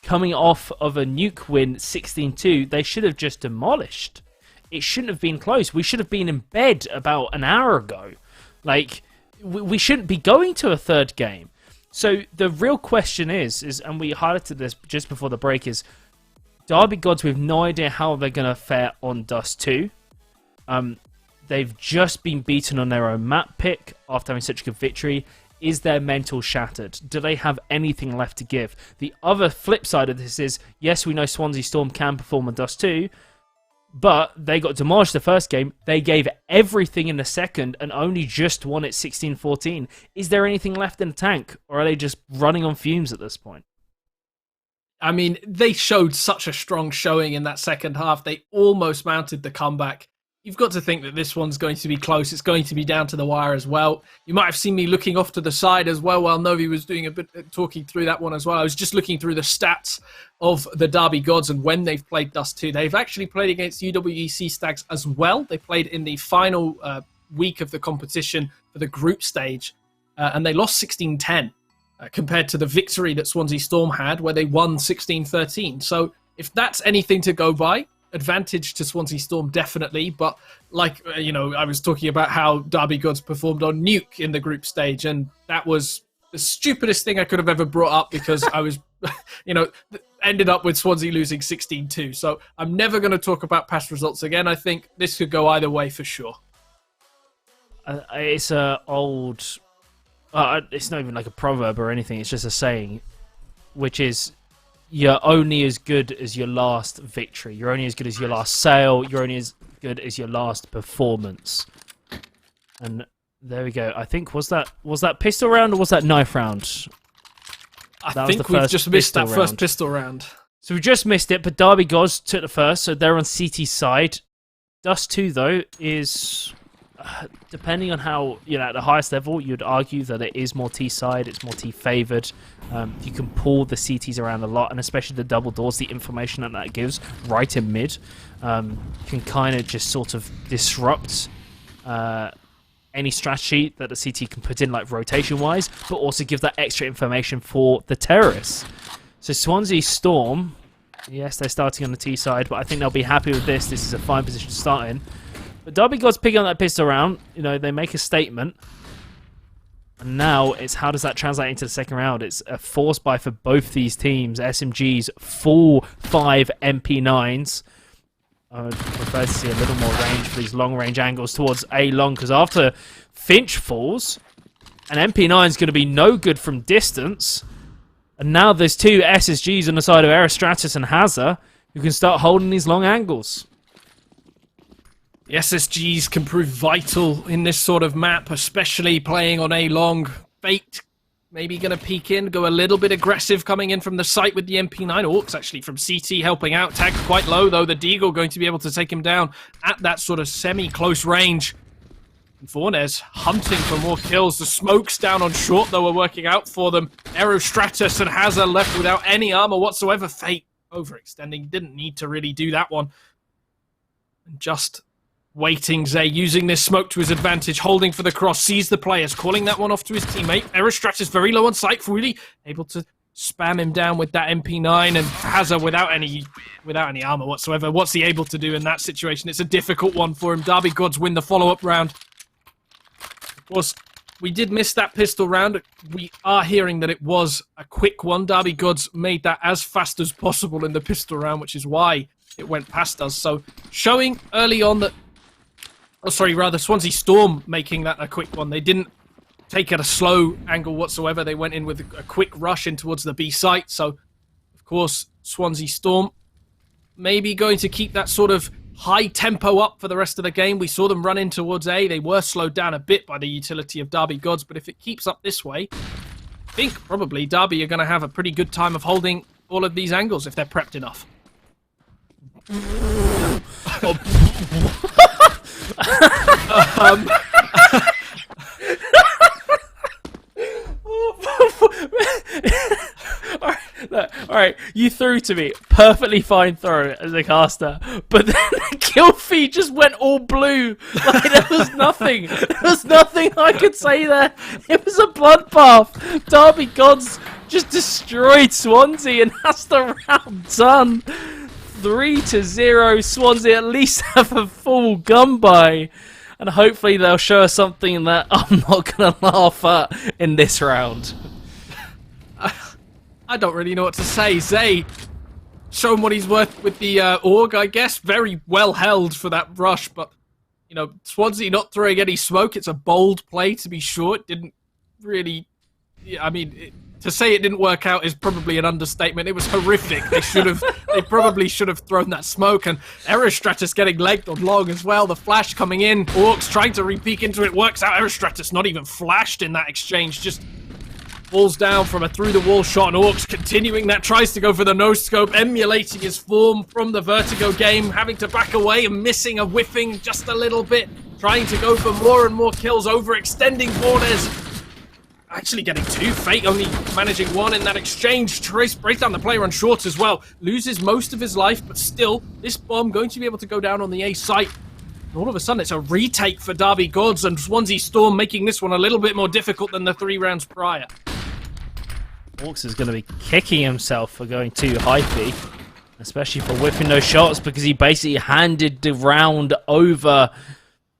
Speaker 1: coming off of a nuke win 16-2, they should have just demolished. It shouldn't have been close. We should have been in bed about an hour ago. Like, we shouldn't be going to a third game. So the real question is, and we highlighted this just before the break, is Derby Gods, we have no idea how they're going to fare on Dust 2. They've just been beaten on their own map pick after having such a good victory. Is their mental shattered? Do they have anything left to give? The other flip side of this is, yes, we know Swansea Storm can perform on Dust 2, but they got demolished the first game. They gave everything in the second and only just won it 16-14. Is there anything left in the tank, or are they just running on fumes at this point?
Speaker 2: I mean, they showed such a strong showing in that second half. They almost mounted the comeback. You've got to think that this one's going to be close. It's going to be down to the wire as well. You might have seen me looking off to the side as well while Novi was doing a bit talking through that one as well. I was just looking through the stats of the Derby Gods and when they've played Dust 2. They've actually played against UWE Sea Stags as well. They played in the final week of the competition for the group stage, and they lost 16-10 compared to the victory that Swansea Storm had where they won 16-13. So if that's anything to go by, advantage to Swansea Storm, definitely. But like, I was talking about how Derby Gods performed on Nuke in the group stage, and that was the stupidest thing I could have ever brought up because I was, ended up with Swansea losing 16-2. So I'm never going to talk about past results again. I think this could go either way for sure.
Speaker 1: It's a old... it's not even like a proverb or anything. It's just a saying, which is, you're only as good as your last victory. You're only as good as your last sale. You're only as good as your last performance. And there we go. I think, was that pistol round or was that knife round?
Speaker 2: I think we've just missed that first pistol round.
Speaker 1: So we just missed it, but Derby Gods took the first, so they're on CT's side. Dust 2, though, is... depending on how, at the highest level, you'd argue that it is more T-side, it's more T-favoured. You can pull the CTs around a lot, and especially the double doors, the information that gives right in mid can kind of just sort of disrupt any strategy that the CT can put in, like rotation-wise, but also give that extra information for the terrorists. So Swansea Storm, yes, they're starting on the T-side, but I think they'll be happy with this. This is a fine position to start in. But Derby Gods picking on that pistol round, they make a statement. And now it's how does that translate into the second round? It's a force buy for both these teams. SMG's full 5 MP9s. I would prefer to see a little more range for these long-range angles towards A-Long, because after Finch falls, an MP9 is going to be no good from distance. And now there's 2 SSGs on the side of Aerostratus and Hazza who can start holding these long angles.
Speaker 2: The SSGs can prove vital in this sort of map, especially playing on A-Long. Fate maybe going to peek in, go a little bit aggressive coming in from the site with the MP9. Orcs actually from CT helping out. Tagged quite low, though. The Deagle going to be able to take him down at that sort of semi-close range. And Fornes hunting for more kills. The smokes down on short, though, are working out for them. Aerostratus and Hazza left without any armor whatsoever. Fate overextending. Didn't need to really do that one. And just... waiting, Zay, using this smoke to his advantage, holding for the cross, sees the players, calling that one off to his teammate. Aerostratus very low on sight, really able to spam him down with that MP9, and Hazza without any armor whatsoever. What's he able to do in that situation? It's a difficult one for him. Derby Gods win the follow-up round. Of course, we did miss that pistol round. We are hearing that it was a quick one. Derby Gods made that as fast as possible in the pistol round, which is why it went past us. So showing early on that, Swansea Storm making that a quick one. They didn't take it a slow angle whatsoever. They went in with a quick rush in towards the B site. So, of course, Swansea Storm maybe going to keep that sort of high tempo up for the rest of the game. We saw them run in towards A. They were slowed down a bit by the utility of Derby Gods, but if it keeps up this way, I think probably Derby are going to have a pretty good time of holding all of these angles if they're prepped enough.
Speaker 1: Alright, you threw to me. Perfectly fine throw as a caster. But then the kill feed just went all blue. Like, there was nothing. There was nothing I could say there. It was a bloodbath. Derby Gods just destroyed Swansea, and that's the round done. 3-0. Swansea at least have a full gun by. And hopefully they'll show us something that I'm not going to laugh at in this round.
Speaker 2: I don't really know what to say. Zay, shown what he's worth with the Org, I guess. Very well held for that rush, but, you know, Swansea not throwing any smoke. It's a bold play, to be sure. It didn't really... I mean, to say it didn't work out is probably an understatement. It was horrific. They probably should have thrown that smoke, and Aerostratus getting legged on long as well. The flash coming in. Orcs trying to re-peek into it. Works out. Aerostratus not even flashed in that exchange. Just falls down from a through-the-wall shot, and Orcs continuing that, tries to go for the no-scope, emulating his form from the Vertigo game, having to back away and missing a whiffing just a little bit, trying to go for more and more kills, overextending borders. Actually getting two. Fate only managing one in that exchange. Trace breaks down the player on short as well. Loses most of his life, but still, this bomb going to be able to go down on the A site. And all of a sudden, it's a retake for Derby Gods, and Swansea Storm making this one a little bit more difficult than the 3 rounds prior.
Speaker 1: Orcs is going to be kicking himself for going too hypey, especially for whiffing those shots, because he basically handed the round over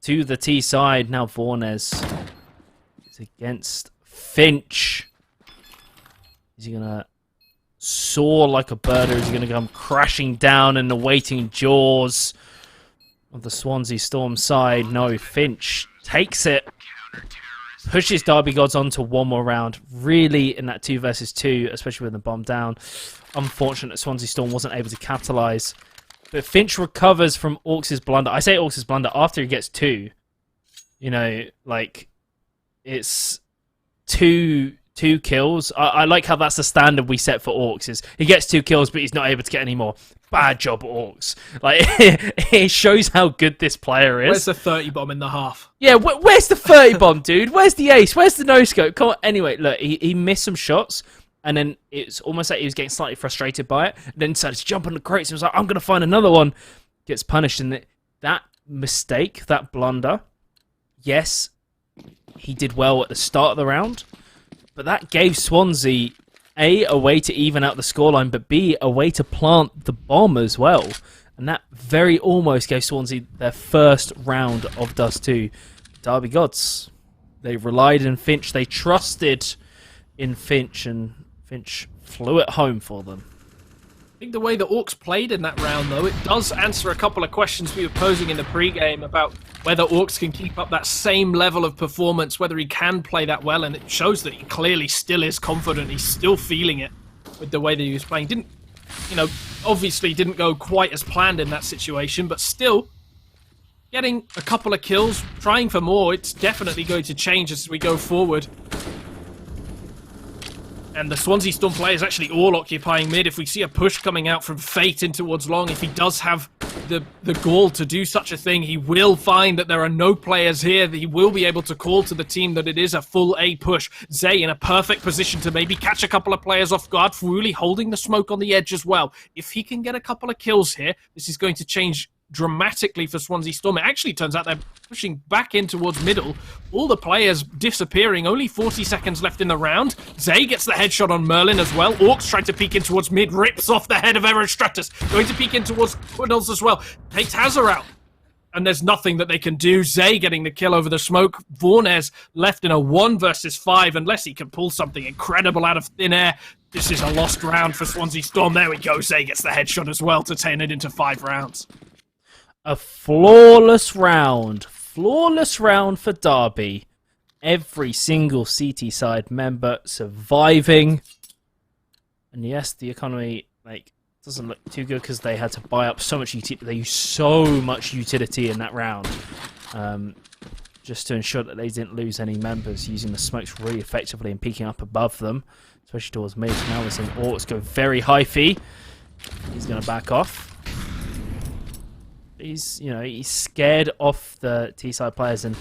Speaker 1: to the T side. Now Vornes is against Finch. Is he going to soar like a bird, or is he going to come crashing down in the waiting jaws of the Swansea Storm side? No, Finch takes it. Pushes Derby Gods onto one more round. Really, in that 2 versus 2, especially with the bomb down. Unfortunate that Swansea Storm wasn't able to capitalize. But Finch recovers from Orcs' blunder. I say Orcs' blunder after he gets 2. You know, like, it's two kills. I like how that's the standard we set for Orcs. Is he gets 2 kills, but he's not able to get any more. Bad job, Orcs. Like, it shows how good this player is.
Speaker 2: Where's the 30 bomb in the half?
Speaker 1: Yeah, where's the 30 bomb, dude? Where's the ace? Where's the no-scope? Come on. Anyway, look, he missed some shots, and then it's almost like he was getting slightly frustrated by it, and then decided to jump on the crates and was like, I'm going to find another one. Gets punished, and that mistake, that blunder, yes, he did well at the start of the round, but that gave Swansea a way to even out the scoreline, but B, a way to plant the bomb as well. And that very almost gave Swansea their first round of Dust 2. Derby Gods, they relied in Finch, they trusted in Finch, and Finch flew it home for them.
Speaker 2: I think the way the Orcs played in that round, though, it does answer a couple of questions we were posing in the pre-game about whether Orcs can keep up that same level of performance, whether he can play that well, and it shows that he clearly still is confident. He's still feeling it with the way that he was playing. Didn't, you know, obviously didn't go quite as planned in that situation, but still getting a couple of kills, trying for more. It's definitely going to change as we go forward. And the Swansea Storm players actually all occupying mid. If we see a push coming out from Fate in towards long, if he does have the gall to do such a thing, he will find that there are no players here, that he will be able to call to the team that it is a full A push. Zay in a perfect position to maybe catch a couple of players off guard, Fuli holding the smoke on the edge as well. If he can get a couple of kills here, this is going to change dramatically for Swansea Storm. It actually turns out they're pushing back in towards middle. All the players disappearing. Only 40 seconds left in the round. Zay gets the headshot on Merlin as well. Orcs trying to peek in towards mid. Rips off the head of Aerostratus. Going to peek in towards Quiddles as well. Takes Hazard out. and there's nothing that they can do. Zay getting the kill over the smoke. Vornes left in a 1 versus 5, unless he can pull something incredible out of thin air. This is a lost round for Swansea Storm. There we go. Zay gets the headshot as well to turn it into 5 rounds.
Speaker 1: A flawless round. Flawless round for Derby. Every single CT side member surviving. And yes, the economy doesn't look too good because they had to buy up so much utility. They used so much utility in that round, just to ensure that they didn't lose any members, using the smokes really effectively and peeking up above them, especially towards mid. Now we're seeing Orcs go very high fee. He's going to back off. He's scared off the T-side players, and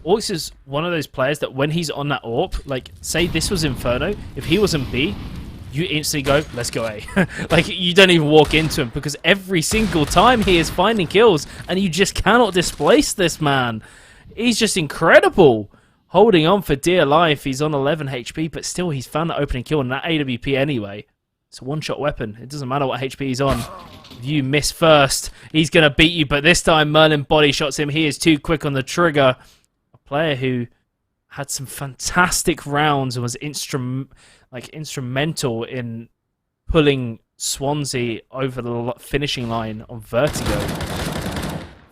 Speaker 1: Orcs is one of those players that when he's on that AWP, like say this was Inferno, if he was in B, you instantly go, let's go A. Like, you don't even walk into him because every single time he is finding kills and you just cannot displace this man. He's just incredible. Holding on for dear life. He's on 11 HP, but still he's found that opening kill in that AWP anyway. It's a one-shot weapon. It doesn't matter what HP he's on. If you miss first, he's going to beat you, but this time Merlin body shots him. He is too quick on the trigger. A player who had some fantastic rounds and was instrumental in pulling Swansea over the finishing line on Vertigo.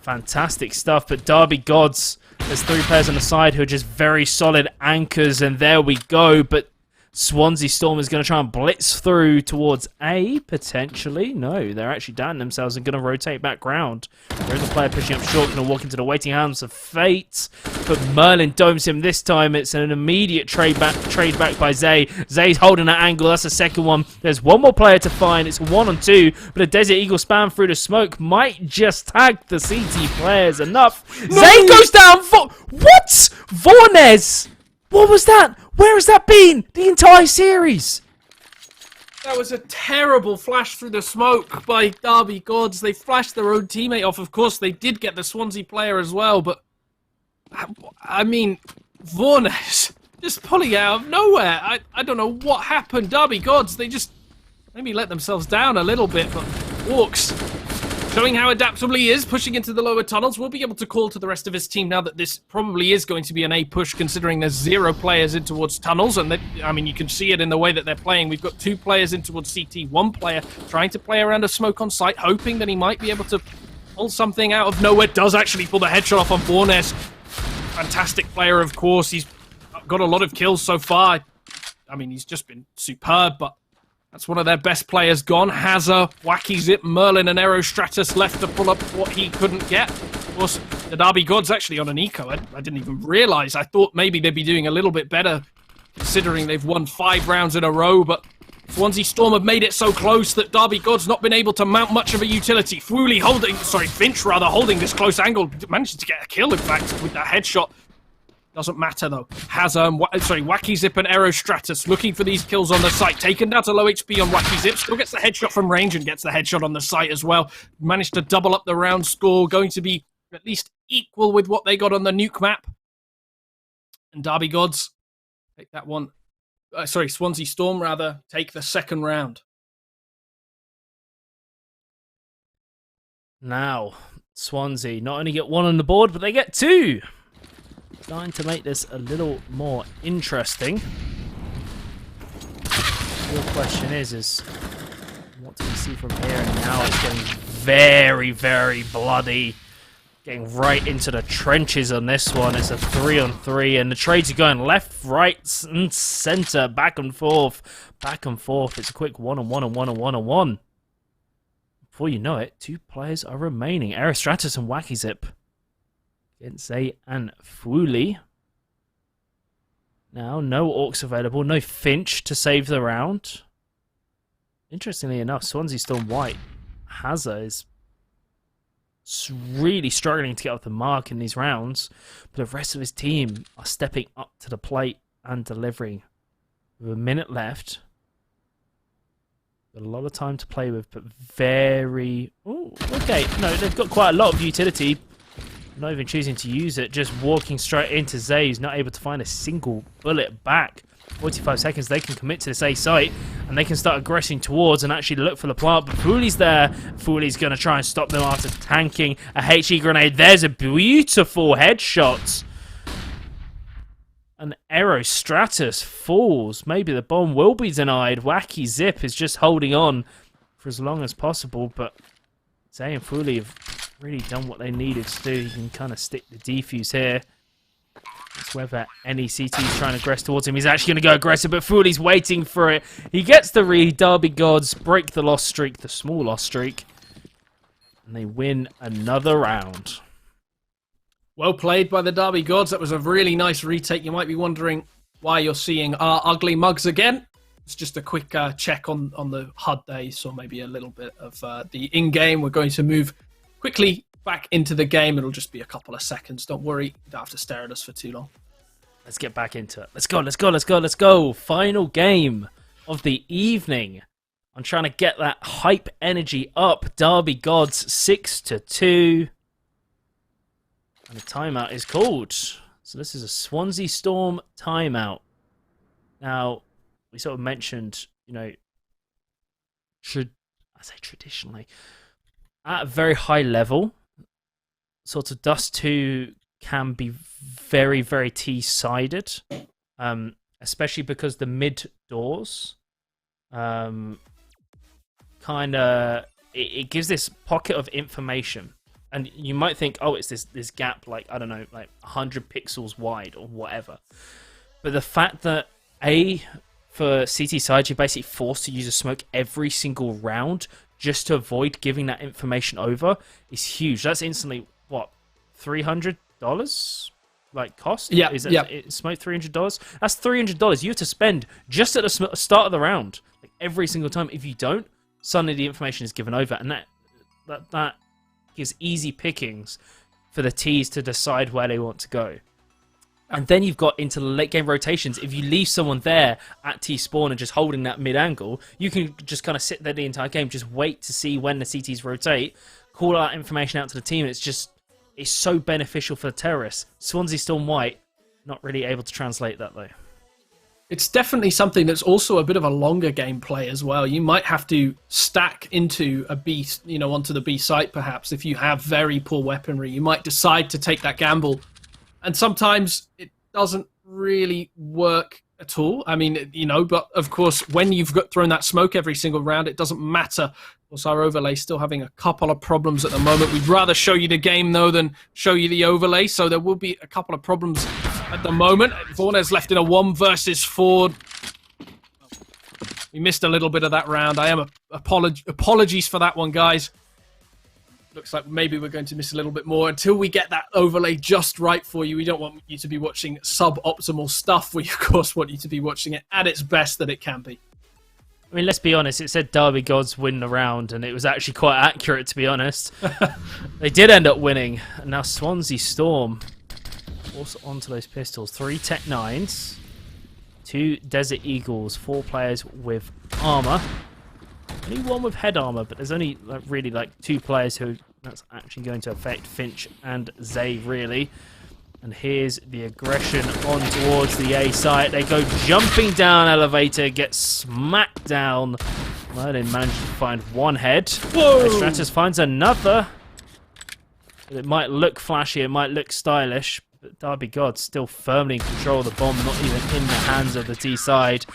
Speaker 1: Fantastic stuff, but Derby Gods, there's 3 players on the side who are just very solid anchors, and there we go, but Swansea Storm is going to try and blitz through towards A, potentially. No, they're actually down themselves and going to rotate back round. There is a player pushing up short, going to walk into the waiting hands of fate. But Merlin domes him this time. It's an immediate trade back by Zay. Zay's holding that angle. That's the second one. There's one more player to find. It's 1-on-2, but a Desert Eagle spam through the smoke might just tag the CT players enough. No! Zay goes down for... What? Vornes! What was that? Where has that been the entire series?
Speaker 2: That was a terrible flash through the smoke by Derby Gods. They flashed their own teammate off. Of course, they did get the Swansea player as well, but... I mean, Vornes just pulling out of nowhere. I don't know what happened. Derby Gods, they just maybe let themselves down a little bit, but Orcs showing how adaptable he is, pushing into the lower tunnels. We'll be able to call to the rest of his team now that this probably is going to be an A push, considering there's 0 players in towards tunnels. And I mean, you can see it in the way that they're playing. We've got 2 players in towards CT, 1 player trying to play around a smoke on site, hoping that he might be able to pull something out of nowhere. Does actually pull the headshot off on Vornes. Fantastic player, of course. He's got a lot of kills so far. I mean, he's just been superb, but that's one of their best players gone. Hazza, Wacky Zip, Merlin, and Aerostratus left to pull up what he couldn't get. Of course, the Derby Gods actually on an eco. I didn't even realise. I thought maybe they'd be doing a little bit better, considering they've won 5 rounds in a row, but Swansea Storm have made it so close that Derby God's not been able to mount much of a utility. Finch holding this close angle. Managed to get a kill, in fact, with that headshot. Doesn't matter, though. Wacky Zip and Aerostratus looking for these kills on the site. Taken down to low HP on Wacky Zip. Still gets the headshot from range and gets the headshot on the site as well. Managed to double up the round score. Going to be at least equal with what they got on the nuke map. And Derby Gods take that one. Swansea Storm, rather, take the second round.
Speaker 1: Now, Swansea not only get 1 on the board, but they get 2. Trying to make this a little more interesting. The real question is what do we see from here? And now it's getting very, very bloody. Getting right into the trenches on this one. It's a 3-on-3, and the trades are going left, right, and centre, back and forth. Back and forth. It's a quick 1-on-1 and 1-on-1 and 1. Before you know it, 2 players are remaining. Aerostratus and Wacky Zip. Against Zay and Fuli. Now, no Orcs available. No Finch to save the round. Interestingly enough, Swansea Storm White. Hazza is really struggling to get off the mark in these rounds. But the rest of his team are stepping up to the plate and delivering. With a minute left. Got a lot of time to play with, but very... Oh, okay. No, they've got quite a lot of utility. Not even choosing to use it, just walking straight into Zay, who's not able to find a single bullet back. 45 seconds, they can commit to this A site, and they can start aggressing towards and actually look for the plant. But Fooley's there. Fooley's going to try and stop them after tanking a HE grenade. There's a beautiful headshot. An Aerostratus falls. Maybe the bomb will be denied. Wacky Zip is just holding on for as long as possible, but Zay and Fooley have really done what they needed to do. You can kind of stick the defuse here. It's whether any CT is trying to aggress towards him. He's actually going to go aggressive, but Fooley's waiting for it. He gets the read. Derby Gods break the loss streak, the small loss streak, and they win another round.
Speaker 2: Well played by the Derby Gods. That was a really nice retake. You might be wondering why you're seeing our ugly mugs again. It's just a quick check on the HUD day, so maybe a little bit of the in-game. We're going to move quickly back into the game. It'll just be a couple of seconds. Don't worry. You don't have to stare at us for too long.
Speaker 1: Let's get back into it. Let's go, let's go, let's go, let's go. Final game of the evening. I'm trying to get that hype energy up. Derby Gods 6-2. And the timeout is called. So this is a Swansea Storm timeout. Now, we sort of mentioned, you know, I say traditionally, at a very high level, sort of Dust 2 can be very, very T-sided, especially because the mid doors kind of, it gives this pocket of information. And you might think, oh, it's this gap, like, I don't know, like 100 pixels wide or whatever. But the fact that, for CT side, you're basically forced to use a smoke every single round just to avoid giving that information over is huge. That's instantly, what, $300? Like, cost?
Speaker 2: Yeah,
Speaker 1: Smoke $300? That's $300 you have to spend just at the start of the round. Like, every single time. If you don't, suddenly the information is given over. And that gives easy pickings for the Ts to decide where they want to go. And then you've got into the late game rotations. If you leave someone there at T-spawn and just holding that mid-angle, you can just kind of sit there the entire game, just wait to see when the CTs rotate, call that information out to the team. It's so beneficial for the terrorists. Swansea Storm White, not really able to translate that though.
Speaker 2: It's definitely something that's also a bit of a longer gameplay as well. You might have to stack into a B, onto the B site perhaps. If you have very poor weaponry, you might decide to take that gamble. And sometimes it doesn't really work at all. I mean, but of course, when you've thrown that smoke every single round, it doesn't matter. Of course, our overlay's still having a couple of problems at the moment. We'd rather show you the game, though, than show you the overlay. So there will be a couple of problems at the moment. Vornez left in a 1 versus 4. We missed a little bit of that round. I am apologies for that one, guys. Looks like maybe we're going to miss a little bit more until we get that overlay just right for you. We don't want you to be watching suboptimal stuff. We, of course, want you to be watching it at its best that it can be.
Speaker 1: I mean, let's be honest. It said Derby Gods win the round, and it was actually quite accurate, to be honest. They did end up winning. And now Swansea Storm also onto those pistols. 3 Tech 9s, 2 Desert Eagles, 4 players with armor. Only 1 with head armor, but there's only really 2 players who that's actually going to affect. Finch and Zay, really. And here's the aggression on towards the A site. They go jumping down elevator, get smacked down. Merlin manages to find 1 head.
Speaker 2: Whoa!
Speaker 1: Stratus finds another. It might look flashy, it might look stylish, but Derby Gods still firmly in control of the bomb, not even in the hands of the T side.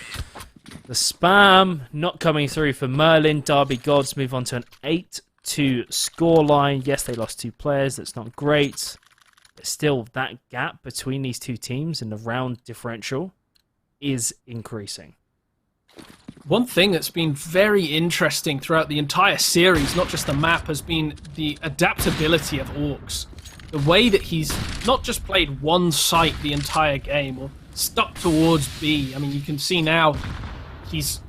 Speaker 1: The spam not coming through for Merlin. Derby Gods move on to an 8-2 scoreline. Yes, they lost 2 players. That's not great. But still, that gap between these 2 teams in the round differential is increasing.
Speaker 2: One thing that's been very interesting throughout the entire series, not just the map, has been the adaptability of Orcs. The way that he's not just played one site the entire game or stuck towards B. I mean, you can see now he's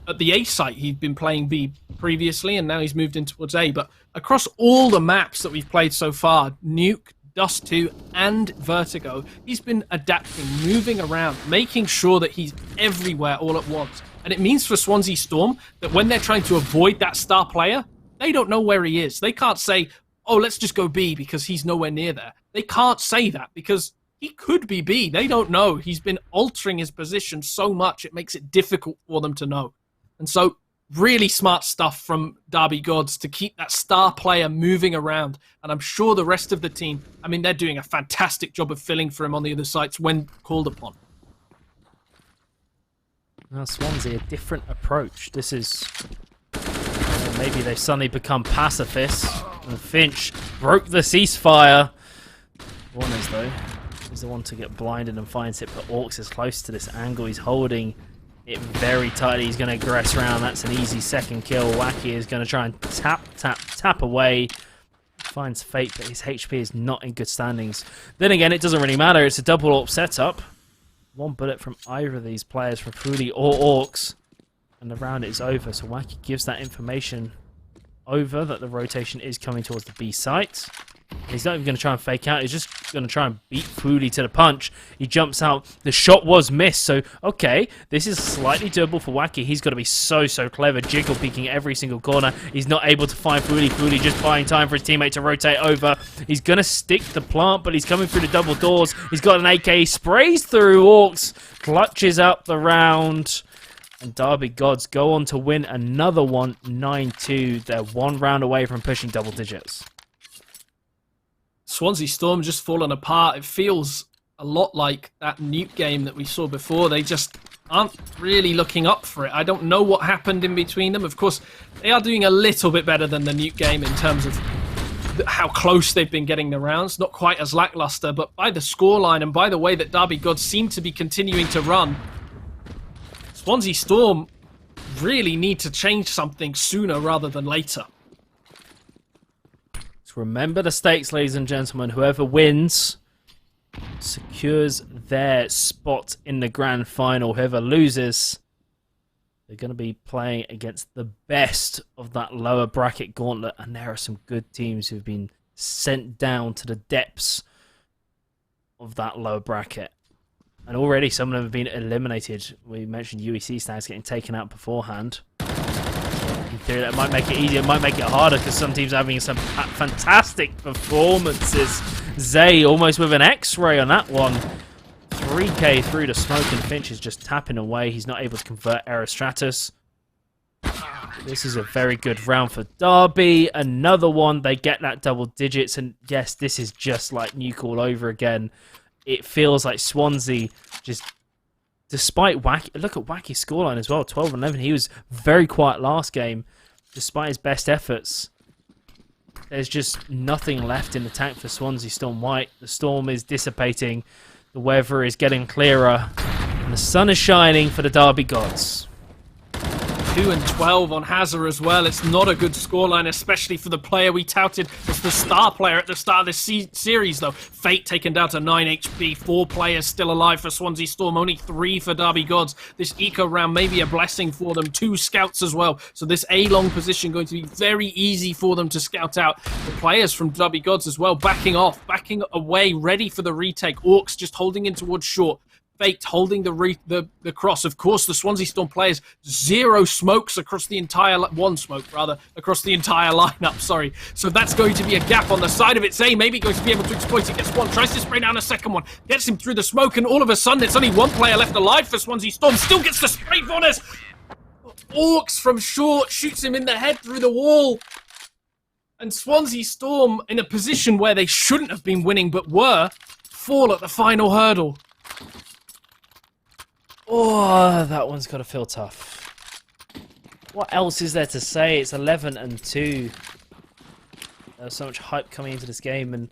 Speaker 2: at the A site. He'd been playing B previously, and now he's moved in towards A. But across all the maps that we've played so far, Nuke, Dust 2, and Vertigo, he's been adapting, moving around, making sure that he's everywhere all at once. And it means for Swansea Storm that when they're trying to avoid that star player, they don't know where he is. They can't say, oh, let's just go B because he's nowhere near there. They can't say that because he could be B. They don't know. He's been altering his position so much, it makes it difficult for them to know. And so, really smart stuff from Derby Gods to keep that star player moving around. And I'm sure the rest of the team, I mean, they're doing a fantastic job of filling for him on the other sites when called upon.
Speaker 1: Now Swansea, a different approach. This is... maybe they've suddenly become pacifists. And Finch broke the ceasefire. Warners, though, is the one to get blinded and finds it, but Orcs is close to this angle. He's holding it very tightly. He's going to aggress around. That's an easy second kill. Wacky is going to try and tap away. Finds Fate, but his HP is not in good standings. Then again, it doesn't really matter. It's a double AWP setup. One bullet from either of these players, from Foodie or Orcs, and the round is over. So Wacky gives that information over that the rotation is coming towards the B site. He's not even going to try and fake out. He's just going to try and beat Foodie to the punch. He jumps out. The shot was missed. So, okay, this is slightly doable for Wacky. He's got to be so clever. Jiggle peeking every single corner. He's not able to find Foodie. Foodie just buying time for his teammate to rotate over. He's going to stick the plant, but he's coming through the double doors. He's got an AK. He sprays through Orcs. Clutches up the round. And Derby Gods go on to win another one, 9-2. They're one round away from pushing double digits.
Speaker 2: Swansea Storm just fallen apart. It feels a lot like that Nuke game that we saw before. They just aren't really looking up for it. I don't know what happened in between them. Of course, they are doing a little bit better than the Nuke game in terms of how close they've been getting the rounds. Not quite as lackluster, but by the scoreline and by the way that Derby Gods seem to be continuing to run, Swansea Storm really need to change something sooner rather than later.
Speaker 1: Remember the stakes, ladies and gentlemen. Whoever wins secures their spot in the grand final. Whoever loses, they're going to be playing against the best of that lower bracket gauntlet. And there are some good teams who've been sent down to the depths of that lower bracket. And already some of them have been eliminated. We mentioned UEC stands getting taken out beforehand. In theory, that might make it easier, it might make it harder because some teams are having some fantastic performances. Zay almost with an X-ray on that one. 3k through the smoke and Finch is just tapping away. He's not able to convert Aerostratus. This is a very good round for Derby. Another one, they get that double digits. And yes, this is just like Nuke all over again. It feels like Swansea just... Despite Wacky, look at Wacky's scoreline as well, 12-11. He was very quiet last game, despite his best efforts. There's just nothing left in the tank for Swansea Storm White. The storm is dissipating, the weather is getting clearer, and the sun is shining for the Derby Gods.
Speaker 2: 2 and 12 on Hazard as well. It's not a good scoreline, especially for the player we touted as the star player at the start of this series, though. Fate taken down to 9 HP, 4 players still alive for Swansea Storm, only 3 for Derby Gods. This eco round may be a blessing for them. 2 scouts as well, so this A-long position going to be very easy for them to scout out. The players from Derby Gods as well, backing off, backing away, ready for the retake. Orcs just holding in towards short. Fate holding the cross. Of course, the Swansea Storm players, 0 smokes across the entire... 1 smoke, rather, across the entire lineup, sorry. So that's going to be a gap on the side of it. Zay maybe going to be able to exploit it. Gets one, tries to spray down a second one. Gets him through the smoke, and all of a sudden, it's only 1 player left alive for Swansea Storm. Still gets the spray for us. Orcs from short, shoots him in the head through the wall. And Swansea Storm, in a position where they shouldn't have been winning, but were, fall at the final hurdle.
Speaker 1: Oh, that one's got to feel tough. What else is there to say? It's 11-2. There's so much hype coming into this game, and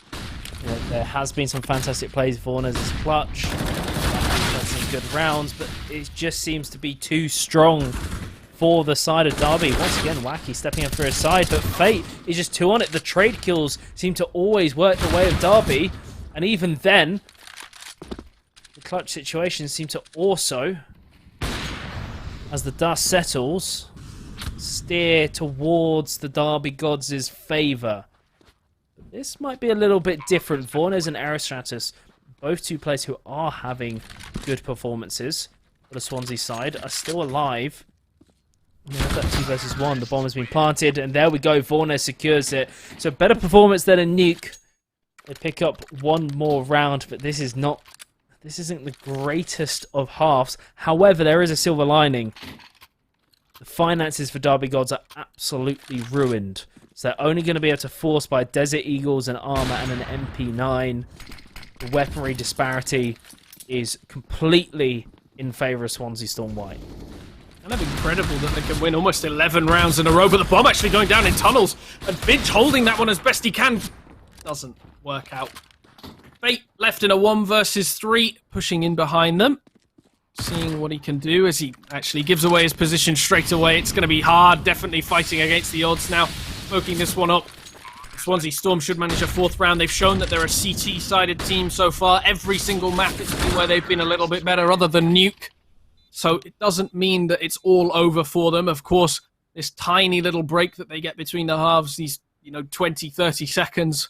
Speaker 1: you know, there has been some fantastic plays. Vaughners is clutch. Had some good rounds, but it just seems to be too strong for the side of Derby. Once again, Wacky stepping up for his side, but Fate is just 2 on it. The trade kills seem to always work the way of Derby, and even then, clutch situations seem to also, as the dust settles, steer towards the Derby Gods' favour. This might be a little bit different. Vaughners and Aerostratus, both 2 players who are having good performances for the Swansea side, are still alive. We have that 2 versus 1. The bomb has been planted, and there we go. Vorne secures it. So better performance than a nuke. They pick up one more round, but this isn't the greatest of halves. However, there is a silver lining. The finances for Derby Gods are absolutely ruined. So they're only going to be able to force by Desert Eagles and armor and an MP9. The weaponry disparity is completely in favour of Swansea Storm White.
Speaker 2: Kind of incredible that they can win almost 11 rounds in a row, but the bomb actually going down in tunnels, and Finch holding that one as best he can. Doesn't work out. Fate left in a 1 versus 3, pushing in behind them. Seeing what he can do as he actually gives away his position straight away. It's going to be hard, definitely fighting against the odds now. Poking this one up. Swansea Storm should manage a 4th round. They've shown that they're a CT-sided team so far. Every single map it's been where they've been a little bit better, other than Nuke. So it doesn't mean that it's all over for them. Of course, this tiny little break that they get between the halves, these 20, 30 seconds,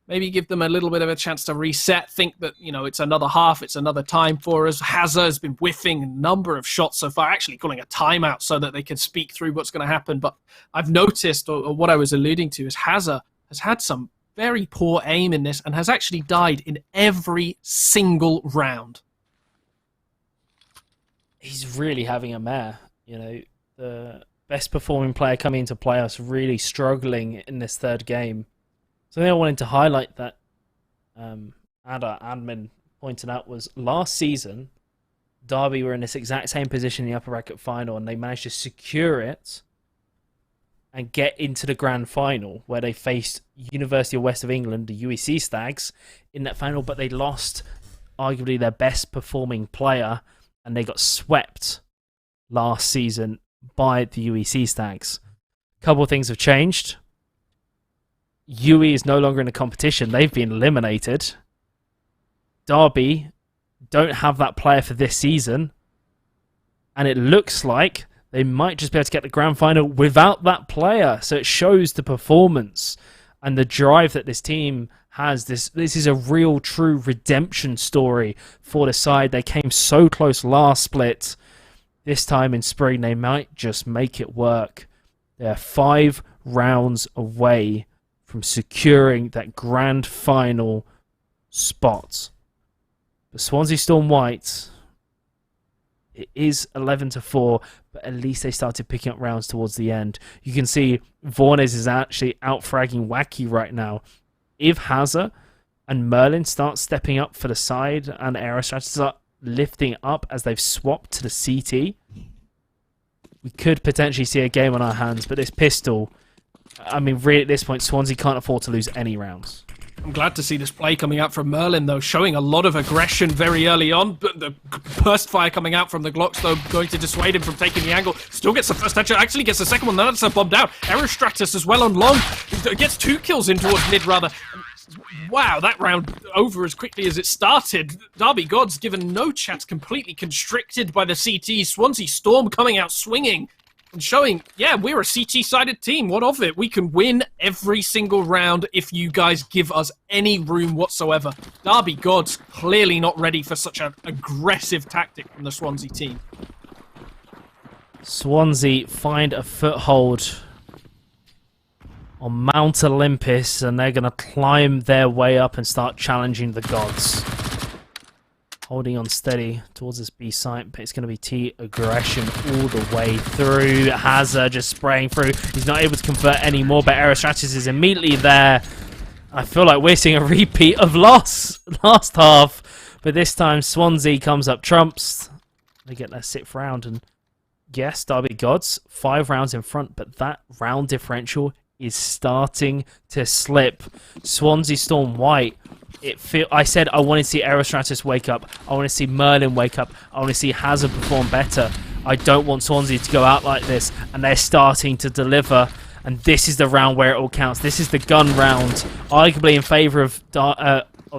Speaker 2: maybe give them a little bit of a chance to reset, think that, it's another half, it's another time for us. Hazard has been whiffing a number of shots so far, actually calling a timeout so that they can speak through what's going to happen. But I've noticed, or what I was alluding to, is Hazard has had some very poor aim in this and has actually died in every single round.
Speaker 1: He's really having a mare. The best performing player coming into playoffs really struggling in this 3rd game. Something I wanted to highlight that admin pointed out was last season, Derby were in this exact same position in the upper bracket final, and they managed to secure it and get into the grand final, where they faced University of West of England, the UEC Stags, in that final, but they lost arguably their best performing player, and they got swept last season by the UEC Stags. A couple of things have changed. UE is no longer in the competition. They've been eliminated. Derby don't have that player for this season, and it looks like they might just be able to get the grand final without that player. So it shows the performance and the drive that this team has. This is a real, true redemption story for the side. They came so close last split. This time in spring, they might just make it work. They're 5 rounds away from securing that grand final spot. But Swansea Storm White, it is 11-4, but at least they started picking up rounds towards the end. You can see Vornes is actually out-fragging Wacky right now. If Hazard and Merlin start stepping up for the side and Aerostrat start lifting up as they've swapped to the CT, we could potentially see a game on our hands. But this pistol, really at this point, Swansea can't afford to lose any rounds.
Speaker 2: I'm glad to see this play coming out from Merlin, though, showing a lot of aggression very early on. But the burst fire coming out from the Glocks, though, going to dissuade him from taking the angle. Still gets the first headshot, actually gets the second one. That's a bomb down. Aerostratus as well on long. Gets 2 kills in towards mid, rather. Wow, that round over as quickly as it started. Derby Gods given no chance, completely constricted by the CT. Swansea Storm coming out swinging and showing, yeah, we're a CT-sided team. What of it? We can win every single round if you guys give us any room whatsoever. Derby Gods clearly not ready for such an aggressive tactic from the Swansea team.
Speaker 1: Swansea find a foothold on Mount Olympus, and they're going to climb their way up and start challenging the gods. Holding on steady towards this B site, but it's going to be T aggression all the way through. Hazard just spraying through. He's not able to convert anymore, but Aerostratus is immediately there. I feel like we're seeing a repeat of last half, but this time Swansea comes up trumps. They get their 6th round, and yes, Derby Gods 5 rounds in front, but that round differential is starting to slip. Swansea Storm White, I said I want to see Aerostratus wake up. I want to see Merlin wake up. I want to see Hazard perform better. I don't want Swansea to go out like this, and they're starting to deliver. And this is the round where it all counts. This is the gun round, arguably in favour of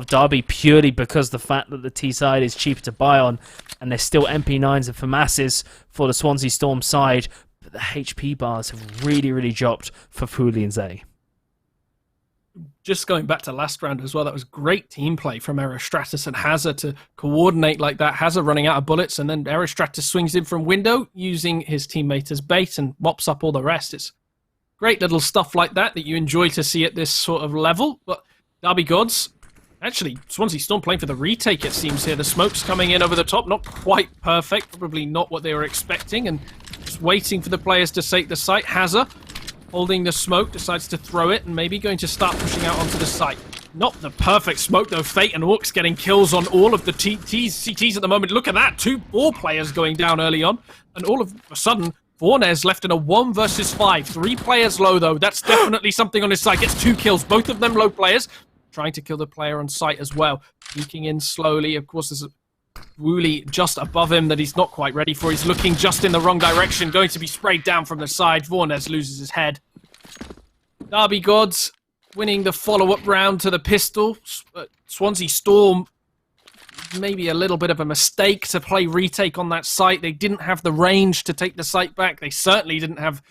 Speaker 1: Derby purely because the fact that the T side is cheaper to buy on, and there's still MP9s and FAMASs for the Swansea Storm side. But the HP bars have really, really dropped for Pooley and Zay.
Speaker 2: just going back to last round as well, that was great team play from Aerostratus and Hazard to coordinate like that. Hazard running out of bullets, and then Aerostratus swings in from window using his teammate as bait and mops up all the rest. It's great little stuff like that you enjoy to see at this sort of level. But Derby Gods, actually, Swansea Storm playing for the retake, it seems here. The smoke's coming in over the top, not quite perfect, probably not what they were expecting, and just waiting for the players to take the site. Hazard, holding the smoke, decides to throw it and maybe going to start pushing out onto the site. Not the perfect smoke though. Fate and Orcs getting kills on all of the CTs at the moment. Look at that, 4 players going down early on, and all of a sudden, Vornes left in a 1 versus 5. 3 players low though. That's definitely something on his side. Gets 2 kills, both of them low players. Trying to kill the player on site as well. Peeking in slowly. Of course, there's a Wooly just above him that he's not quite ready for. He's looking just in the wrong direction. Going to be sprayed down from the side. Vornes loses his head. Derby Gods winning the follow-up round to the pistol. Swansea Storm, maybe a little bit of a mistake to play retake on that site. They didn't have the range to take the site back. They certainly didn't have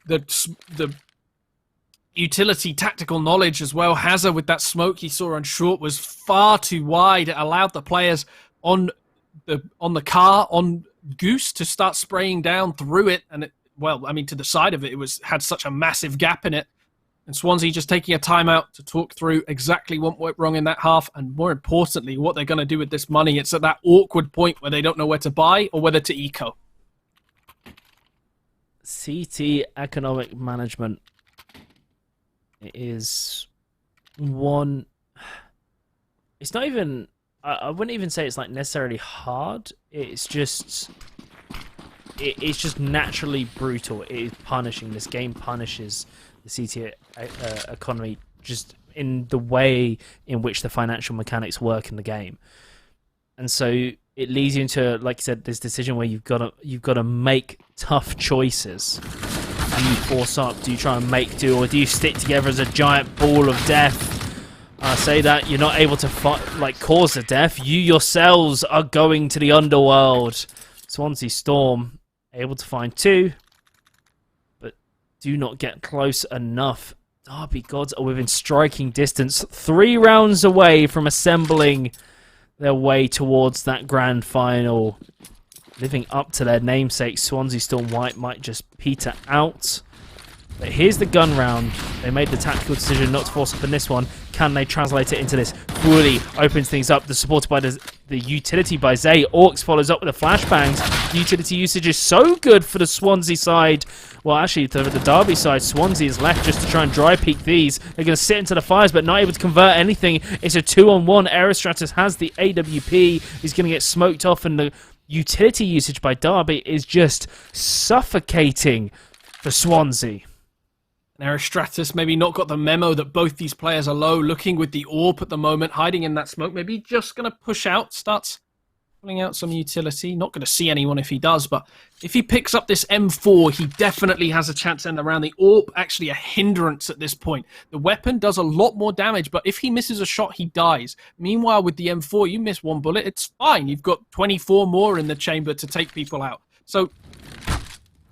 Speaker 2: the utility tactical knowledge as well. Hazard with that smoke he saw on short was far too wide. It allowed the players on the car on Goose to start spraying down through it, and it, well, I mean, to the side of it, had such a massive gap in it. And Swansea just taking a timeout to talk through exactly what went wrong in that half, and more importantly, what they're going to do with this money. It's at that awkward point where they don't know where to buy or whether to eco.
Speaker 1: CT economic management is one. It's not even. I wouldn't even say it's like necessarily hard. It's just. It's just naturally brutal. It is punishing. This game punishes the CT economy just in the way in which the financial mechanics work in the game, and so it leads you into, like you said, this decision where you've got to make tough choices. Do you force up? Do you try and make do, or do you stick together as a giant ball of death? I say that you're not able to cause the death. You yourselves are going to the underworld. Swansea Storm able to find 2, but do not get close enough. Derby Gods are within striking distance, 3 rounds away from assembling their way towards that grand final. Living up to their namesake, Swansea Storm White might just peter out. But here's the gun round. They made the tactical decision not to force up in this one. Can they translate it into this? Wooly opens things up. The supported by the utility by Zay. Orcs follows up with the flashbangs. Utility usage is so good for the Swansea side. Well, actually, for the Derby side, Swansea is left just to try and dry peek these. They're going to sit into the fires, but not able to convert anything. It's a 2-on-1. Aerostratus has the AWP. He's going to get smoked off, and the utility usage by Derby is just suffocating for Swansea.
Speaker 2: Aerostratus maybe not got the memo that both these players are low, looking with the AWP at the moment, hiding in that smoke, maybe just going to push out, starts pulling out some utility. Not going to see anyone if he does, but if he picks up this M4, he definitely has a chance to end around. The AWP actually a hindrance at this point. The weapon does a lot more damage, but if he misses a shot, he dies. Meanwhile, with the M4, you miss 1 bullet, it's fine. You've got 24 more in the chamber to take people out. So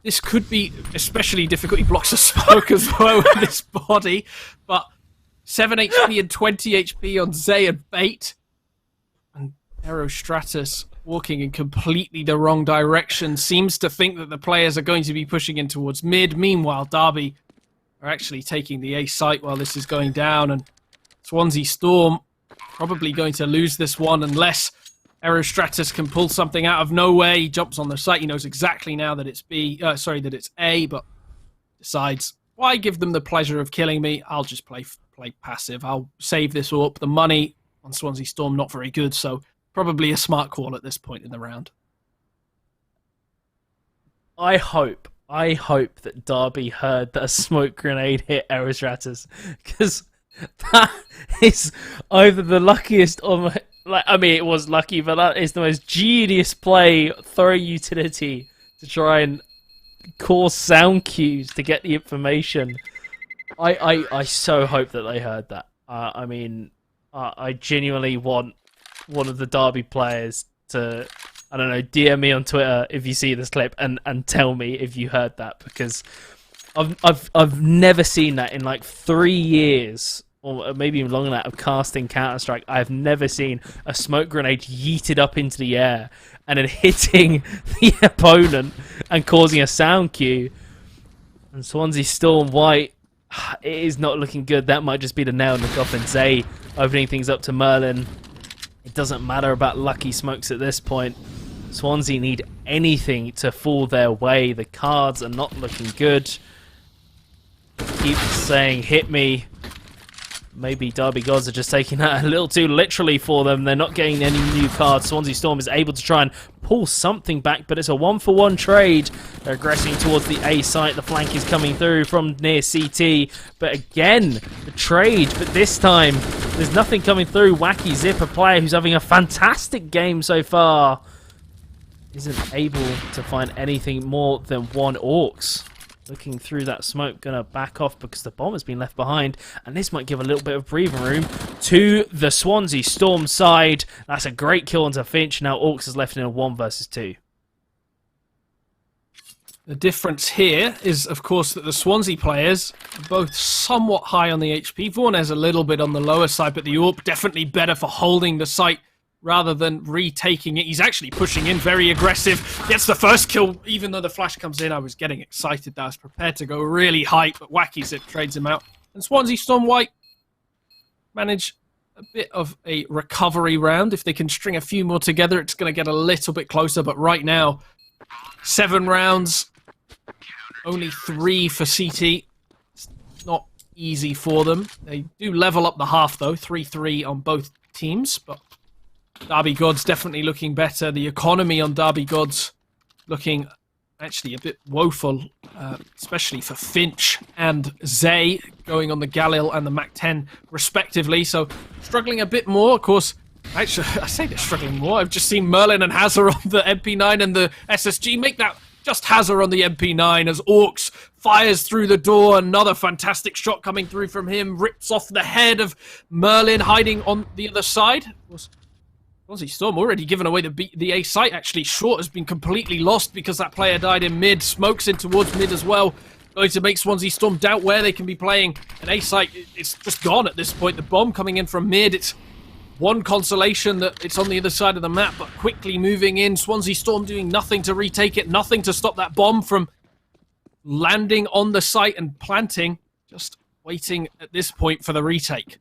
Speaker 2: this could be especially difficult. He blocks the smoke as well with his body. But 7 HP and 20 HP on Zay and Bait. And Aerostratus walking in completely the wrong direction. Seems to think that the players are going to be pushing in towards mid. Meanwhile, Derby are actually taking the A site while this is going down. And Swansea Storm probably going to lose this one unless Aerostratus can pull something out of nowhere. He jumps on the site. He knows exactly now that it's that it's A, but decides, why give them the pleasure of killing me? I'll just play passive. I'll save this AWP. The money on Swansea Storm not very good, so probably a smart call at this point in the round.
Speaker 1: I hope that Derby heard that a smoke grenade hit Aerostratus, because that is either the luckiest or it was lucky, but that is the most genius play. Throw utility to try and cause sound cues to get the information. I so hope that they heard that. I genuinely want one of the Derby players to, I don't know, DM me on Twitter if you see this clip and tell me if you heard that, because I've never seen that in like 3 years or maybe even longer than that, of casting Counter-Strike, I've never seen a smoke grenade yeeted up into the air and then hitting the opponent and causing a sound cue. And Swansea Storm White, it is not looking good. That might just be the nail in the coffin. Zay opening things up to Merlin. It doesn't matter about lucky smokes at this point. Swansea need anything to fall their way. The cards are not looking good. Keep saying, hit me. Maybe Derby Gods are just taking that a little too literally for them. They're not getting any new cards. Swansea Storm is able to try and pull something back, but it's a 1-for-1 trade. They're aggressing towards the A site. The flank is coming through from near CT. But again, the trade, but this time, there's nothing coming through. Wacky Zip, a player who's having a fantastic game so far, isn't able to find anything more than one Orcs. Looking through that smoke, gonna back off because the bomb has been left behind, and this might give a little bit of breathing room to the Swansea Storm side. That's a great kill onto Finch. Now Orcs is left in a 1 versus 2.
Speaker 2: The difference here is, of course, that the Swansea players are both somewhat high on the HP. Vornez a little bit on the lower side, but the AUE definitely better for holding the site rather than retaking it. He's actually pushing in, very aggressive. Gets the first kill, even though the flash comes in. I was getting excited. I was prepared to go really high, but Wacky Zip trades him out. And Swansea Storm White manage a bit of a recovery round. If they can string a few more together, it's going to get a little bit closer. But right now, 7 rounds, only 3 for CT. It's not easy for them. They do level up the half, though. 3-3 on both teams, but Derby Gods definitely looking better. The economy on Derby Gods looking actually a bit woeful, especially for Finch and Zay going on the Galil and the Mac-10 respectively. So struggling a bit more, of course. Actually, I say they're struggling more. I've just seen Merlin and Hazard on the MP9 and the SSG make that just Hazard on the MP9 as Orcs fires through the door. Another fantastic shot coming through from him. Rips off the head of Merlin hiding on the other side. Of course, Swansea Storm already given away the A site, actually. Short has been completely lost because that player died in mid. Smokes in towards mid as well. Going to make Swansea Storm doubt where they can be playing. An A site, it's just gone at this point. The bomb coming in from mid. It's one consolation that it's on the other side of the map, but quickly moving in. Swansea Storm doing nothing to retake it. Nothing to stop that bomb from landing on the site and planting. Just waiting at this point for the retake.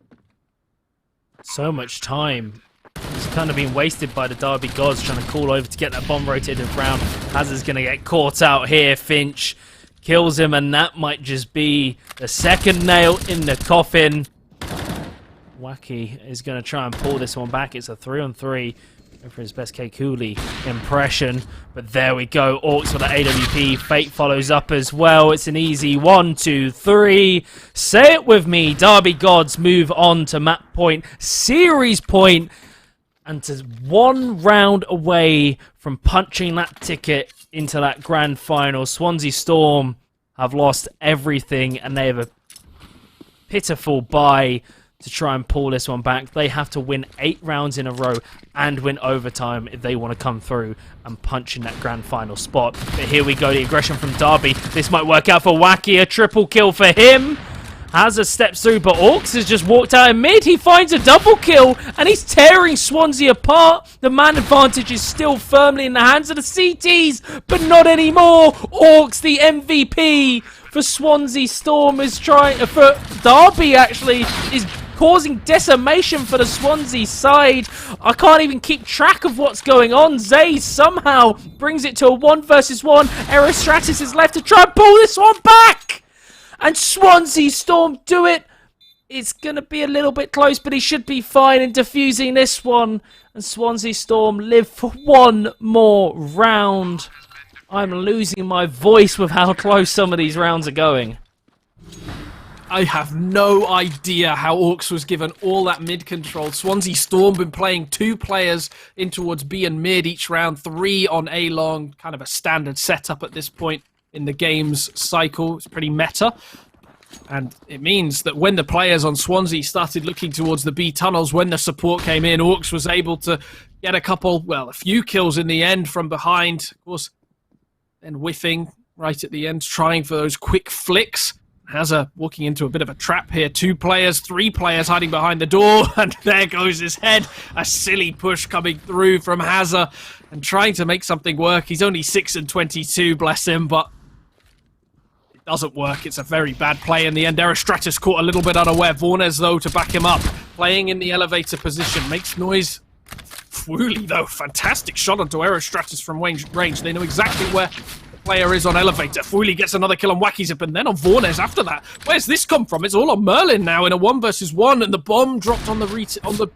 Speaker 1: So much time. It's kind of been wasted by the Derby Gods trying to call over to get that bomb rotated around. Hazard's going to get caught out here. Finch kills him, and that might just be the second nail in the coffin. Wacky is going to try and pull this one back. It's a 3-on-3 for his best K Cooley impression. But there we go. Orcs with the AWP. Fate follows up as well. It's an easy 1, 2, 3. Say it with me. Derby Gods move on to map point, series point, and to 1 round away from punching that ticket into that grand final. Swansea Storm have lost everything, and they have a pitiful bye to try and pull this one back. They have to win 8 rounds in a row and win overtime if they want to come through and punch in that grand final spot. But here we go, the aggression from Derby. This might work out for Wacky. A triple kill for him. Hazard steps through, but Orcs has just walked out in mid. He finds a double kill, and he's tearing Swansea apart. The man advantage is still firmly in the hands of the CTs, but not anymore. Orcs, the MVP for Swansea Storm, is trying... for Derby, actually, is causing decimation for the Swansea side. I can't even keep track of what's going on. Zay somehow brings it to a 1 versus 1. Aerostratus is left to try and pull this one back. And Swansea Storm do it. It's going to be a little bit close, but he should be fine in defusing this one. And Swansea Storm live for 1 more round. I'm losing my voice with how close some of these rounds are going.
Speaker 2: I have no idea how Orcs was given all that mid control. Swansea Storm been playing 2 players in towards B and mid each round, 3 on A long, kind of a standard setup at this point in the game's cycle. It's pretty meta. And it means that when the players on Swansea started looking towards the B tunnels, when the support came in, Orcs was able to get a few kills in the end from behind. Of course, then whiffing right at the end, trying for those quick flicks. Hazza walking into a bit of a trap here. 2 players, 3 players hiding behind the door, and there goes his head. A silly push coming through from Hazza and trying to make something work. He's only 6 and 22, bless him, but it doesn't work. It's a very bad play in the end. Erostratus caught a little bit unaware. Vornes, though, to back him up. Playing in the elevator position. Makes noise. Wooly, though, fantastic shot onto Erostratus from range. They know exactly where player is on elevator. Fooly gets another kill on Wacky Zip, and then on Vornes after that. Where's this come from? It's all on Merlin now in a 1 versus 1, and the bomb dropped on the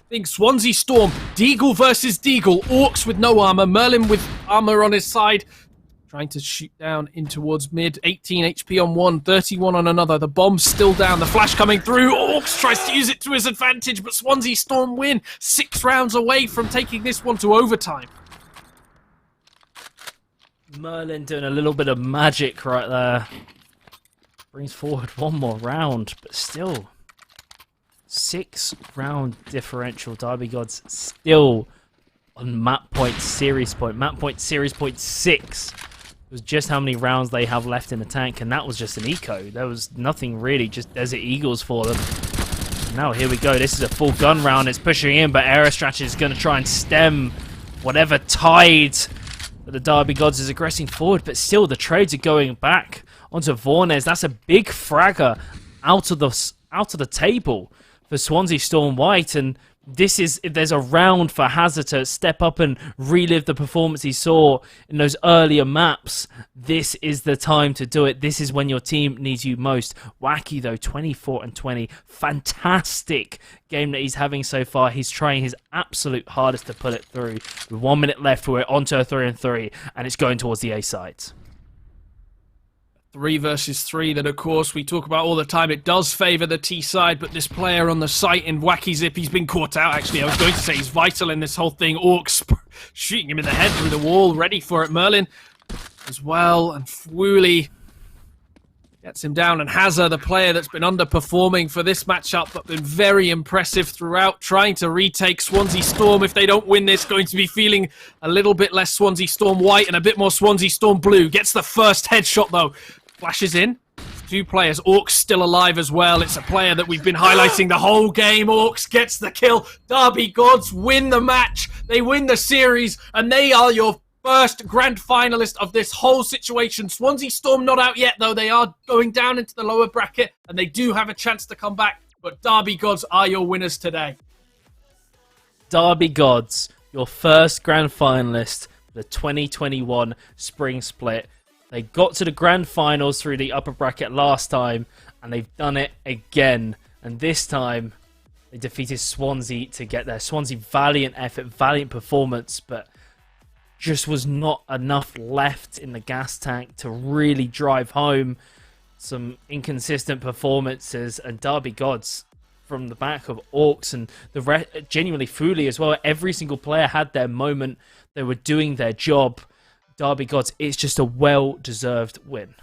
Speaker 2: thing. Swansea Storm, Deagle versus Deagle. Orcs with no armor, Merlin with armor on his side, trying to shoot down in towards mid. 18 HP on one, 31 on another. The bomb's still down, the flash coming through. Orcs tries to use it to his advantage, but Swansea Storm win. 6 rounds away from taking this one to overtime.
Speaker 1: Merlin doing a little bit of magic right there. Brings forward 1 more round, but still 6-round differential. Derby Gods still on map point, series point. Map point, series point 6 was just how many rounds they have left in the tank, and that was just an eco. There was nothing really, just Desert Eagles for them. Now here we go. This is a full gun round. It's pushing in, but Aerostrategy is going to try and stem whatever tide that the Derby Gods is aggressing forward, but still the trades are going back onto Vornes. That's a big fragger out of the table for Swansea Storm White, and this is, if there's a round for Hazard to step up and relive the performance he saw in those earlier maps, this is the time to do it. This is when your team needs you most. Wacky, though, 24 and 20. Fantastic game that he's having so far. He's trying his absolute hardest to pull it through. With 1 minute left, we're onto a 3-3, and it's going towards the A side.
Speaker 2: 3 versus 3 that, of course, we talk about all the time. It does favour the T side, but this player on the site in Wacky Zip, he's been caught out, actually. I was going to say he's vital in this whole thing. Orcs shooting him in the head through the wall, ready for it. Merlin as well, and Fwooly gets him down. And Hazza, the player that's been underperforming for this matchup, but been very impressive throughout, trying to retake Swansea Storm. If they don't win this, going to be feeling a little bit less Swansea Storm White and a bit more Swansea Storm Blue. Gets the first headshot, though. Flashes in. 2 players. Orcs still alive as well. It's a player that we've been highlighting the whole game. Orcs gets the kill. Derby Gods win the match. They win the series, and they are your first grand finalist of this whole situation. Swansea Storm not out yet, though. They are going down into the lower bracket, and they do have a chance to come back. But Derby Gods are your winners today.
Speaker 1: Derby Gods, your first grand finalist for the 2021 Spring Split. They got to the grand finals through the upper bracket last time, and they've done it again. And this time, they defeated Swansea to get there. Swansea, valiant effort, valiant performance, but just was not enough left in the gas tank to really drive home. Some inconsistent performances, and Derby Gods from the back of Orcs and genuinely Fooly as well. Every single player had their moment. They were doing their job. Derby Gods, it's just a well-deserved win.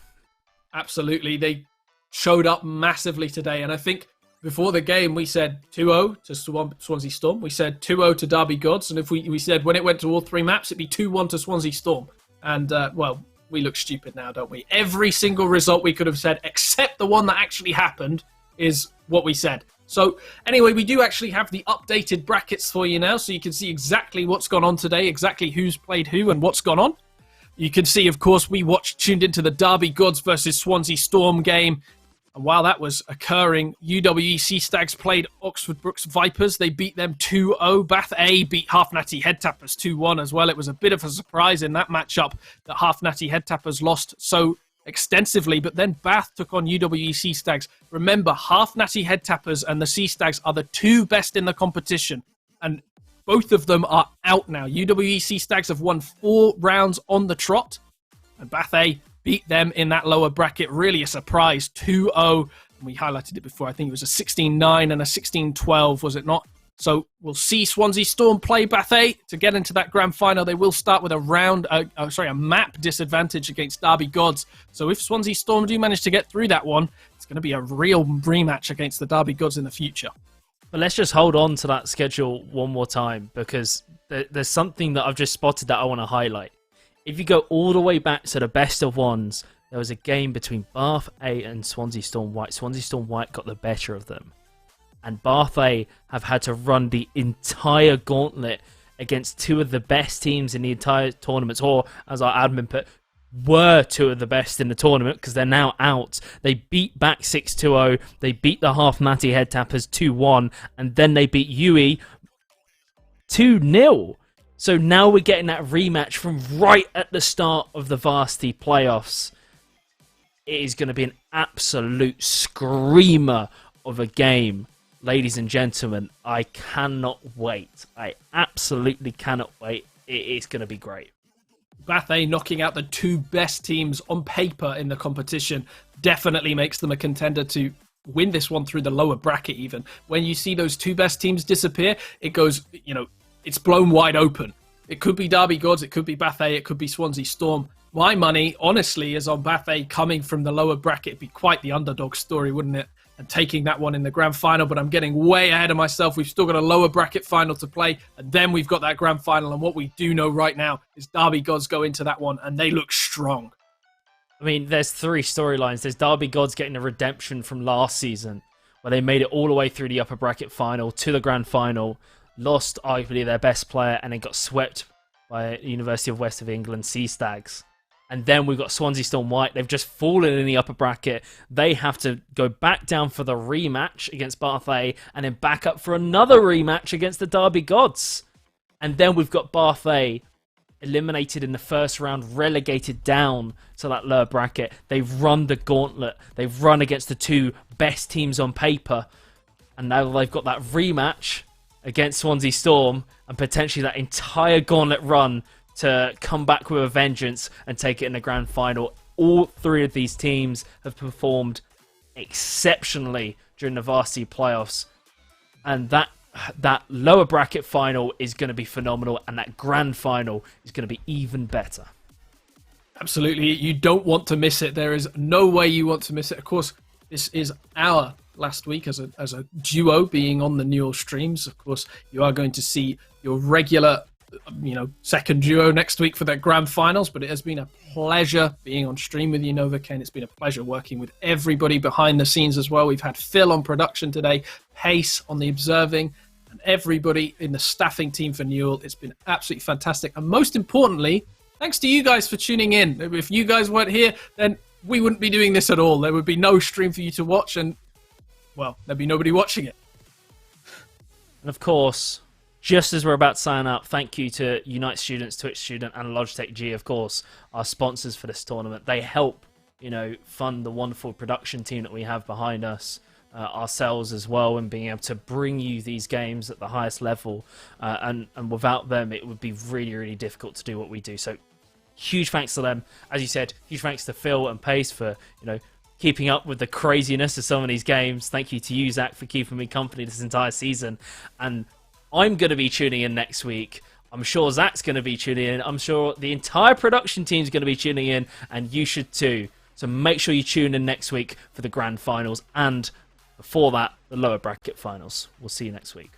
Speaker 2: Absolutely. They showed up massively today, and I think before the game we said 2-0 to Swansea Storm. We said 2-0 to Derby Gods, and if we said when it went to all 3 maps, it'd be 2-1 to Swansea Storm. And, well, we look stupid now, don't we? Every single result we could have said, except the one that actually happened, is what we said. So, anyway, we do actually have the updated brackets for you now, so you can see exactly what's gone on today, exactly who's played who and what's gone on. You can see, of course, we tuned into the Derby Gods versus Swansea Storm game. And while that was occurring, UWE Sea Stags played Oxford Brooks Vipers. They beat them 2-0. Bath A beat Half Natty Head Tappers 2-1 as well. It was a bit of a surprise in that matchup that Half Natty Head Tappers lost so extensively. But then Bath took on UWE Sea Stags. Remember, Half Natty Head Tappers and the Sea Stags are the 2 best in the competition. And both of them are out now. UWE Sea Stags have won 4 rounds on the trot, and Bath A beat them in that lower bracket. Really a surprise, 2-0. And we highlighted it before. I think it was a 16-9 and a 16-12, was it not? So we'll see Swansea Storm play Bath A to get into that grand final. They will start with a map disadvantage against Derby Gods. So if Swansea Storm do manage to get through that one, it's going to be a real rematch against the Derby Gods in the future.
Speaker 1: But let's just hold on to that schedule one more time, because there's something that I've just spotted that I want to highlight. If you go all the way back to the best of ones, there was a game between Bath A and Swansea Storm White. Swansea Storm White got the better of them. And Bath A have had to run the entire gauntlet against two of the best teams in the entire tournament, or, as our admin put, were two of the best in the tournament because they're now out. They beat back 6-2-0, they beat the half natty head tappers 2-1, and then they beat AUE 2-0. So now we're getting that rematch from right at the start of the Varsity playoffs. It is going to be an absolute screamer of a game. Ladies and gentlemen, I cannot wait. I absolutely cannot wait. It is going to be great.
Speaker 2: Bath A knocking out the two best teams on paper in the competition definitely makes them a contender to win this one through the lower bracket even. When you see those two best teams disappear, it goes, it's blown wide open. It could be Derby Gods, it could be Bath A, it could be Swansea Storm. My money, honestly, is on Bath A coming from the lower bracket. It'd be quite the underdog story, wouldn't it? And taking that one in the grand final, but I'm getting way ahead of myself. We've still got a lower bracket final to play, and then we've got that grand final. And what we do know right now is Derby Gods go into that one, and they look strong.
Speaker 1: I mean, there's three storylines. There's Derby Gods getting a redemption from last season, where they made it all the way through the upper bracket final to the grand final, lost arguably their best player, and then got swept by University of West of England Sea Stags. And then we've got Swansea Storm White. They've just fallen in the upper bracket. They have to go back down for the rematch against Bath A and then back up for another rematch against the Derby Gods. And then we've got Bath A eliminated in the first round, relegated down to that lower bracket. They've run the gauntlet. They've run against the two best teams on paper. And now they've got that rematch against Swansea Storm and potentially that entire gauntlet run to come back with a vengeance and take it in the grand final. All three of these teams have performed exceptionally during the Varsity playoffs, and that lower bracket final is going to be phenomenal, and that grand final is going to be even better.
Speaker 2: Absolutely, you don't want to miss it. There is no way you want to miss it. Of course, this is our last week as a duo being on the Newell streams. Of course, you are going to see your regular second duo next week for their grand finals, but it has been a pleasure being on stream with you, Novocaine. It's been a pleasure working with everybody behind the scenes as well. We've had Phil on production today, Pace on the observing, and everybody in the staffing team for Newell. It's been absolutely fantastic, and most importantly, thanks to you guys for tuning in. If you guys weren't here, then we wouldn't be doing this at all. There would be no stream for you to watch, and well, there'd be nobody watching it.
Speaker 1: And of course, just as we're about to sign up, thank you to Unite Students, Twitch Student, and Logitech G, of course, our sponsors for this tournament. They help, fund the wonderful production team that we have behind us, ourselves as well, and being able to bring you these games at the highest level. And without them, it would be really, really difficult to do what we do. So, huge thanks to them. As you said, huge thanks to Phil and Pace for, keeping up with the craziness of some of these games. Thank you to you, Zach, for keeping me company this entire season. And I'm going to be tuning in next week. I'm sure Zach's going to be tuning in. I'm sure the entire production team's going to be tuning in, and you should too. So make sure you tune in next week for the grand finals, and before that, the lower bracket finals. We'll see you next week.